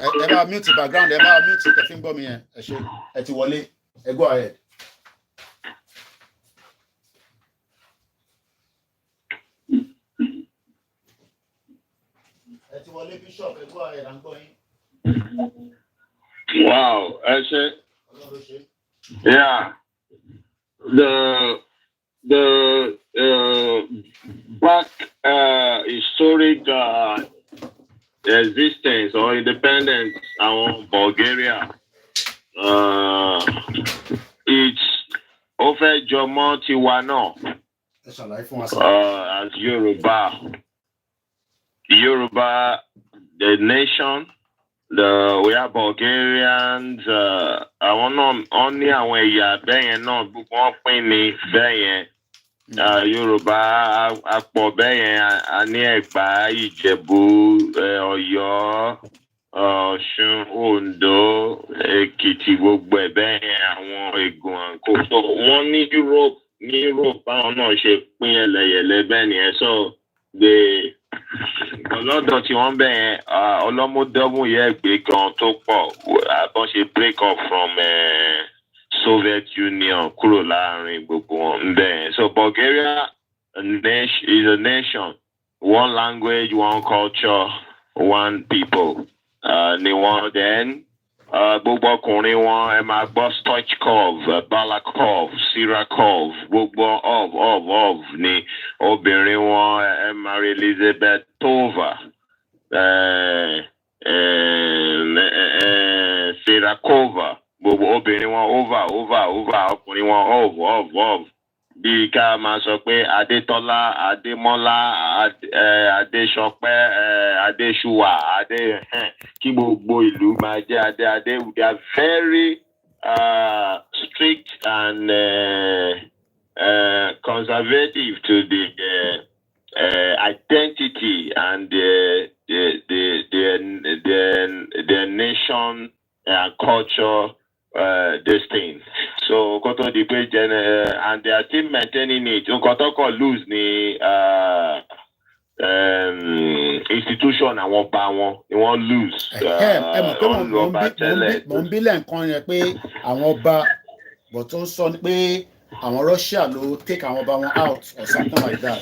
Ẹ máa mute the background, ẹ máa mute the thing gbọ́ mi yẹn. Ẹ ṣé, ẹ ti wọlé. Ẹ go ahead. Ẹ ti wọlé Bishop, ẹ go ahead, à ń gbọ́ yín. Wow, actually, yeah, the black historic existence or independence of Bulgaria, it's over Jomo Tiwano as Yoruba, the nation. We are Bulgarians. I want to only away ya being not book one penny being Yoruba akpo being ani egba Ijebu Oyo Osun Ondo Ekiti gbogbo e being àwọn egun ko so wọ́n ní Europe àwọn náà ṣe pín ẹlẹ́yẹlẹ bẹ́ẹ̀ ni so they ọlọ́dọ̀ tí wọ́n bẹ̀ ọlọ́mọdọ́mù yẹ gbé gan tó pọ̀ àbọ̀n ṣe break up from Soviet Union kúrò láàrin gbogbo wọn bẹ́ẹ̀. So Bulgaria is a nation, one language, one culture, one people. Ni wọ́n then gbogbo ọkùnrin wọn ẹ máa gbọ́ Stoichkov, Balakov, Sirakov, gbogbo of ni obìnrin wọn ẹ máa rí Elizabeth Tova, Sirakova, gbogbo obìnrin wọn over ọkùnrin wọn of bí ká máa sọ pé Adétọ́lá, Adémọ́lá, Adéṣọpẹ́, Adéṣùwà, kí gbogbo ìlú máa jẹ́ Adé. We are very strict and conservative to the identity and the nation and culture. This thing. So koto di pe and they are still maintaining it. Koto ko lose ni institution àwọn bá wọn ni wọ́n lose. Mo ń bílẹ̀ nǹkan yẹn pé àwọn ọba but tó ń sọ pé àwọn Russia ló take àwọn ọba wọn out or something like that.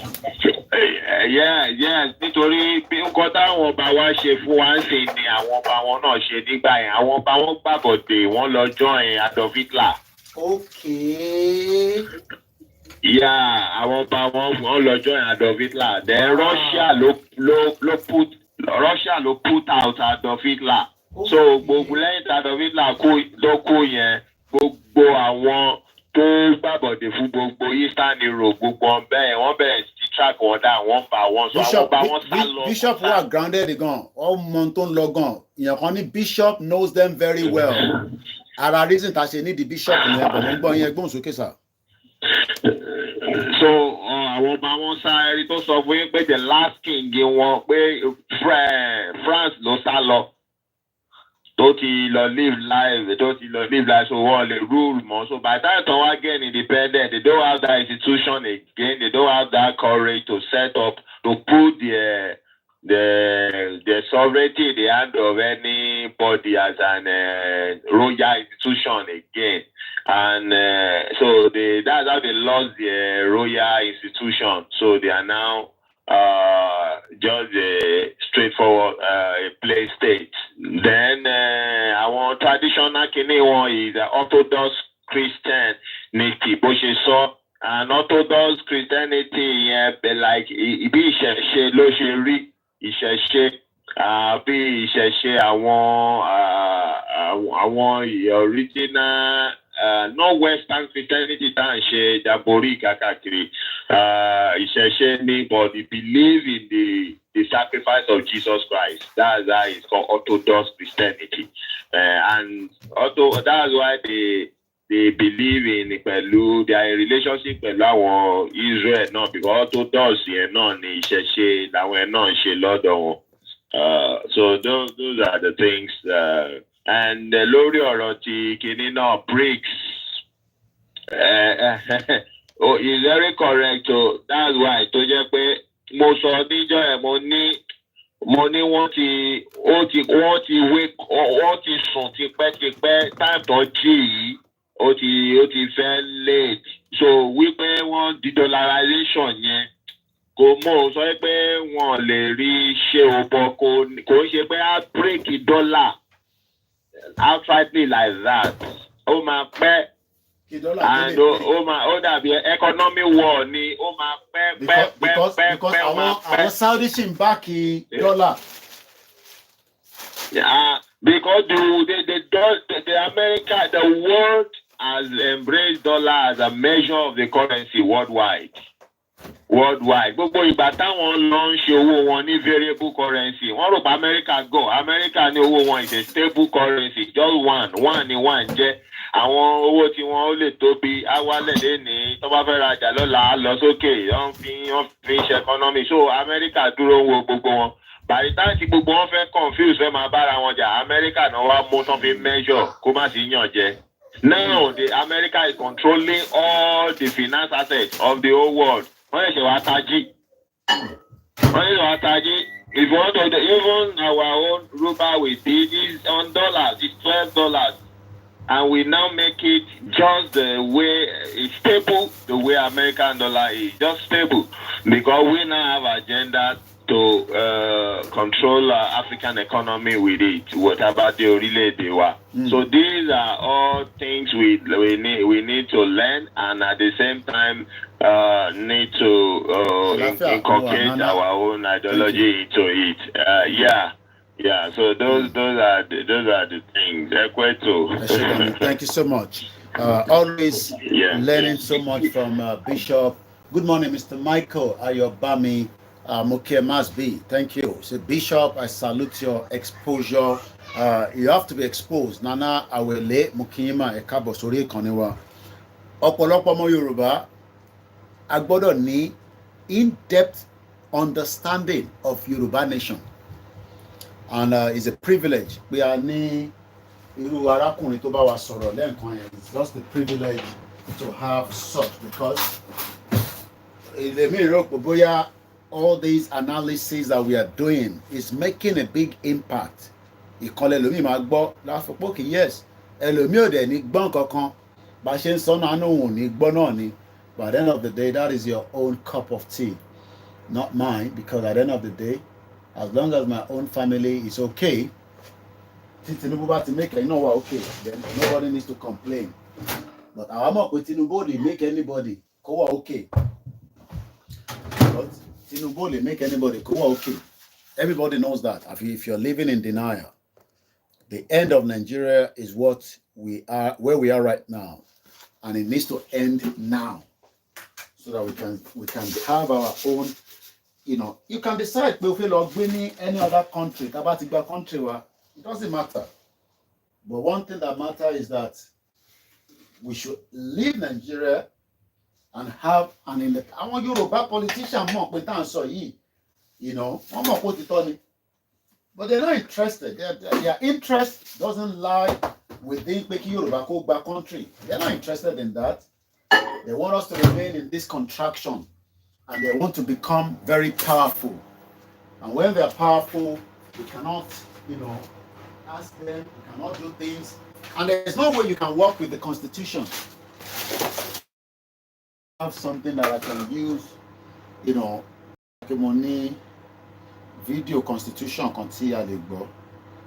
Yes, nítorí bí nǹkan táwọn ọba wa ṣe fún wa ń sìn ni àwọn ọba wọn náà ṣe nígbà yẹn. Àwọn ọba wọn gbàbọ̀dé wọn lọ join Adolf Hitler. Okay. Yeah, àwọn ọba wọn lọ join Adolf Hitler. Then Russia ló put out Adolf Hitler. Okay. So gbogbo lẹ́yìn tí Adolf Hitler ló kú yẹn, gbogbo àwọn tó gbàbọ̀dé fún gbogbo Eastern Europe gbogbo ọ̀bẹ wọ́n bẹ̀rẹ̀ sí track wọn down one by one. So àwọn ọba wọn sá lọ. Bishop were grounded gan. Ọmọ tó ń lọ gan. Ìyẹn kan ní Bishop knows them very well. Ara reason ta ṣe ní the Bishop yẹn bọ̀ mo ń gbọ́ yẹn gbóhùn sókè sà. So àwọn ọba wọn sá ẹni tó sọ fún yín pé the last king wọn pé France ló sá lọ. Tó ti lọ live life so wọ́n lè rule mọ́. So by the time they were getting independent, they don't have that institution again. They don't have that courage to set up, to put the sovereignty in the hand of anybody as an royal institution again. And so that's how they lost the royal institution. So they are now just a straightforward play state. Then our traditional kini one is Orthodox Christianity. Bó ṣe sọ, and Orthodox Christianity yẹn be like bí ìṣẹ̀ṣe ló ṣe rí ìṣẹ̀ṣe bí ìṣẹ̀ṣe àwọn original no Western Christianity tá à ń ṣe jabori kákàkiri ìṣẹ̀ṣe ni, but they believe in the sacrifice of Jesus Christ. That's why it's called Orthodox Christianity, and that's why they believe in pẹ̀lú their relationship pẹ̀lú àwọn Israel náà, because Orthodox yẹn náà ni ìṣẹ̀ṣe làwọn yẹn náà ń ṣe lọ́dọ̀ wọn. So those are the things. And lórí ọ̀rọ̀ ti kìíní náà BRICS, it's very correct. So that's why tó jẹ́ pé mo sọ níjọ́ ẹ̀ mo ní wọ́n ti sùn tipẹ́tipẹ́ time tó jí yìí ó ti fẹ́ late. So wípé wọ́n de-dollarization yẹn kò mọ̀ sọ pé wọ́n lè rí ṣe òbọ̀ kò ń ṣe pé á break dollar outrightly like that. Ó máa pẹ́. And ó dàbí economic war ni ó máa pẹ́. Because àwọn Saudi ṣì ń báàkì dollar. Yeah, because the America, the world has embraced dollar as a measure of the currency worldwide. Gbogbo ìgbà táwọn lọ ń ṣe owó wọn ní variable currency, wọ́n rò pé America ní owó wọn is a stable currency, just one ni one jẹ́. Àwọn owó tí wọ́n ó lè tóbi awálẹ̀ lẹ́ni tó bá fẹ́ rajà lọ́la lọ sókè, wọ́n fi ń ṣe economy. So America dúró wo gbogbo wọn. By the time tí gbogbo wọn fẹ́ confuse fẹ́ máa bára wọn jà, America náà wá mú tán fi measure kó má sí yàn jẹ. Now America is controlling all the finance assets of the whole world. Wọ́n lè ṣe wá tají. If you want to, even our own ruble we did is on dollars, it's $12. And we now make it just the way it's stable, the way American dollar is, just stable. Because we now have agenda to control African economy with it, whatever the orílẹ̀-èdè wa. So these are all things we need to learn, and at the same time need to inculcate our own ideology into it. Yeah. So those are the things. Thank you so much. Always learning so much from Bishop. Good morning, Mr. Michael Ayobami. Mokia must be. Thank you. So Bishop, I salute your exposure. You have to be exposed. Nana Awele Mukiyima Ekabo Sori Koniwa. Ọ̀pọ̀lọpọ̀ ọmọ Yorùbá a gbọ́dọ̀ ní in-depth understanding of Yoruba nation. And it's a privilege. We are ní irú arákùnrin tó bá wa sọ̀rọ̀ lẹ́ẹ̀kan yẹn. It's just a privilege to have such, because èmi rò pé bóyá all these analysis that we are doing is making a big impact. Ìkànnì ẹlòmíì máa gbọ́ láfọ̀pọ̀ kì yes, ẹlòmíì ò dẹ̀ ní gbọ́n kankan bá ṣe ń sọ náà òun ní gbọ́ náà ni. But at the end of the day, that is your own cup of tea. not mine, because at the end of the day, as long as my own family is okay, Tinubu to make okay, then nobody needs to complain. But I'm not with Tinubu, make anybody go okay. But Tinubu make anybody go okay. Everybody knows that. If you're living in denial, the end of Nigeria is what we are, where we are right now, and it needs to end now, so that we can have our own. You can decide if you feel any other country, it doesn't matter. But one thing that matters is that we should leave Nigeria and have an independent. I want Yoruba politicians more with answer one more put it on. But they're not interested. Their interest doesn't lie within making Yoruba go back country. They're not interested in that. They want us to remain in this contraction, and they want to become very powerful. And when they're powerful, we cannot, ask them, we cannot do things. And there's no way you can work with the Constitution. Have something that I can use, money, video Constitution,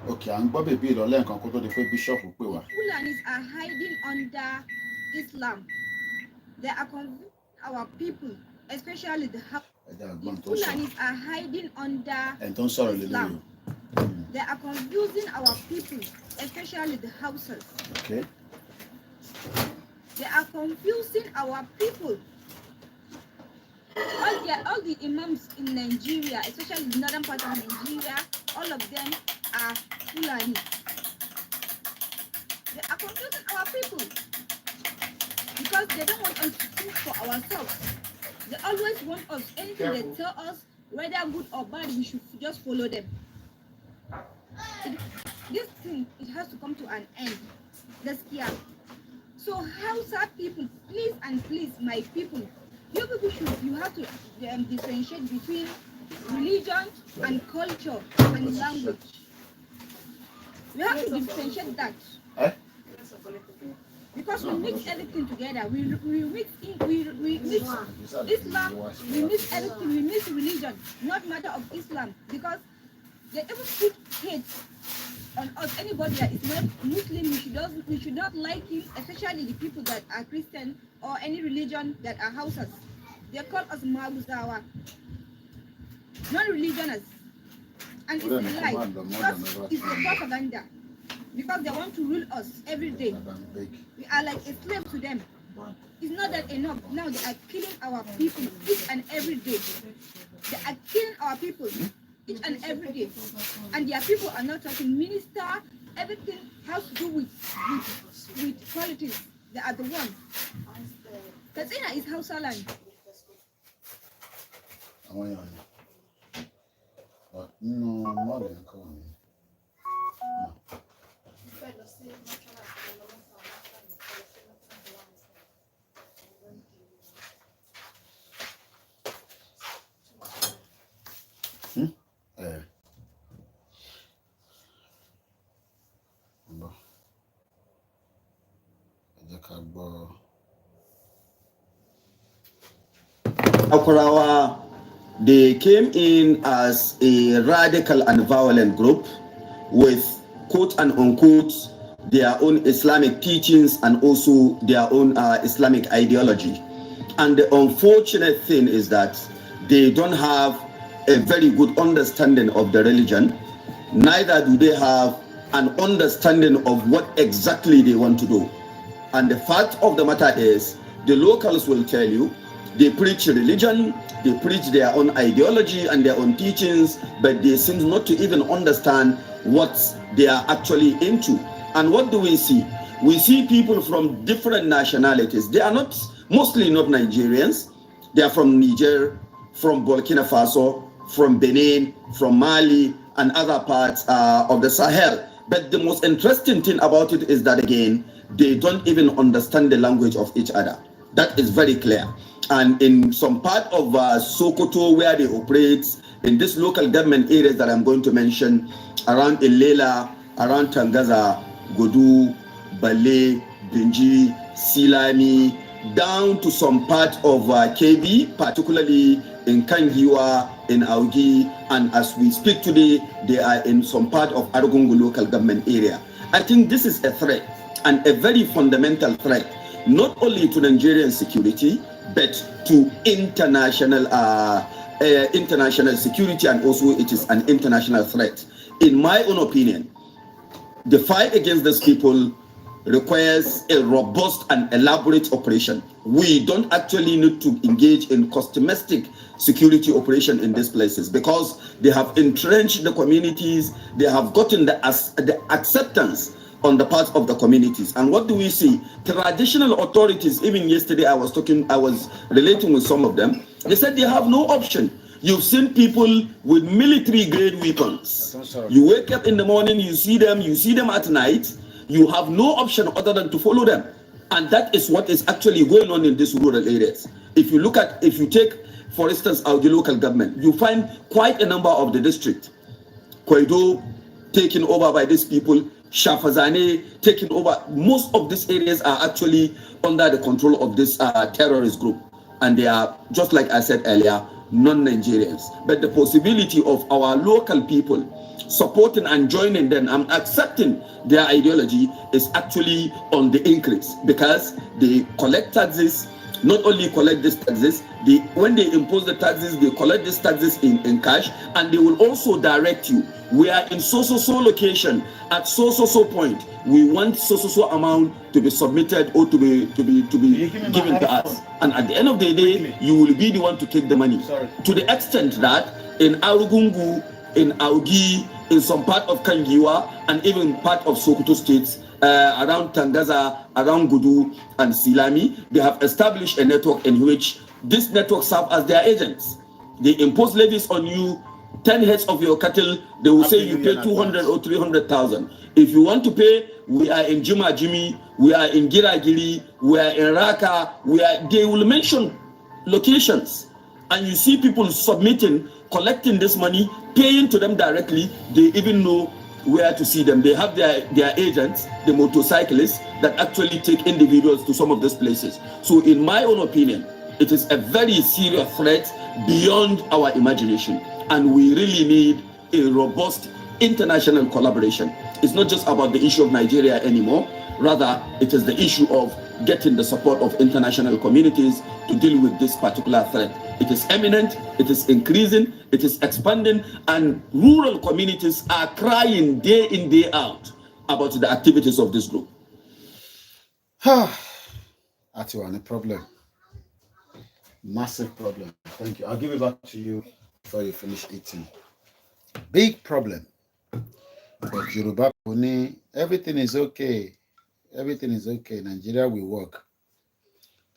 okay, I'm Bobby Bill or Len can go to the bishop. Fulanis are hiding under Islam. They are confusing our people, especially the Fulanis are hiding under Islam. They are confusing our people, especially the houses. Okay. They are confusing our people. All the imams in Nigeria, especially the northern part of Nigeria, all of them are Fulani. They are confusing our people because they don't want us to think for ourselves. They always want us, anything they tell us, whether good or bad, we should just follow them. This thing, it has to come to an end. Let's hear. So Hausa people, please and please, my people, you have to differentiate between religion and culture and language. We have to differentiate that. Because we mix everything together. We mix Islam, we mix everything, we mix religion, not matter of Islam. Because they even put hate on us. Anybody that is not Muslim, we should not like him, especially the people that are Christian or any religion that are Hausas. They call us Maguzawa, non-religionists. And it's a lie, because it's a propaganda. Because they want to rule us every day. We are like a slave to them. It's not that enough. Now they are killing our people each and every day. They are killing our people each and every day. And their people are not talking. Minister, everything has to do with politics. They are the one. Katsina is Hausa land. No, more than calling. Akurawa, they came in as a radical and violent group with quote and unquote their own Islamic teachings and also their own Islamic ideology. And the unfortunate thing is that they don't have a very good understanding of the religion, neither do they have an understanding of what exactly they want to do. And the fact of the matter is, the locals will tell you, they preach religion, they preach their own ideology and their own teachings, but they seem not to even understand what they are actually into. And what do we see? We see people from different nationalities. They are not, mostly not Nigerians. They are from Niger, from Burkina Faso, from Benin, from Mali, and other parts of the Sahel. But the most interesting thing about it is that, again, they don't even understand the language of each other. That is very clear. And in some part of Sokoto, where they operate, in this local government areas that I'm going to mention, around Ilela, around Tangaza, Godu, Bale, Benji, Silami, down to some part of KB, particularly in Kangiwa, in Augi, and as we speak today, they are in some part of Argungu local government area. I think this is a threat, and a very fundamental threat, not only to Nigerian security, but to international security, and also it is an international threat. In my own opinion, the fight against these people requires a robust and elaborate operation. We don't actually need to engage in customized security operation in these places, because they have entrenched the communities, they have gotten the acceptance on the part of the communities. And what do we see? Traditional authorities, even yesterday I was relating with some of them, they said they have no option. You've seen people with military grade weapons. You wake up in the morning, you see them at night. You have no option other than to follow them. And that is what is actually going on in these rural areas. If you take, for instance, our local government, you find quite a number of the district. Kwaido taken over by these people, Shafazane taken over. Most of these areas are actually under the control of this terrorist group. And they are, just like I said earlier, non-Nigerians. But the possibility of our local people supporting and joining them and accepting their ideology is actually on the increase, because they collect taxes. Not only collect these taxes, when they impose the taxes, they collect these taxes in cash, and they will also direct you. We are in so location at so point. We want so amount to be submitted or to be given to us. And at the end of the day, you will be the one to take the money. To the extent that in Arugungu, in Augi, in some part of Kangiwa, and even part of Sokoto states, around Tangaza, around Gudu and Silami, they have established a network in which this network serve as their agents. They impose levies on you, 10 heads of your cattle, they will say you pay 200 or 300,000. If you want to pay, we are in Juma Jimmy, we are in Giragiri, we are in Raka, they will mention locations. And you see people submitting, collecting this money, paying to them directly. They even know where to see them. They have their agents, the motorcyclists, that actually take individuals to some of these places. So in my own opinion, it is a very serious threat beyond our imagination. And we really need a robust international collaboration. It's not just about the issue of Nigeria anymore. Rather, it is the issue of getting the support of international communities to deal with this particular threat. It is imminent, it is increasing, it is expanding, and rural communities are crying day in, day out about the activities of this group. That's one problem. Massive problem. Thank you. I'll give it back to you before you finish eating. Big problem. But Yoruba, everything is okay. Everything is okay. Nigeria will work.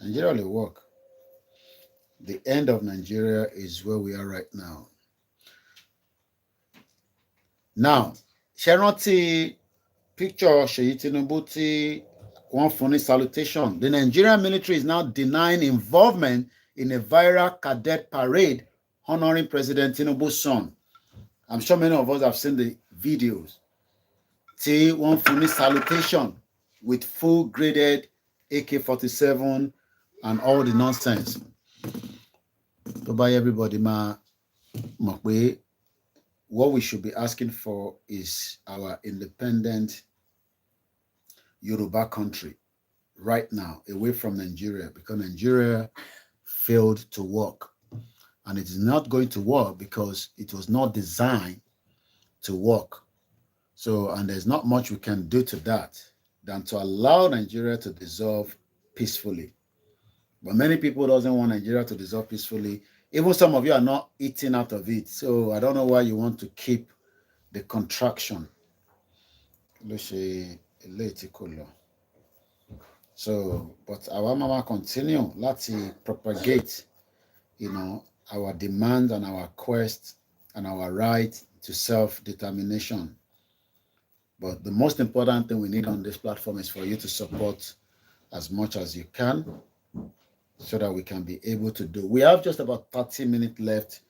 Nigeria will work. The end of Nigeria is where we are right now. Now, Sheroti picture Seyi Tinubu one funny salutation. The Nigerian military is now denying involvement in a viral cadet parade honoring President Tinubu's son. I'm sure many of us have seen the videos. One funny salutation with full graded AK-47 and all the nonsense. By everybody, what we should be asking for is our independent Yoruba country right now, away from Nigeria, because Nigeria failed to work. And it is not going to work because it was not designed to work. So, and there's not much we can do to that than to allow Nigeria to dissolve peacefully. But many people doesn't want Nigeria to dissolve peacefully. Even some of you are not eating out of it. So I don't know why you want to keep the contraction. So, but our mama continue. Let's propagate, our demand and our quest and our right to self-determination. But the most important thing we need on this platform is for you to support as much as you can so that we can be able to do. We have just about 30 minutes left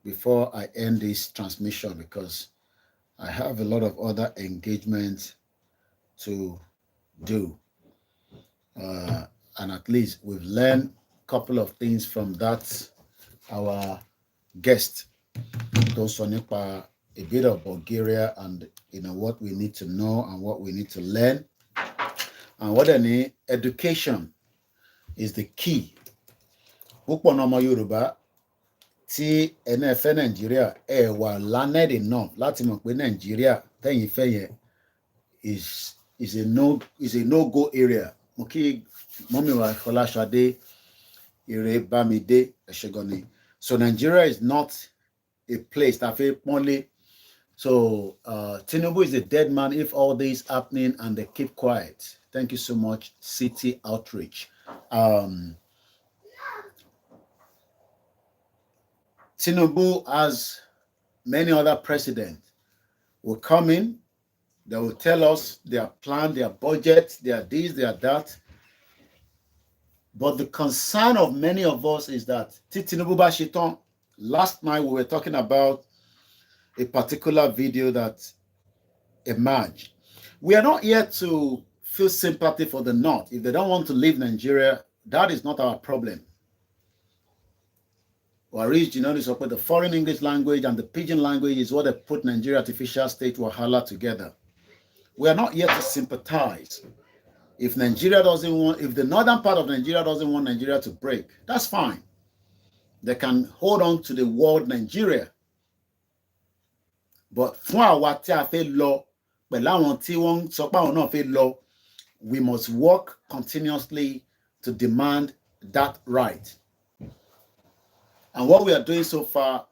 before I end this transmission because I have a lot of other engagements to do. And at least we've learned a couple of things from that our guest, Dosonipa, a bit of Bulgaria and what we need to know and what we need to learn. And what any education is the key. Uponomo Yoruba, tí NFN Nigeria, were learned enough. Láti mọ̀ pé Nigeria, tẹ́yìn fẹ́ yẹn is a no-go area. Moki Mommy wa Folashade, Ire Bamide, Eshegoni. So Nigeria is not a place that feel only. So Tinubu is a dead man if all this happening and they keep quiet. Thank you so much, City Outreach. Tinubu, as many other presidents, will come in. They will tell us their plan, their budget, their this, their that. But the concern of many of us is that Tinubu Bashiton, last night we were talking about a particular video that emerged. We are not here to feel sympathy for the North. If they don't want to leave Nigeria, that is not our problem. The foreign English language and the pidgin language is what they put Nigeria artificial state Wahala together. We are not here to sympathize. If Nigeria doesn't want, if the northern part of Nigeria doesn't want Nigeria to break, that's fine. They can hold on to the word Nigeria. But we must work continuously to demand that right. And what we are doing so far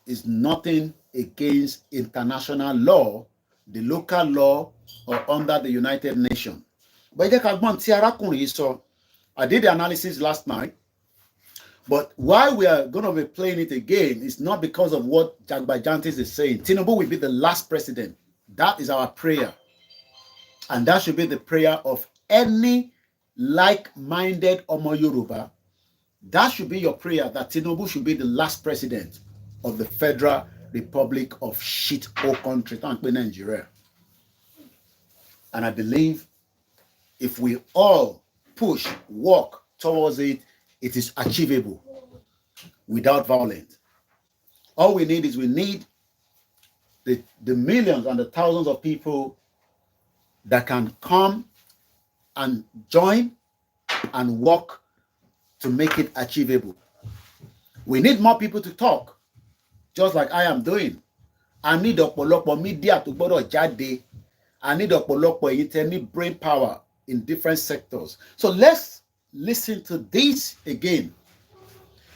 is nothing against international law, the local law, or under the United Nations. But I did the analysis last night. But why we are going to be playing it again is not because of what Jagbajantis is saying. Tinubu will be the last president. That is our prayer. And that should be the prayer of any like-minded Omo Yoruba. That should be your prayer, that Tinubu should be the last president of the Federal Republic of shit-hole country, Nigeria. And I believe if we all push, work towards it, it is achievable without violence. All we need is we need the millions and the thousands of people that can come and join and work to make it achievable. We need more people to talk, just like I am doing. I need ọ̀pọ̀lọpọ̀ media to gbọ́dọ̀ jáde. I need ọ̀pọ̀lọpọ̀ internet brain power in different sectors. So let's listen to this again.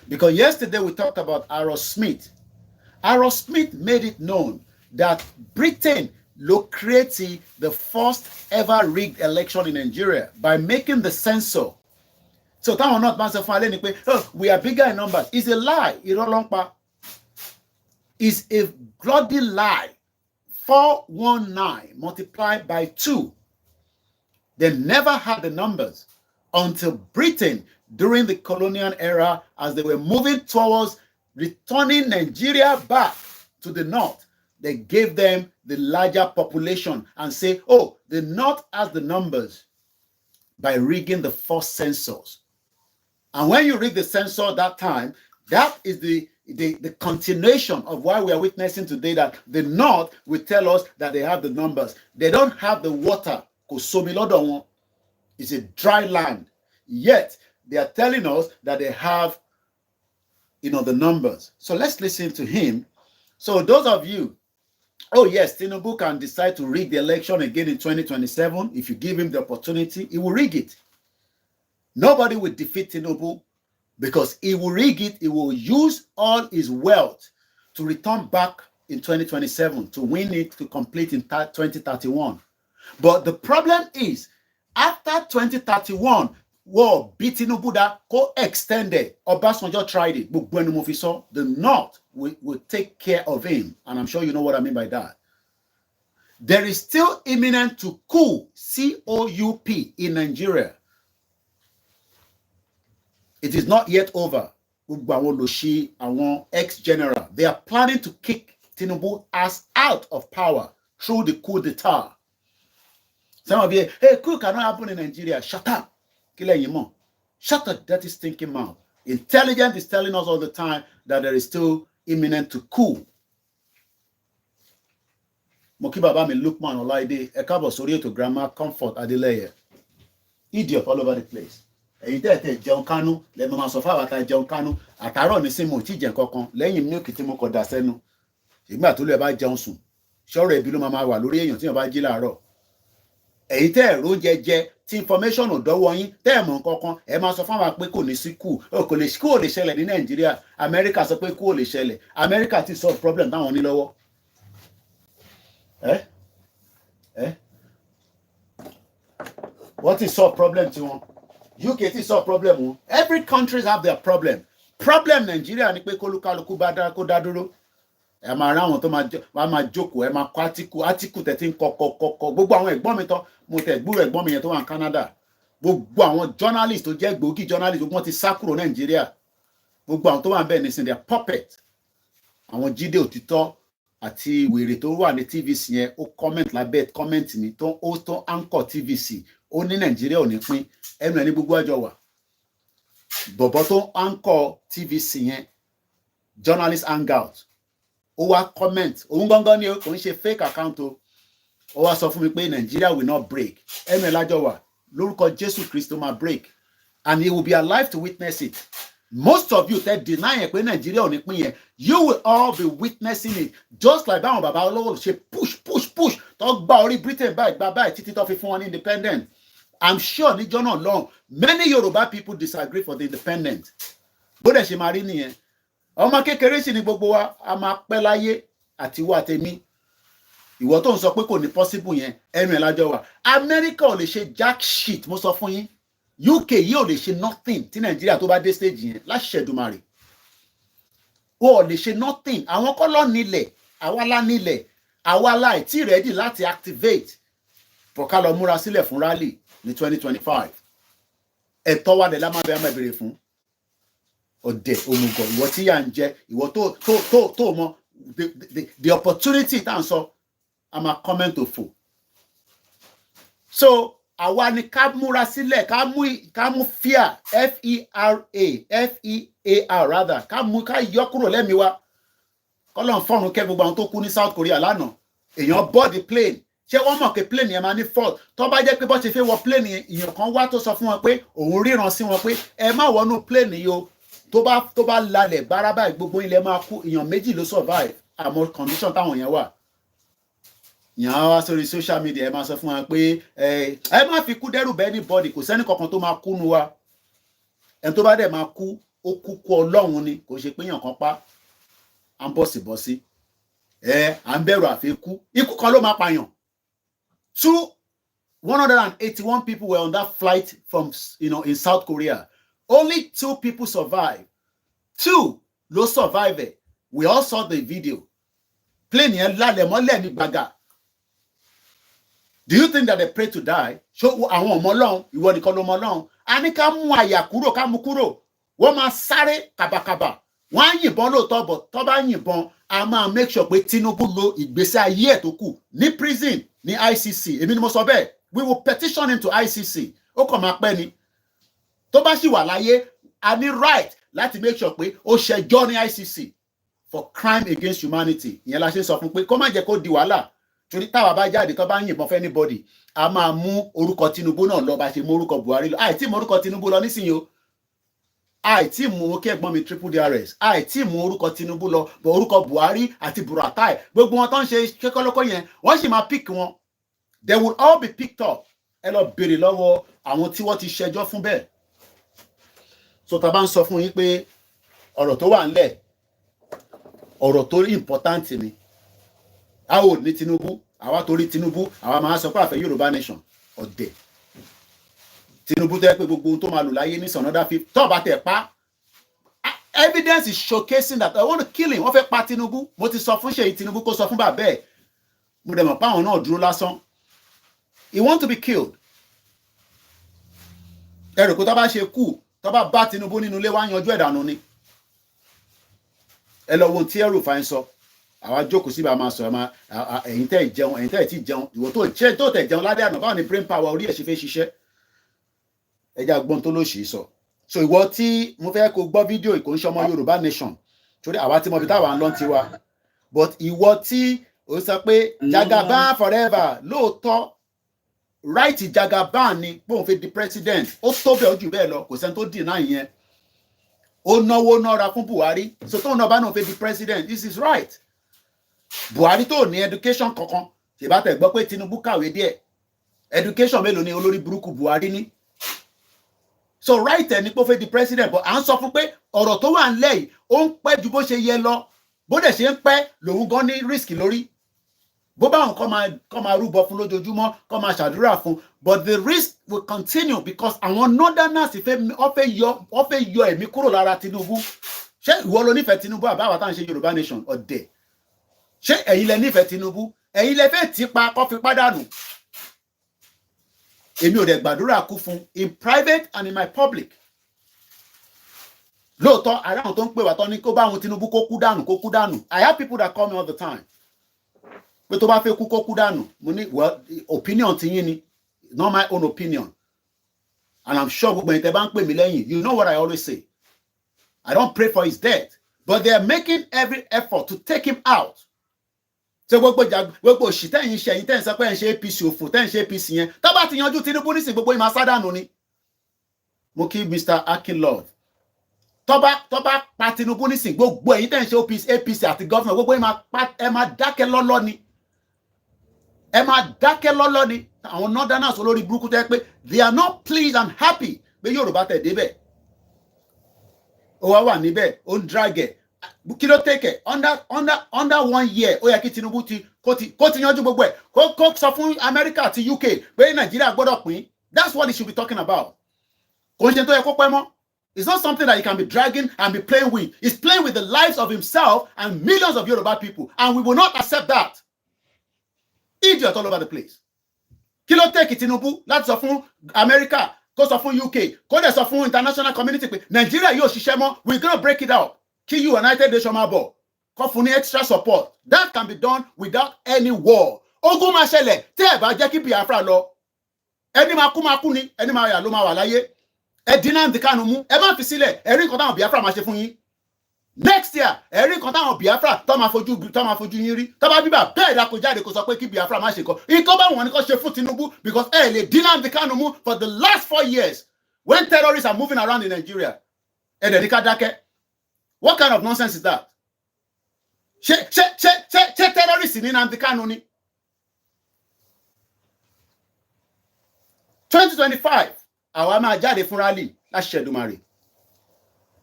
Because yesterday we talked about Aaron Smith. Aaron Smith made it known that Britain created the first ever rigged election in Nigeria by making the censor. So that will not answer we are bigger in numbers. It's a lie. It's a bloody lie. 419 multiplied by 2. They never had the numbers until Britain, during the colonial era, as they were moving towards returning Nigeria back to the north, they gave them the larger population and say, oh, the north has the numbers by rigging the first census. And when you rig the census that time, that is the continuation of why we are witnessing today that the north will tell us that they have the numbers. They don't have the water. It's a dry land. Yet they are telling us that they have, the numbers. So let's listen to him. So those of you, oh yes, Tinubu can decide to rig the election again in 2027. If you give him the opportunity, he will rig it. Nobody will defeat Tinubu because he will rig it. He will use all his wealth to return back in 2027, to win it, to complete in 2031. But the problem is, after 2031, war beat Tinubu that co-extended. Obasanjo tried it. The North will take care of him. And I'm sure you know what I mean by that. There is still imminent to coup, C-O-U-P, in Nigeria. It is not yet over. Ex-general. They are planning to kick Tinubu ass out of power through the coup d'etat. Some of you, hey, coup cannot happen in Nigeria. Shut up. Shut up, dirty stinking mouth. Intelligence is telling us all the time that there is still imminent to coup. Mo kí bàbá mi Lukman Ọláìdé, ẹ káàbọ̀ sórí ètò Grandma Comfort Adélẹ́yẹ. Idiot all over the place. Ẹ̀yin tẹ́ jẹun kánú, lẹ máa sọ fáwọn ata jẹun kánú. Àtàárọ̀ ní sí mo tí jẹ kankan lẹ́yìn mílìkì tí mo kọ dà sẹ́nu. Ìgbà tó lè bá jẹun sùn. Ṣọ́rọ̀ ẹbí ló máa wà lórí èèyàn tí wọ́n bá jí láàárọ̀. Ẹ̀yin tẹ́ ro jẹjẹ tí information ò dọ́wọ́ yín tẹ́ mọ̀ kankan ẹ máa sọ fáwọn pé kò ní sí kù. Kò lè ṣẹlẹ̀ ní Nàìjíríà. Amẹ́ríkà sọ pé kù ò lè ṣẹlẹ̀. Amẹ́ríkà ti solve problem táwọn ní lọ́wọ́. What is solve problem to one? UK ti solve problem one. Every countries have their problem. Problem Nigeria ni pé kólúkálukú bá dá kó dá dúró. Ẹ máa ra àwọn tó máa jókòó, ẹ máa kọ átíkù tẹ́tí ń kọ̀kọ̀. Gbogbo àwọn ẹ̀gbọ́n mi tán, mo tẹ̀ gbúrò ẹ̀gbọ́n mi yẹn tó wà ní Canada. Gbogbo àwọn journalist tó jẹ́ gbòógì journalist gbogbo wọn ti sá kúrò Nigeria. Gbogbo àwọn tó wà bẹ́ẹ̀ nísìnyí their puppet. Àwọn Jídé Òtítọ́ àti wèrè tó wà ní TVC yẹn ó comment lábẹ́ comment mi tó anchor TVC ó ní Nàìjíríà ò ní pín ẹnu ẹni gbogbo àjọ wà bọ̀bọ̀ tó anchor TVC yẹn journalist hangout ó wá comment òun gangan ni ó ń ṣe fake account ó wá sọ fún mi pé Nigeria will not break ẹnu ẹ lájọ wà lórúkọ Jésù Kristo máa break and he will be alive to witness it. Most of you that deny pé Nigeria ò ní pín yẹn, you will all be witnessing it. Just like báwọn bàbá olówó ṣe push tó gba orí Britain báyìí gba báyìí títí tó fi fún wọn ní independent. I'm sure níjọ́ náà long many Yoruba people disagree for the independent. Bó dẹ̀ ṣe máa rí nìyẹn. Ọmọ kékeré sì ni gbogbo wa a máa pẹ́ láyé àti wà tèmi. Ìwọ tó ń sọ pé kò ní possible yẹn ẹnu ẹ̀ lájọ wà. America ò lè ṣe jack shit mo sọ fún yín. UK yìí ò lè ṣe nothing tí Nàìjíríà tó bá dé stage yẹn láṣẹ Èdùmàrè ó lè ṣe nothing àwọn kọ́ lọ nílẹ̀ àwa la nílẹ̀ àwa la tí ready láti activate for ká lọ múra sílẹ̀ fún rally ní 2025 ẹ̀tọ́ wa dẹ̀ la máa bẹ̀rẹ̀ fún ọ̀dẹ̀ òmùgọ̀ ìwọ tí yà ń jẹ ìwọ tó mọ the opportunity tá à ń sọ a máa comment òfò so àwa ni ká múra sílẹ̀ ká mú fear F-E-A-R rather ká yọ kúrò lẹ́mìí wa kọ́lọ́n fọ́run kẹ́ gbogbo àwọn tó kú ní South Korea lánàá èèyàn board plane ṣé wọ́n mọ̀ pé plane yẹn máa ní fault tó bá jẹ́ pé bọ́ ṣe fẹ́ wọ plane yẹn èèyàn kan wá tó sọ fún wọn pé òun ríran sí wọn pé ẹ má wọnú plane yìí o tó bá lalẹ̀ bára báyìí gbogbo ilẹ̀ máa kú èèyàn méjì ló survive àmọ́ condition táwọn yẹn wà yàn á wá sórí social media ẹ máa sọ fún wa pé ẹ má fi kú dẹ́rù bẹ́ẹ̀ anybody kò sẹ́ni kankan tó máa kú nu wa ẹni tó bá dẹ̀ máa kú ó kú Ọlọ́run ni kò ṣe pé yàn kan pa à ń bọ̀sibọ̀sí à ń bẹ̀rù àfikú ikú kan ló máa pààyàn 181 people were on that flight from in South Korea only 2 people survived 2 ló survive it. We all saw the video plane yẹn lálẹ́ mọ́lẹ̀ ní gbàgà. Do you think that they pray to die? Ṣó àwọn ọmọ Ọlọ́run ìwọ nìkan ló mọ Ọlọ́run a ní ká mú àyà kúrò ká mú kúrò wọ́n máa sáré kàbàkàbà wọ́n á yìnbọn lóòótọ́ bọ̀ tó bá yìnbọn a máa make sure pé Tinubu lo ìgbésí ayé ẹ̀ tó kù ní prison ní ICC èmi ni mo sọ bẹ́ẹ̀ we will petition him to ICC ó kàn máa pẹ́ ni tó bá sì wà láyé a ní right láti make sure pé ó ṣẹjọ́ ní ICC for crime against humanity ìyẹn la ṣe sọ fún pé kó má jẹ́ kó di wàhálà torí táwa bá jáde tó bá yìnbọn fẹ́ anybody a máa mú orúkọ Tinubu náà lọ bá ṣe mú orúkọ Buhari lọ àìtí mú orúkọ Tinubu lọ nísìnyí o àìtí mú kí ẹ̀gbọ́n mi triple DRS àìtí mú orúkọ Tinubu lọ bọ orúkọ Buhari àti Buratai gbogbo wọn tó ń ṣe kékọ́lọ́kọ́ yẹn wọ́n sì máa pick wọn they will all be picked up ẹ lọ béèrè lọ́wọ́ àwọn tí wọ́n ti ṣẹjọ́ fún bẹ́ẹ̀ so tá bá ń sọ fún yín pé ọ̀rọ̀ tó wà ńlẹ̀ ọ̀rọ̀ tó important ni a ò ní Tinubu àwa torí Tinubu àwa máa sọ pé àfẹ́ Yorùbá nation ọ̀dẹ̀ Tinubu tẹ́ pé gbogbo ohun tó máa lò láyé ní sọ̀nọ́dá fi tó bá tẹ̀ pa evidence is showcasing that I want to kill him wọ́n fẹ́ pa Tinubu mo ti sọ fún Ṣèyí Tinubu kó sọ fún bàbá ẹ̀ mo dẹ̀ mọ̀ pé àwọn náà dúró lásán he want to be killed ẹ̀rù kó tó bá ṣe kú tó bá Tinubu nínú ilé wá yanjú ẹ̀dànù ni ẹ lọ wo tí ẹrù fa ń sọ àwa jókòó síbi àmà sọ ẹ̀yin tẹ́ jẹun ẹ̀yin tẹ́ ti jẹun ìwọ tó tẹ̀ jẹun ládé àná báwo ni brain power orí ẹ̀ ṣe fẹ́ ṣiṣẹ́ ẹja gbọ́n tó lóṣì sọ so ìwọ tí mo fẹ́ kó gbọ́ fídíò ìkó ń ṣọmọ Yorùbá nation torí àwa tí mo fi táwa ń lọ tiwa but ìwọ tí ó sọ pé Jagaban forever lóòótọ́ right Jagaban ni bóun fi di president ó tó bẹ́ẹ̀ ojú bẹ́ẹ̀ lọ kò sẹ́ni tó deny yẹn ó náwó nára fún Buhari so tóun náà bá náà fi di president this is right Buhari tó ní education kankan ṣèbá tẹ̀ gbọ́ pé Tinubu kàwé díẹ̀ education mélòó ni olórí burúkú Buhari ní so right ẹ̀ ní pé ó fẹ́ di president but à ń sọ fún pé ọ̀rọ̀ tó wà ńlẹ̀ yìí ó ń pẹ́ ju bó ṣe yẹ lọ bó dẹ̀ ṣe ń pẹ́ lòun gan ní risk lórí bó bá wọn kọ́ máa rúbọ fún lójoojúmọ́ kọ́ máa ṣàdúrà fún but the risk will continue because àwọn northerners fẹ́ yọ ẹ̀mí kúrò lára Tinubu ṣé ìwọ ló nífẹ̀ẹ́ Tinubu àbáwá tá à ń ṣe Yorùbá nation ọ̀dẹ̀ ṣé ẹ̀yin lẹ nífẹ̀ẹ́ Tinubu ẹ̀yin lẹ fẹ́ tì pa kọ́ fi pádànù èmi ò dẹ̀ gbàdúrà kú fún in private and in my public lóòótọ́ ara àwọn tó ń pè wá tán ní kó bá àwọn Tinubu kó kú dànù I have people that call me all the time pé tó bá fẹ́ kú kó kú dànù mo ní well opinion ti yín ni not my own opinion and I'm sure gbogbo ẹ̀yin tẹ́ bá ń pè mí lẹ́yìn you know what I always say I don't pray for his death but they are making every effort to take him out ṣé gbogbo òṣì tẹ́yìn ṣe ẹ̀yin tẹ́yìn sọ pé ẹ̀ ń ṣe APC òfò tẹ́yìn ṣe APC yẹn tó bá ti yanjú Tinubu nísìn gbogbo ìmọ̀ sádànù ni mo kí Mr. Akinlove tó bá pa Tinubu nísìn gbogbo ẹ̀yin tẹ́yìn ṣe APC àti gọ́fìnà gbogbo ẹ máa dákẹ́ lọ́lọ́ ni ẹ máa dákẹ́ lọ́lọ́ ni àwọn northerners olórí burúkú tẹ́ pé they are not pleased and happy pé Yorùbá tẹ̀ débẹ̀ ó wà níbẹ̀ ó ń drag ẹ̀ kí ló take under 1 year ó yẹ kí Tinubu kó ti yanjú gbogbo ẹ̀ kó sọ fún America àti UK pé Nàìjíríà gbọ́dọ̀ pín that's what he should be talking about kò ń ṣe tó yẹ kó pẹ́ mọ́ it's not something that he can be dragging and be playing with he's playing with the lives of himself and millions of Yoruba people and we will not accept that idiot all over the place kí ló take Tinubu láti sọ fún America kó sọ fún UK kó dẹ̀ sọ fún international community pé Nàìjíríà yóò ṣiṣẹ́ mọ́ we're gonna break it out kí United Nations máa bọ̀ kó fún ní extra support that can be done without any war ogun máa ṣẹlẹ̀ tí ẹ bá jẹ́ kí Biafra lọ ẹni máa kú ni ẹni máa yà ló máa wà láyé ẹ dínà Nnamdi Kanu mú ẹ má fi sílẹ̀ ẹ rí nǹkan táwọn Biafra máa ṣe fún yín next year ẹ rí nǹkan táwọn Biafra tó máa fojú yín rí tó bá bíbà bẹ́ẹ̀ dákò jáde kó sọ pé kí Biafra má ṣe kọ́ nǹkan bá wọn ni kó ṣe fún Tinubu because ẹ lè dínà Nnamdi Kanu mú for the last 4 years when terrorists are moving around in Nigeria ẹ dẹ̀ ní ká dákẹ́. What kind of nonsense is that? Ṣé terrorist ní Nnamdi Kanu ni? 2025, àwa máa jáde fún rally láti Ṣẹ̀dùmarè.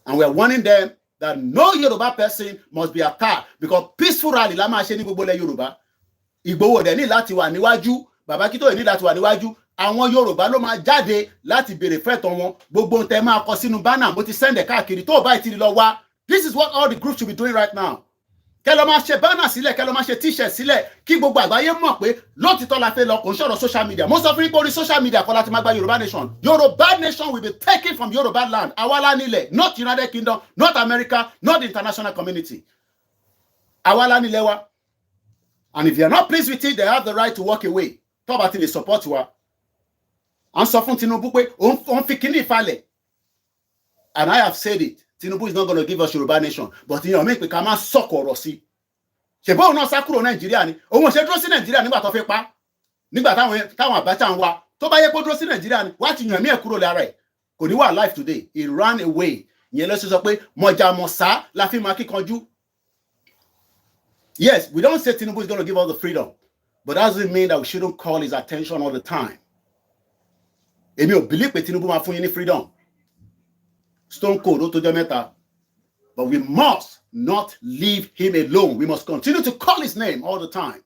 And we are warning them that no Yoruba person must be attacked because peaceful rally la máa ṣe ní gbogbo ilẹ̀ Yorùbá. Ìgbòho dẹ̀ ní láti wà níwájú, Bàbá Akíntóyè ní láti wà níwájú. Àwọn Yorùbá ló máa jáde láti béèrè fẹ́tọ̀ wọn. Gbogbo tẹ́ máa kọ sínú bánà mo ti send ẹ̀ káàkiri tó bá ti lọ wá. This is what all the groups should be doing right now. Kẹ́ lọ máa ṣe banner sílẹ̀, kẹ́ lọ máa ṣe t-shirt sílẹ̀, kí gbogbo àgbáyé mọ̀ pé lótìtọ́ la fẹ́ lọ kò ń sọ̀rọ̀ social media. Mo sọ fún yín pé orí social media kọ́ láti máa gba Yorùbá nation. Yorùbá nation will be taken from Yorùbá land. Àwa la nílẹ̀, not United Kingdom, not America, not the international community. Àwa la nílẹ̀ wa. And if you are not pleased with it, they have the right to walk away. Tó bá ti lè support wa. À ń sọ fún Tinubu pé òun fi kíní ìfalẹ̀. And I have said it. Tinubu is not going to give us Yoruba nation, but you know, make ká máa sọ̀kò ọ̀rọ̀ sí. Ṣèbó òun náà sá kúrò Nàìjíríà ni. Òun ṣe dúró sí Nàìjíríà nígbà tó fi pa. Nígbà táwọn Abacha ń wá. Tó bá yẹ kó dúró sí Nàìjíríà ni, wá ti yàn mí ẹ̀ kúrò lára ẹ̀. Kò ní wà alive today. He ran away. Ìyẹn ló ṣe sọ pé mọ̀jàmọ̀sá la fi máa kíkanjú. Yes, we don't say Tinubu is going to give us the freedom, but that doesn't mean that we shouldn't call his attention all the time. Èmi ò believe pé Tinubu máa fún yín ní freedom. Stone Cold ó tó jẹ́ mẹ́ta. But we must not leave him alone. We must continue to call his name all the time.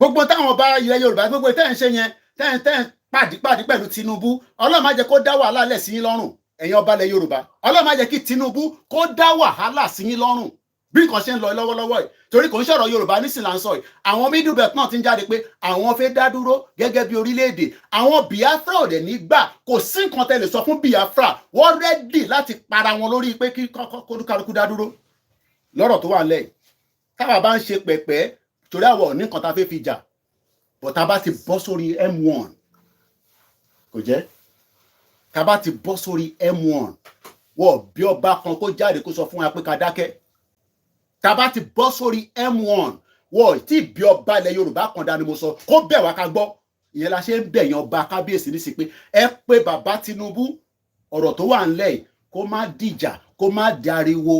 Gbogbo táwọn ọba ilẹ̀ Yorùbá gbogbo tẹ́ ń ṣe yẹn tẹ́ ń pàdí pẹ̀lú Tinubu. Ọlọ́run má jẹ́ kó dá wàhálà lẹ̀ sí yín lọ́rùn. Ẹ̀yin ọba ilẹ̀ Yorùbá. Ọlọ́run má jẹ́ kí Tinubu kó dá wàhálà sí yín lọ́rùn. Bí nǹkan ṣe ń lọ lọ́wọ́lọ́wọ́ yìí. Torí kò ń ṣọ̀rọ̀ Yorùbá nísìn là ń sọ yìí. Àwọn middle belt náà ti ń jáde pé àwọn fẹ́ dá dúró gẹ́gẹ́ bí orílẹ̀-èdè. Àwọn Biafra ò dẹ̀ ní gbà. Kò sí nǹkan tẹ́ lè sọ fún Biafra. Wọ́n rẹ́dì láti para wọn lórí pé kí kálukú dá dúró. Lọ́rọ̀ tó wà lẹ́yìn. Táwa bá ń ṣe pẹ̀pẹ́ torí àwọn òní nǹkan tá fẹ́ fi jà. But tá bá ti bọ́ sórí M1. Kò jẹ́. tá bá ti bọ́ sórí M1 wọ́n bí ọba kan kó jáde kó sọ fún wa pé ká dákẹ́ tá bá ti bọ́ sórí M1 wọ́n tí bí ọba ilẹ̀ Yorùbá kan dání mo sọ kó bẹ̀ wá ká gbọ́ ìyẹn la ṣe ń bẹ̀yàn ọba kábíyèsí ní sí pé ẹ pé bàbá Tinubu ọ̀rọ̀ tó wà ńlẹ̀ yìí kó má dìjà kó má dariwo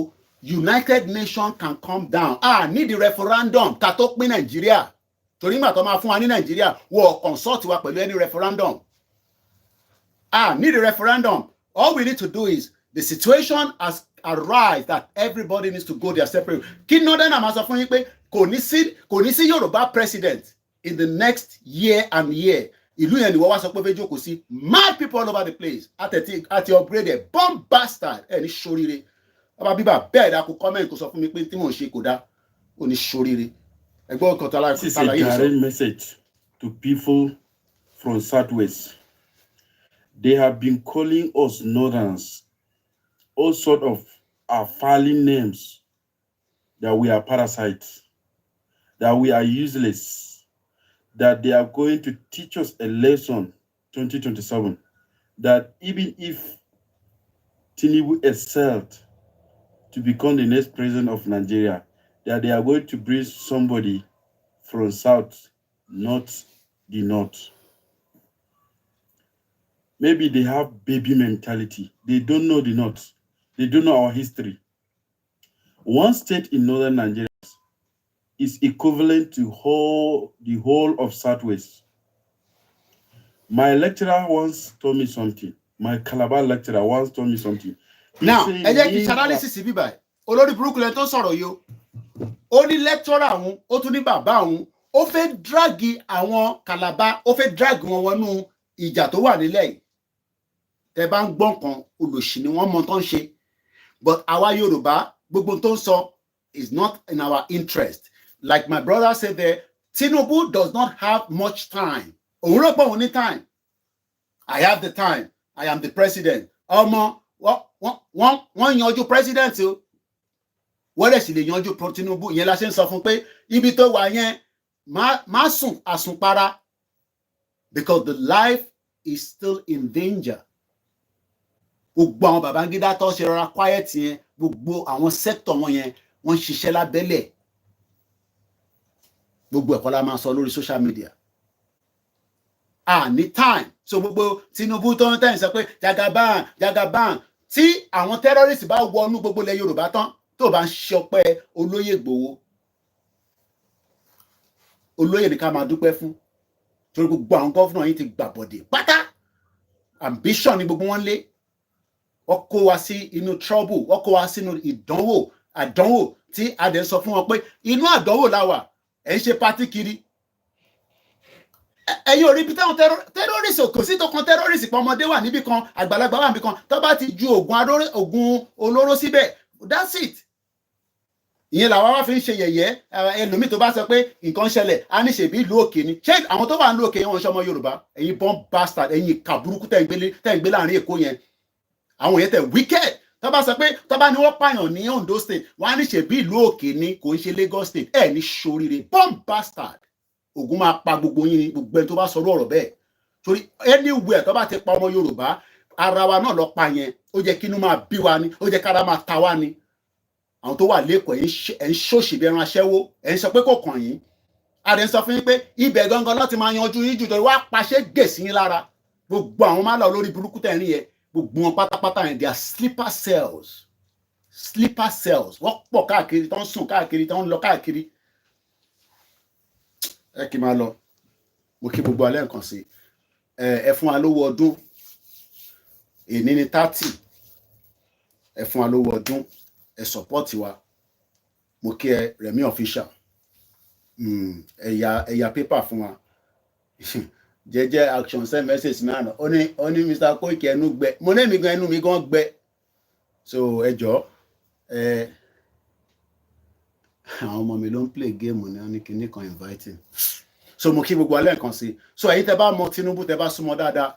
United Nations can come down need the referendum ká tó pín Nàìjíríà torí nígbà tó máa fún wa ní Nàìjíríà wọ́n consult wa pẹ̀lú any referendum need the referendum. All we need to do is the situation has arrived that everybody needs to go their separate. Kí Northern àmà sọ fún yín pé kò ní sí Yorùbá president in the next year and year. Ìlú yẹn ni wọ́n wá sọ pé fẹ́ jókòó sí mad people all over the place. Àti upgraded bomb bastard ẹ̀ ní ṣoríire. Bàbá bíbá bẹ́ẹ̀ dá kó comment kó sọ fún mi pé tí mò ń ṣe kò dá ó ní ṣoríire. Ẹgbẹ́ ọkọ̀ tala This is a direct message to people from Southwest. They have been calling us Northerns all sort of foul names, that we are parasites, that we are useless, that they are going to teach us a lesson 2027, that even if Tinubu excelled to become the next president of Nigeria, that they are going to bring somebody from South, not the North. Maybe they have baby mentality. They don't know the North. They don't know our history. One state in northern Nigeria is equivalent to the whole of Southwest. My lecturer once told me something. My Calabar lecturer once told me something. Now, ẹ jẹ́ kí analysis bí báyìí. Olórí burúkú lẹ tó sọ̀rọ̀ yo. Ó ní lecturer àwọn, ó tún ní bàbá àwọn, ó fẹ́ dragi àwọn Calabar, ó fẹ́ dragi wọn wọnú ìjà tó wà nílẹ̀ yìí. Tẹ́ bá ń gbọ́n kan olòṣì ni wọ́n mọ̀ tán ṣe. But our Yoruba, gbogbo tó ń sọ is not in our interest. Like my brother said there, Tinubu does not have much time. Òun rò pé òun ní time. I have the time. I am the president. Ọmọ wọ́n yanjú president o. Wọ́n lè sì lè yanjú Tinubu. Ìyẹn la ṣe ń sọ fún pé ibi tó wà yẹn má sùn àsùnpara. Because the life is still in danger. Gbogbo àwọn Babangida tó ṣe rọra quiet yẹn, gbogbo àwọn sector wọn yẹn, wọ́n ṣiṣẹ́ lábẹ́lẹ̀. Gbogbo ẹ̀kọ́ la máa sọ lórí social media. Ní time. So gbogbo Tinubu tó ń tẹ̀yìn sọ pé Jagaban tí àwọn terrorists bá wọnú gbogbo ilẹ̀ Yorùbá tán tó bá ń ṣọpẹ́ Olóyè Ìgbòho. Olóyè ní ká máa dúpẹ́ fún. Torí gbogbo àwọn gọ́fúnà yìí ti gbàbọ̀dé pátá. Ambition ni gbogbo wọn lé. Wọ́n kó wa sí inú trouble, wọ́n kó wa sínú àdánwò tí a dẹ̀ sọ fún wọn pé inú àdánwò la wà, ẹ̀ ń ṣe pátí kiri. Ẹ̀yin ò rí bí táwọn terrorist kò sí tó kan terrorist pọ̀ ọmọdé wà níbì kan, àgbàlagbà wà níbì kan, tó bá ti ju oògùn olóró síbẹ̀, that's it. Ìyẹn làwọn wá fi ń ṣe yẹ̀yẹ́, ẹlòmíì tó bá sọ pé nǹkan ṣẹlẹ̀, á ní ṣèbí ìlú òkè ni. Ṣé àwọn tó wà ní òkè yẹn wọ́n ṣe ọmọ Yorùbá? Ẹ̀yin bomb bastard, ẹ̀yin ìkà burúkú tẹ̀ ń gbé láàrin Èkó yẹn. Àwọn yẹn tẹ̀ wicked. Tó bá sọ pé tó bá ní wọ́n pààyàn ní Ondo state, wọ́n á ní ṣèbí ìlú òkè ni kò ń ṣe Lagos state. Ẹ̀ ní ṣoríire, bomb bastard. Ògún máa pa gbogbo yín ni, gbogbo ẹni tó bá sọ̀rọ̀ ọ̀rọ̀ bẹ́ẹ̀. Torí anywhere tó bá ti pa ọmọ Yorùbá, ara wa náà lọ pa yẹn. Ó jẹ́ kínú máa bí wa ni, ó jẹ́ kára máa ta wa ni. Àwọn tó wà lẹ́kọ̀ọ́ ẹ̀ ń ṣòṣì bí ẹran aṣẹ́wó, ẹ̀ ń sọ pé kò kàn yín. A dẹ̀ ń sọ fún yín pé ibẹ̀ gangan láti máa yanjú yín jù torí wá pàṣẹ gèsì yín lára. Gbogbo àwọn máa lọ lórí burúkú tẹ̀ rí yẹn, gbogbo wọn pátápátá yẹn, they are sleeper cells. Sleeper cells. Wọ́n pọ̀ káàkiri, tó ń sùn káàkiri, tó ń lọ káàkiri. Ẹ kì í máa lọ. Mo kí gbogbo alẹ́ nǹkan sí. Ẹ fún wa lówó ọdún. Èní ni 30. Ẹ fún wa lówó ọdún. Ẹ support wa. Mo kí ẹ Rẹ̀mí official. Ẹ̀yà paper fún wa. Jẹ́jẹ́ action send message mi àná. Ó ní Mr. Koiki ẹnu gbẹ. Mo ní mi gan ẹnu mi gan gbẹ. So ẹ jọ̀ọ́ àwọn ọmọ mi ló ń play game ní wọ́n ní kinní kan inviting. So mo kí gbogbo alẹ́ nǹkan sí. So ẹ̀yin tẹ́ bá mọ Tinubu tẹ́ bá súnmọ́ dáadáa.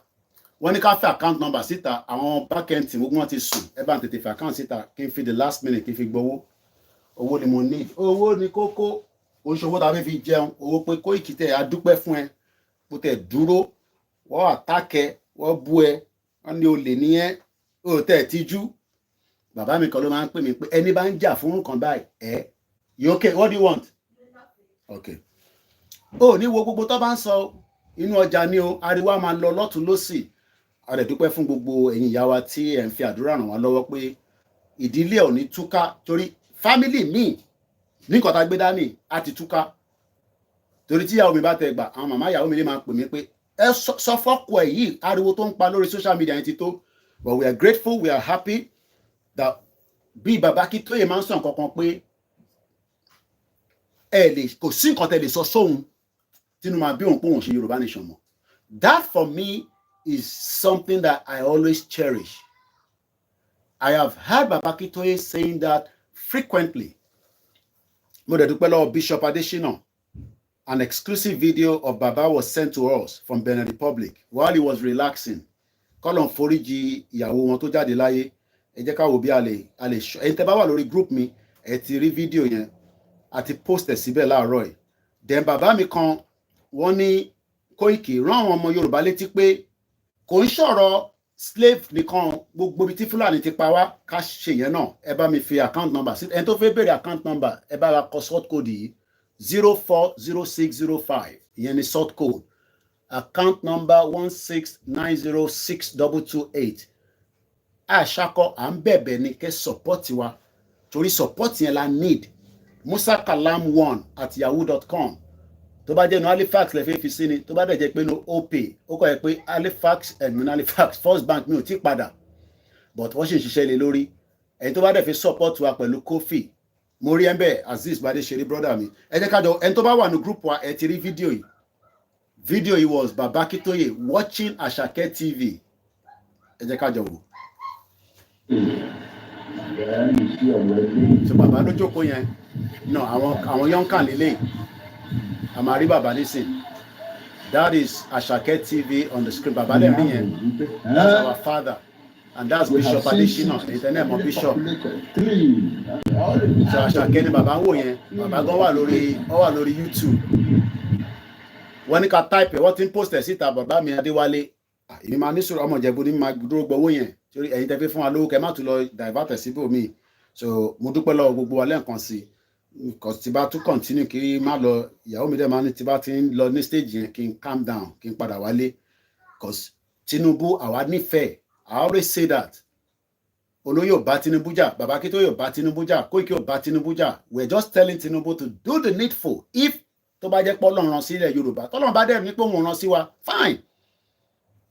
Wọ́n ní ká fi account number síta, àwọn backend team gbogbo wọn ti sùn. Ẹ bá ń tètè fi account síta kí n fi the last minute kí n fi gbowó. Owó ni mo need. Owó ni kókó. Oṣòwò tá a fẹ́ fi jẹun. Owó pé Koiki tẹ̀ a dúpẹ́ fún ẹ. Bó tẹ̀ dúró, wọ́n attack ẹ, wọ́n bú ẹ. wọ́n ní olè nìyẹn ó tẹ̀ tíjú bàbá mi kan ló máa ń pè mí pé ẹni bá ń jà fún nǹkan báyìí you okay, what do you want? Okay. Ó ní wo gbogbo tó bá ń sọ inú ọjà ni o, ariwo máa lọ lọ́tún lósì. A dẹ̀ dúpẹ́ fún gbogbo ẹ̀yin ìyá wa tí ẹ̀ ń fi àdúrà ràn wá lọ́wọ́ pé ìdílé ò ní túká torí family mi ní nǹkan tá gbé dání á ti túká. Torí tí ìyàwó mi bá tẹ gbà, àwọn màmá ìyàwó mi lè máa pè mí pé ẹ sọ fọ́kọ ẹ̀ yìí ariwo tó ń pa lórí social media yẹn ti tó. But we are grateful, we are happy that bí bàbá Akíntóyè máa ń sọ nǹkan kan pé kò sí nǹkan tẹ́ lè sọ sóhun tínú máa bí òun pé òun ṣe Yorùbá nation mọ́. That for me is something that I always cherish. I have heard Baba Akíntóyè saying that frequently. Mo dẹ̀ dúpẹ́ lọ́wọ́ Bishop Adesina. An exclusive video of Baba was sent to us from Benin Republic while he was relaxing. Kọ́lọ̀ ń foríjì ìyàwó wọn tó jáde láyé. Ẹ jẹ́ ká wò bí a lè ṣọ́. Ẹ̀yin tẹ́ bá wà lórí group mi, ẹ ti rí fídíò yẹn àti post ẹ̀ síbẹ̀ láàárọ̀ yìí. Then bàbá mi kan wọ́n ní Koiki rán àwọn ọmọ Yorùbá létí pé kò ń sọ̀rọ̀ slave nìkan gbogbo ibi tí Fúlàní ti pa wá ká ṣe yẹn náà. Ẹ bá mi fi account number sí. Ẹni tó fẹ́ bèrè account number ẹ bá wa kọ short code yìí 040605. Ìyẹn ni short code. Account number 169062228. Àṣàkọ à ń bẹ̀bẹ̀ ní kẹ́ support wa torí support yẹn la need. musakalam1@yahoo.com. tó bá jẹ́ no Halifax lè fẹ́ fi sí ni, tó bá dẹ̀ jẹ́ pé no opay ó kọ́ ẹ pé Halifax Halifax First Bank mi ò tí padà but wọ́n sì ń ṣiṣẹ́ lé lórí. ẹni tó bá dẹ̀ fi support wa pẹ̀lú Kofi mo rí ẹ̀ńbẹ̀ Azeez Badesere brother mi. ẹ jẹ́ ká jọ ẹni tó bá wà ní group wa ẹ ti rí fídíò yìí. Fídíò yìí was Baba Akíntóyè watching Asake TV. Ẹ jẹ́ ká jọ wò. So bàbá ló jókòó yẹn. No, àwọn yọ̀ǹkà lélẹ̀. A máa rí bàbá nísìn. That is Asake TV on the screen. Bàbá lẹ̀ rí yẹn. That's our father. And that's Bishop Adesina. Ìtẹ́nẹ̀ mọ̀ Bishop. So Asake ni bàbá ń wò yẹn. Bàbá gan wà lórí YouTube. Wọ́n ní ká type ẹ̀ wọ́n ti ń post ẹ̀ síta bàbá mi Adéwálé. Èmi máa ní sọ̀rọ̀ ọmọ Ìjẹ̀bú ní máa dúró gbowó yẹn. Torí ẹ̀yin tẹ́ fi fún wa lówó kẹ́ má tún lọ divert síbò míì. So mo dúpẹ́ lọ́wọ́ gbogbo wa lẹ́ẹ̀kan sí i because tí bá tún continue kí má lọ ìyàwó mi dẹ̀ máa ní tí bá ti ń lọ ní stage yẹn kí n calm down kí n padà wálé because Tinubu àwa nífẹ̀ẹ́. I always say that olóyè ò bá Tinubu jà, Baba Akíntóyè ò bá Tinubu jà, Koiki ò bá Tinubu jà. We're just telling Tinubu to do the needful. If tó bá jẹ́ pé Ọlọ́run rán sí ilẹ̀ Yorùbá tọ́lọ́run bá dẹ̀ ní pé òun rán sí wa fine.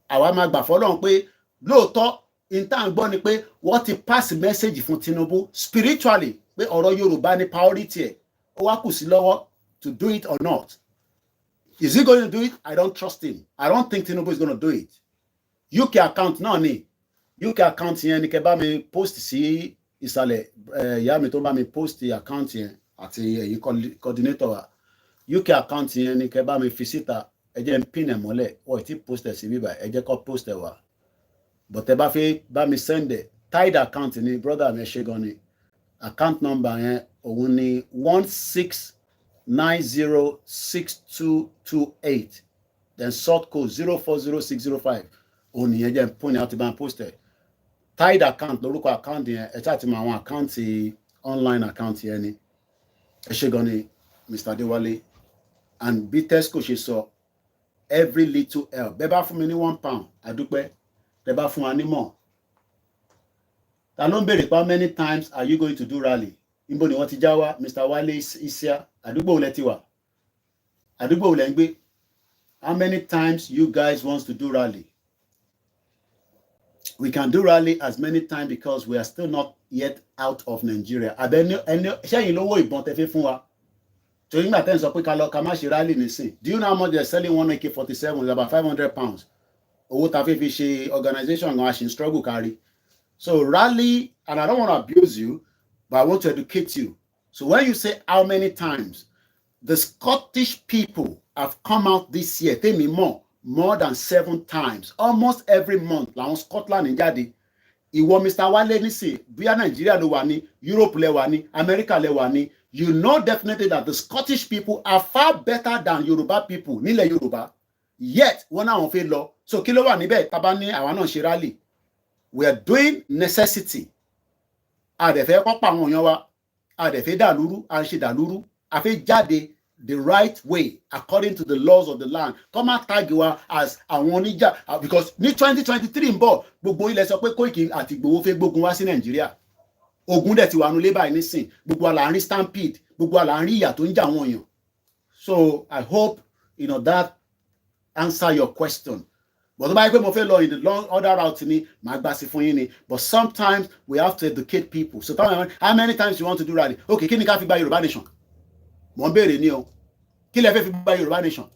Àwa máa gbà fọ́lọ́run pé lóòótọ́ in tá à ń gbọ́ ni pé wọ́n ti pass message fún Tinubu spiritually pé ọ̀rọ̀ Yorùbá ni priority ẹ̀. Ó wá kù sí lọ́wọ́ to do it or not. Is he going to do it? I don't trust him. I don't think Tinubu is going to do it. UK account náà ni. UK account yẹn ni kẹ́ bá mi post sí ìsàlẹ̀ ìyá mi tó bá mi post account yẹn àti ẹ̀yin coordinator wa. UK account yẹn ni kẹ́ bá mi fi síta. Ẹ jẹ́ n pin ẹ̀ mọ́lẹ̀ wọ́n ti post ẹ̀ sí bíbá ẹ jẹ́ kó post ẹ̀ wá. But ẹ bá fẹ́ bá mi send ẹ̀ tied account ni brother mi ṣe gan ni. Account number yẹn òun ni 16906228 then sort code 040605 òun nìyẹn jẹ́ pún ní àti bá ń post ẹ̀. Tied account lórúkọ account yẹn ẹ tí àti mọ àwọn account online account yẹn ni. Ẹ ṣe gan ni Mr. Adéwálé and bí Tesco ṣe sọ every little help bẹ́ẹ̀ bá fún mi ní £1 àdúpẹ́ tẹ́ bá fún wa ní mọ̀. Ta ló ń béèrè pa how many times are you going to do rally? Níbo ni wọ́n ti já wá Mr. Wale Isia àdúgbò wo lẹ ti wà? Àdúgbò wo lẹ ń gbé? How many times you guys want to do rally? We can do rally as many times because we are still not yet out of Nigeria. Ṣẹ́yìn lówó ìbọn tẹ́ fẹ́ fún wa. So nígbà tẹ́ ń sọ pé ká lọ ká má ṣe rally nísìn. Do you know how much they're selling one AK-47? It's about £500. Owó ta fẹ́ fi ṣe organization gan aṣin struggle carry. So rally, and I don't want to abuse you, but I want to educate you. So when you say how many times, the Scottish people have come out this year, tell me more than 7 times, almost every month. Like Scotland in jáde. Ìwọ Mr. Wale nísìn, bóyá Nigeria ló wà ní, Europe lẹ wà ní, America lẹ wà ní. You know definitely that the Scottish people are far better than Yoruba people nílẹ̀ Yorùbá. yet wọ́n náà wọ́n fẹ́ lọ so kí ló wà níbẹ̀ tábà ní àwa náà ṣe rally we are doing necessity a dẹ̀ fẹ́ kọ́pọ̀ àwọn èèyàn wa a dẹ̀ fẹ́ dàlúrú a ń ṣe dàlúrú a fẹ́ jáde the right way according to the laws of the land come out tag wa as àwọn oníjà because ní 2023 ń bọ̀ gbogbo ilẹ̀ sọ pé Koiki àti Ìgbòho fẹ́ gbógun wá sí Nàìjíríà ogun dẹ̀ ti wà nulẹ̀ báyìí nísìn gbogbo àlàárín stampede gbogbo àlàárín ìyà tó ń jà àwọn èèyàn so I hope that answer your question but tó bá yẹ pé mo fẹ́ lọ in the long order route ni màá gbà sí fún yín ni but sometimes we have to educate people so how many times you want to do rally okay kí ni ká fi gba Yorùbá nation mo ń béèrè ní o kí lẹ fẹ́ fi gba Yorùbá nation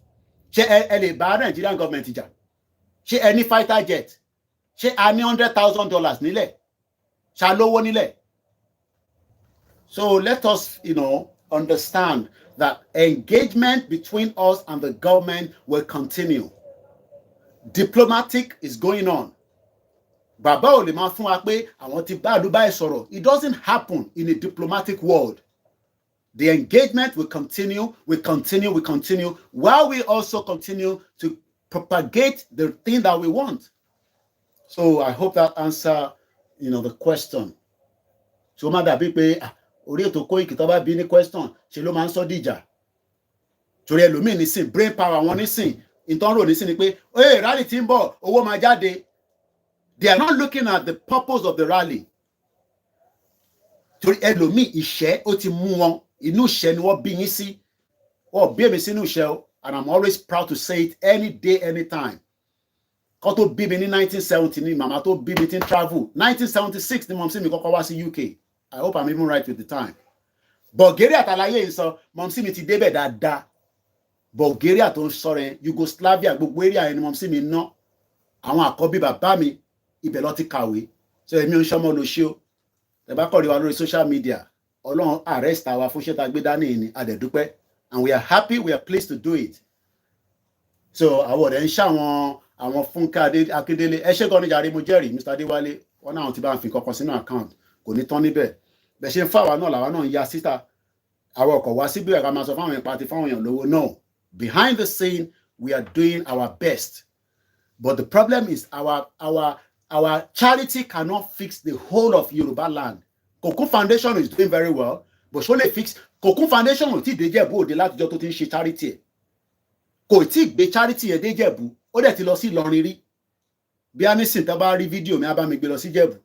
ṣé ẹ lè bá Nigerian government jà ṣé ẹ ní fighter jet ṣé a ní $100,000 nílẹ̀ ṣá lówó nílẹ̀ so let us understand that engagement between us and the government will continue. Diplomatic is going on. Bàbá ò lè máa fún wa pé àwọn ti bá Dubai sọ̀rọ̀. It doesn't happen in a diplomatic world. The engagement will continue, while we also continue to propagate the thing that we want. So I hope that answer, the question. So má dàbí pé orí ètò Koiki tó bá bí ní question ṣe ló máa ń sọ dìjà. Torí ẹlòmíì nísìn brain power wọn nísìn ìtọ́rọ̀ nísìn ni pé rally tí ń bọ̀ owó máa jáde. They are not looking at the purpose of the rally. Torí ẹlòmíì ìṣẹ́ ó ti mú wọn inú ìṣẹ́ ni wọ́n bí yín sí. Wọ́n bí èmi sínú ìṣẹ́ o and I'm always proud to say it any day anytime. Kó tó bí mi ní 1970 ni màmá tó bí mi ti ń travel 1976 ni mọ̀mísí mi kọ́kọ́ wá sí UK. I hope I'm even right with the time. Bulgaria àtàlàyé yìí sọ mọ̀mísí mi ti débẹ̀ dáadáa. Bulgaria tó ń sọ̀rọ̀ Yugoslavia gbogbo area yẹn ni mọ̀mísí mi ná. Àwọn àkọ́bí bàbá mi ibẹ̀ lọ ti kàwé. So èmi ń ṣọmọ lọ ṣe o. Ẹ bá kọ̀rí wa lórí social media. Ọlọ́run arrest àwa fún ṣẹ́ta gbé dání ni adẹ̀dúpẹ́. And we are happy, we are pleased to do it. So àwọn ọ̀rẹ́ ń ṣàwọn Fúnkẹ́ Akíndélé ẹ ṣé gan ni jàre mo jẹ́rìí Mr. Adéwálé wọn náà ti bá ń fi kọ́kọ́ sínú account kò ní tán níbẹ̀. Bẹ̀ ṣe ń fáwa náà làwa náà ń ya síta. Àwọn ọkọ̀ wá síbí ẹ̀ka máa sọ fáwọn èèyàn pàtí fáwọn èèyàn lówó náà. Behind the scene, we are doing our best. But the problem is our charity cannot fix the whole of Yoruba land. Kokun Foundation is doing very well, but ṣó lè fix Kokun Foundation ò tí ì dé Jẹ̀bú Òde látijọ́ tó ti ń ṣe charity ẹ̀. Kò tí ì gbé charity ẹ̀ dé Jẹ̀bú, ó dẹ̀ ti lọ sí Ìlọrin rí. Bí a ní sìn tá bá rí fídíò mi á bá mi gbé lọ sí Jẹ̀bú.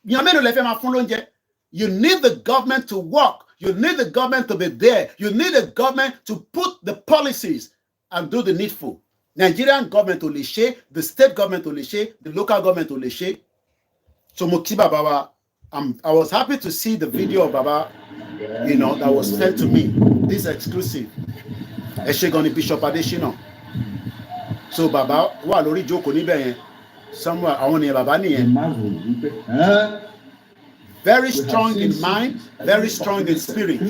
Ìyàn mélòó lẹ fẹ́ máa fún lóúnjẹ? You need the government to work. You need the government to be there. You need the government to put the policies and do the needful. Nigerian government ò lè ṣe, the state government ò lè ṣe, the local government ò lè ṣe. So mo kí bàbá wa, I was happy to see the video of Baba, that was sent to me. This exclusive. Ẹ ṣé gan ni Bishop Adesina. So Baba wà lórí ìjókòó níbẹ̀ yẹn. Somewhere àwọn ènìyàn bàbá nìyẹn. Very strong in mind, very strong in spirit.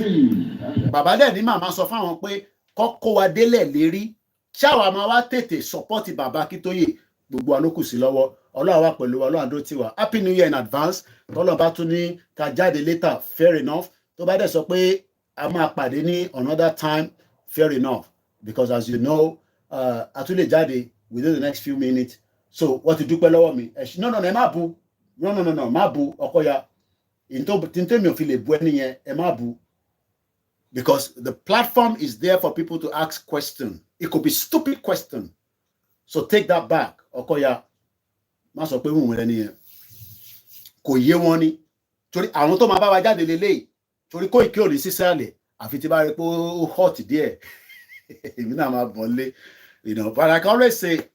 Bàbá dẹ̀ ní màmá sọ fáwọn pé kọ́kọ́ wa délẹ̀ lérí. Ṣáwa máa wá tètè support Bàbá Akíntóyè gbogbo wa ló kù sí lọ́wọ́. Ọlọ́run wà pẹ̀lú wa, Ọlọ́run àdó tiwa. Happy New Year in advance. Tọ́lọ́ bá tún ní ká jáde later, fair enough. Tó bá dẹ̀ sọ pé a máa pàdé ní another time, fair enough. Because as you know, a tún lè jáde within the next few minutes. So wọ́n ti dúpẹ́ lọ́wọ́ mi. No, ẹ má bu. No, má bu Ọkọya. Tintemi ò fi lè bu ẹni yẹn, ẹ má bu. Because the platform is there for people to ask questions. It could be stupid question. So take that back. Ọkọya, má sọ pé wùn ẹni yẹn. Kò yé wọn ni. Torí àwọn tó máa bá wa jáde lélẹ́yìí. Torí Koiki ò ní sísàlẹ̀. Àfi tí bá rí pé ó hot díẹ̀. Èmi náà máa bọ̀ lé. But I can always say,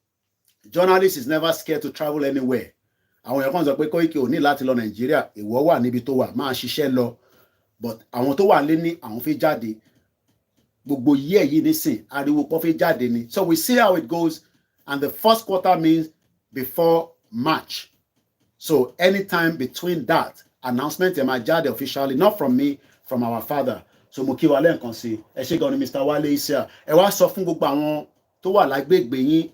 journalist is never scared to travel anywhere. Àwọn èèyàn kan sọ pé Koiki ò ní láti lọ Nàìjíríà, ìwọ wà níbi tó wà, máa ṣiṣẹ́ lọ. But àwọn tó wà lé ní àwọn fẹ́ jáde. Gbogbo year yìí nísìn, ariwo pọ̀ fẹ́ jáde ni. So we see how it goes. And the first quarter means before March. So anytime between that, announcement ẹ máa jáde officially, not from me, from our father. So mo kí wa lẹ́ẹ̀kan sí, ẹ ṣé gan ni Mr. Wale Isia. Ẹ wá sọ fún gbogbo àwọn tó wà lágbègbè yín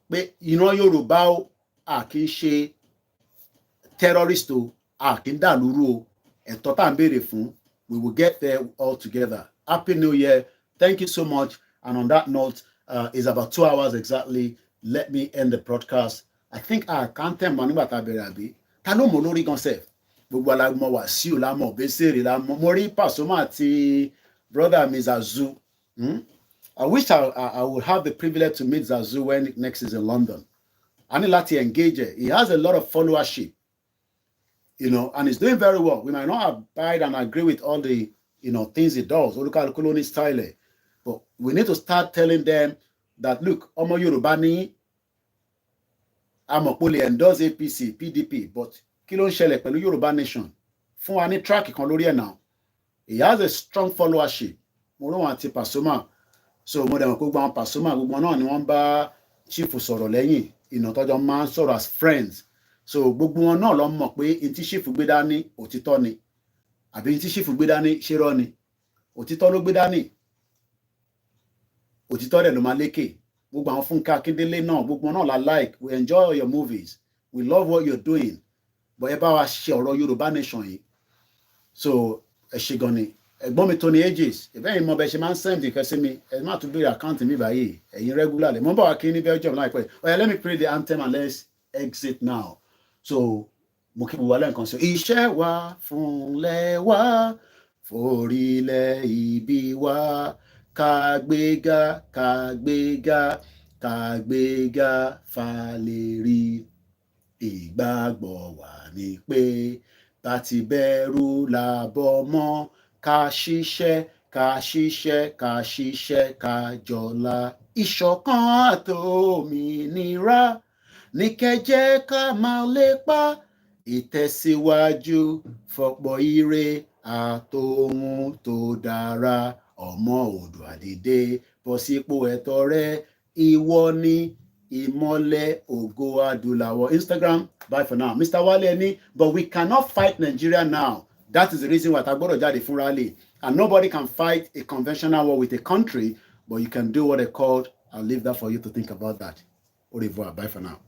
pé ìran Yorùbá ó à kì í ṣe terrorist o, à kì í dàlúrú o, ẹ̀tọ́ tá ń béèrè fún. We will get there all together. Happy New Year. Thank you so much. And on that note, It's about 2 hours exactly. Let me end the broadcast. I think I can't tell money about Aberabi. Tano Molori Gonsef. Gbogbo alamọ Wasiu lamọ Besere lamọ Mori Pasuma ti brother mi Zazu. I wish I would have the privilege to meet Zazu when next is in London. I need to engage it. He has a lot of followership, you know, and he's doing very well. We might not abide and agree with all the, you know, things he does, Olukalukulu style, but we need to start telling them that, look, Omo Yoruba ni Amopole endorse APC, PDP, but kí ló ń ṣẹlẹ̀ pẹ̀lú Yoruba Nation? Fún wa ní track kan lórí ẹ̀ now. He has a strong followership. Mo rí wọn àti Pasuma. So mo dẹ̀ mọ̀ pé gbogbo àwọn Pasuma gbogbo náà ni wọ́n bá chief sọ̀rọ̀ lẹ́yìn, ìnà tọ́jọ́ máa ń sọ̀rọ̀ as friends. So gbogbo wọn náà lọ mọ̀ pé n tí chief gbé dání òtítọ́ ni. Àbí n tí chief gbé dání ṣérọ́ ni. Òtítọ́ ló gbé dání. Òtítọ́ rẹ̀ ló máa lékè. Gbogbo àwọn Fúnkẹ́ Akíndélé náà gbogbo náà la like. We enjoy your movies. We love what you're doing. But ẹ bá wa ṣe ọ̀rọ̀ Yorùbá Nation yìí. So ẹ ṣe gan ni. Ẹ̀gbọ́n mi Tony Ages, ìbẹ́yìn mọ bẹ ṣe máa ń send nǹkan sí mi, ẹ má tún béèrè àkáǹtì mi báyìí, ẹ̀yin regularly. Mo ń bọ̀ wá kí ní Belgium láìpẹ́. Oya, let me pray the anthem and let's exit now. So mo kí gbogbo wa lẹ́ẹ̀kan sí. Iṣẹ́ wa fúnlẹ̀ wa, forílẹ̀ ibi wa, kàgbéga, kàgbéga, kàgbéga fàlérí. Ìgbàgbọ́ wa ni pé bá ti bẹ̀rù làbọ̀ mọ́. Ká ṣiṣẹ́, ká ṣiṣẹ́, ká ṣiṣẹ́, ká jọlá. Ìṣọ̀kan àtòmìnira ní kẹ́jẹ́ ká máa lépa. Ìtẹ̀síwájú fọ̀pọ̀ ire àtòhun tó dára. Ọmọ Oòduà dìde bọ́ sípò ẹ̀tọ́ rẹ. Ìwọ ni ìmọ́lẹ̀ ògo adúláwọ̀. Instagram, bye for now. Mr. Wale ni, but we cannot fight Nigeria now. That is the reason why Tagboro Jade fún rally. And nobody can fight a conventional war with a country, but you can do what they called. I'll leave that for you to think about that. Au revoir. Bye for now.